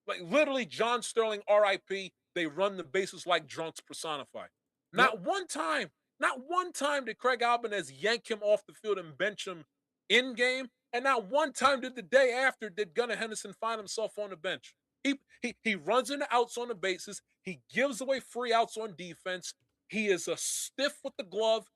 Like literally, John Sterling, R.I.P. They run the bases like drunks personified. Not one time. Not one time did Craig Albanez yank him off the field and bench him in game, and not one time did the day after did Gunnar Henderson find himself on the bench. He runs into outs on the bases. He gives away free outs on defense. He is a stiff with the glove.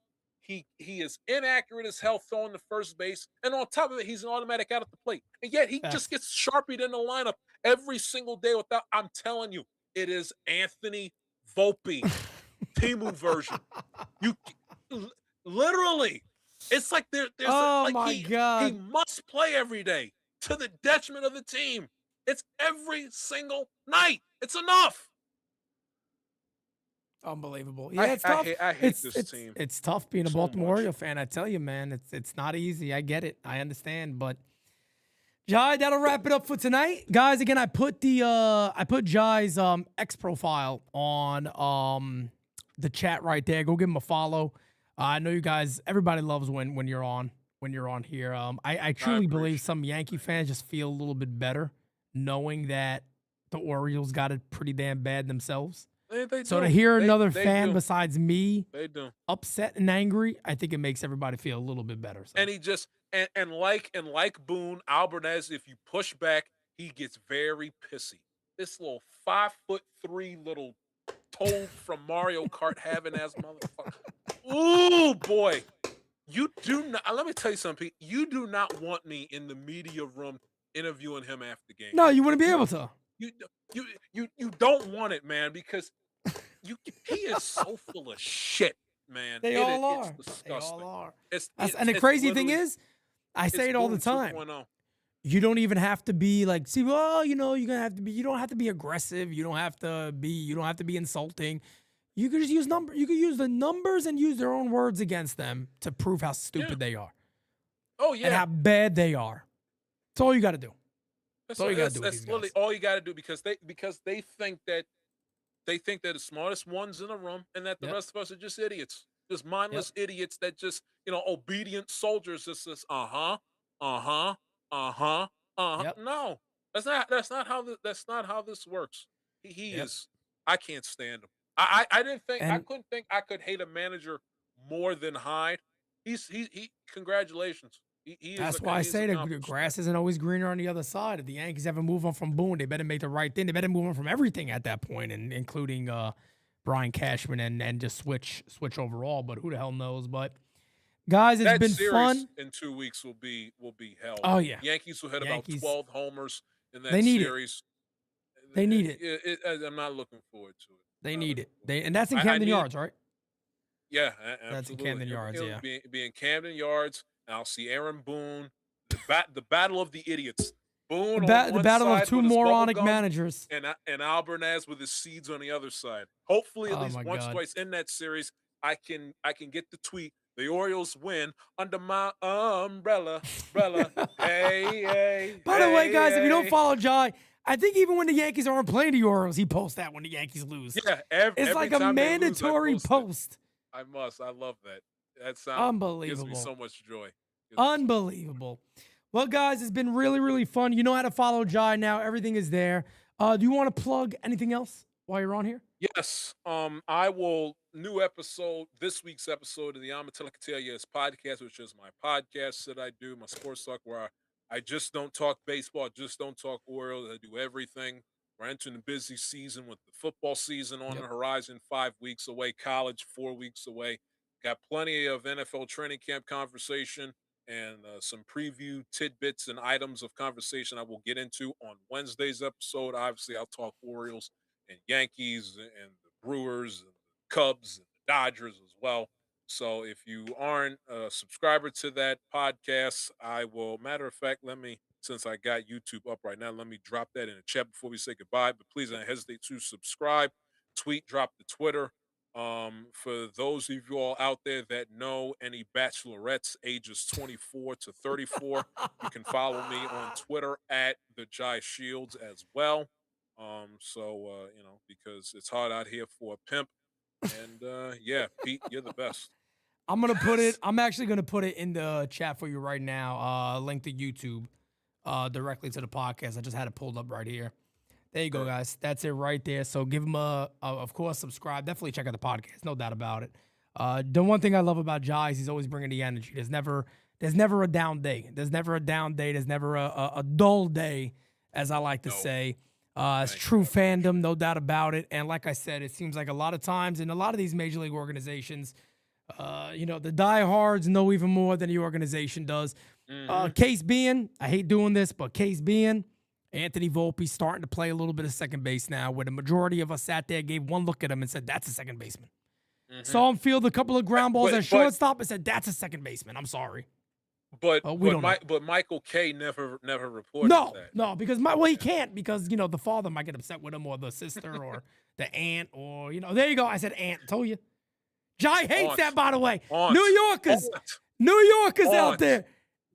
He is inaccurate as hell throwing the first base, and on top of it, he's an automatic out at the plate. And yet he just gets sharpied in the lineup every single day. Without, I'm telling you, it is Anthony Volpe, Timu version. You literally, it's like there's oh my God. he must play every day to the detriment of the team. It's every single night. It's enough. Unbelievable. Yeah, it's tough. I hate this team. It's tough being a Baltimore Oriole fan. I tell you, man, it's not easy. I get it. I understand. But Jai, that'll wrap it up for tonight. Guys, again, I put Jai's X profile on the chat right there. Go give him a follow. I know you guys, everybody loves when you're on here. I truly believe some Yankee fans just feel a little bit better knowing that the Orioles got it pretty damn bad themselves. So to hear another fan besides me upset and angry, I think it makes everybody feel a little bit better. So. And he just and like Boone, Albanez, if you push back, he gets very pissy. This little 5'3" little toad from Mario Kart having ass motherfucker. Ooh boy. You do not, let me tell you something, Pete. You do not want me in the media room interviewing him after the game. No, you wouldn't be able to. You don't want it, man, because he is so full of shit, man. They all are. It's disgusting. They all are. And the crazy thing is, I say it all the time. 2.0. You don't even have to be like, see, well, you know, you're gonna have to be. You don't have to be aggressive. You don't have to be insulting. You could just use number. You could use the numbers and use their own words against them to prove how stupid they are. Oh yeah, and how bad they are. That's all you got to do. That's all you got to do. That's literally all you got to do because they think that they're the smartest ones in the room, and that the rest of us are just idiots, just mindless idiots that just obedient soldiers. Just says No, that's not how this works. He is. I can't stand him. I couldn't think I could hate a manager more than Hyde. He congratulations. That's why I say the grass isn't always greener on the other side. If the Yankees ever move on from Boone, they better make the right thing. They better move on from everything at that point, and including Brian Cashman and just switch overall. But who the hell knows? But guys, it's been fun. In 2 weeks will be hell. Oh yeah, Yankees will hit about 12 homers in that series. They need it. I'm not looking forward to it. They need it. And that's in Camden Yards, right? Yeah, absolutely. That's in Camden Yards. It'll be in Camden Yards. And I'll see Aaron Boone, the battle of the idiots. Boone, the battle of two moronic managers, and Albanez with his seeds on the other side. Hopefully, at least once or twice in that series, I can get the tweet. The Orioles win under my umbrella. Hey. By the way, guys, if you don't follow Jai, I think even when the Yankees aren't playing the Orioles, he posts that when the Yankees lose. Yeah, it's like a mandatory post. I must. I love that. That sound unbelievable. Gives me so much joy. Unbelievable. Well, guys, it's been really, really fun. You know how to follow Jai now. Everything is there. Do you want to plug anything else while you're on here? Yes. I will. New episode, this week's episode of the Amatelakatelias podcast, which is my podcast that I do, my sports talk, where I just don't talk baseball, I just don't talk Orioles. I do everything. We're entering the busy season with the football season on the horizon, 5 weeks away, college 4 weeks away. Got plenty of NFL training camp conversation and some preview tidbits and items of conversation I will get into on Wednesday's episode. Obviously, I'll talk Orioles and Yankees and the Brewers and the Cubs and the Dodgers as well. So if you aren't a subscriber to that podcast, I will, matter of fact, since I got YouTube up right now, let me drop that in the chat before we say goodbye. But please don't hesitate to subscribe, drop the Twitter. For those of you all out there that know any bachelorettes ages 24 to 34, you can follow me on Twitter at the Jai Shields as well. Because it's hard out here for a pimp. And Pete, you're the best. I'm actually gonna put it in the chat for you right now. Link to YouTube directly to the podcast. I just had it pulled up right here. There you go, guys. That's it right there. So give him of course, subscribe. Definitely check out the podcast. No doubt about it. The one thing I love about Jai is he's always bringing the energy. There's never a down day. There's never a down day. There's never a dull day, as I like to say. It's true fandom, no doubt about it. And like I said, it seems like a lot of times in a lot of these major league organizations, the diehards know even more than the organization does. Case being, I hate doing this, but case being, Anthony Volpe starting to play a little bit of second base now, where the majority of us sat there, gave one look at him and said, that's a second baseman. Saw him field a couple of ground balls at shortstop and said, that's a second baseman. I'm sorry. But Michael K never reported that. No, because he can't because the father might get upset with him or the sister or the aunt or there you go. I said aunt. Told you. Jai hates that, by the way. New Yorkers out there.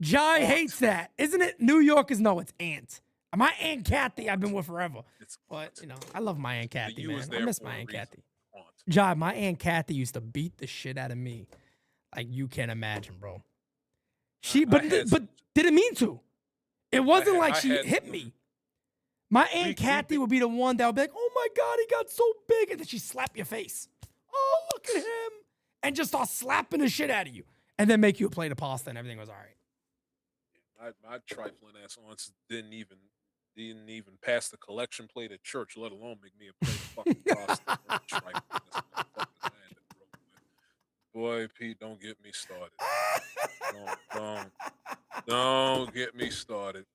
Jai hates that, isn't it? New Yorkers know it's aunt. My Aunt Kathy, I've been with forever. But I love my Aunt Kathy, man. I miss my Aunt Kathy. Jai, my Aunt Kathy used to beat the shit out of me, like you can't imagine, bro. But didn't mean to. It wasn't like she hit me. My Aunt Kathy would be the one that would be like, "Oh my God, he got so big," and then she slap your face. Oh, look at him, and just start slapping the shit out of you, and then make you a plate of pasta, and everything was all right. My trifling ass aunts didn't even pass the collection plate at church, let alone make me a plate of fucking pasta. Boy, Pete, don't get me started. Don't get me started.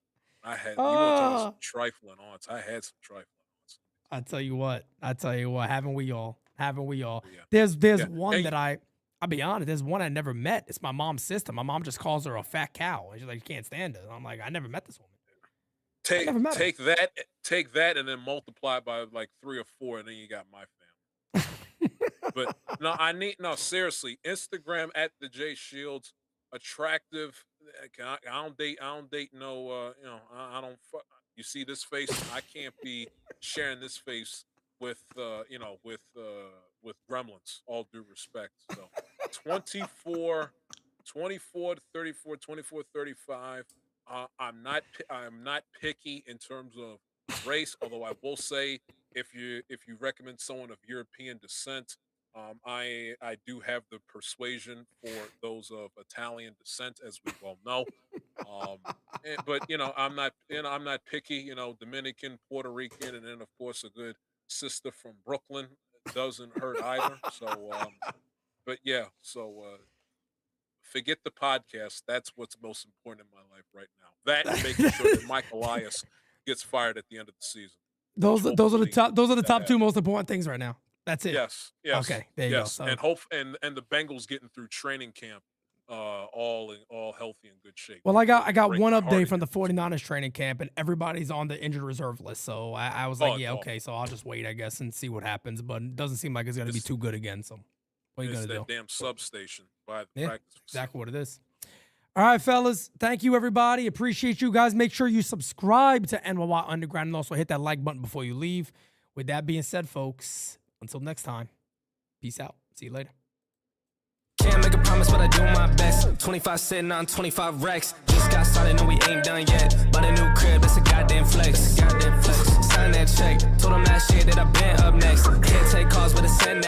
I had you want to talk some trifling aunts. I had some trifling aunts. I tell you what, haven't we all? Yeah. There's one that I'll be honest, there's one I never met. It's my mom's sister. My mom just calls her a fat cow. And she's like, you can't stand her. I'm like, I never met this woman. Take that, and then multiply by like 3 or 4, and then you got my family. But no, seriously, Instagram at the J Shields, attractive. I don't date no, I don't. You see this face? I can't be sharing this face with with gremlins. All due respect. So 24 to 34, 24, 35. I'm not picky in terms of race, although I will say if you recommend someone of European descent, I do have the persuasion for those of Italian descent, as we well know. But I'm not picky. Dominican, Puerto Rican, and then of course a good sister from Brooklyn doesn't hurt either. So, but yeah, forget the podcast. That's what's most important in my life right now. That and making sure that Mike Elias gets fired at the end of the season. Those are the top two most important things right now. That's it. Yes. Okay. There you go. So. And the Bengals getting through training camp, all healthy and good shape. Well, I got one update from the 49ers training camp, and everybody's on the injured reserve list. So I was like, okay. So I'll just wait, I guess, and see what happens. But it doesn't seem like it's going to be too good again. So what are you going to do? Damn substation by the practice facility. Exactly what it is. All right, fellas. Thank you, everybody. Appreciate you guys. Make sure you subscribe to NYY Underground and also hit that like button before you leave. With that being said, folks, until next time, peace out. See you later. Can't make a promise, but I do my best. 25 sitting on 25 racks. Just got started, no, we ain't done yet. But a new crib, that's a goddamn flex. Sign that check. Told them last year that I been up next. Can't take calls, but it's send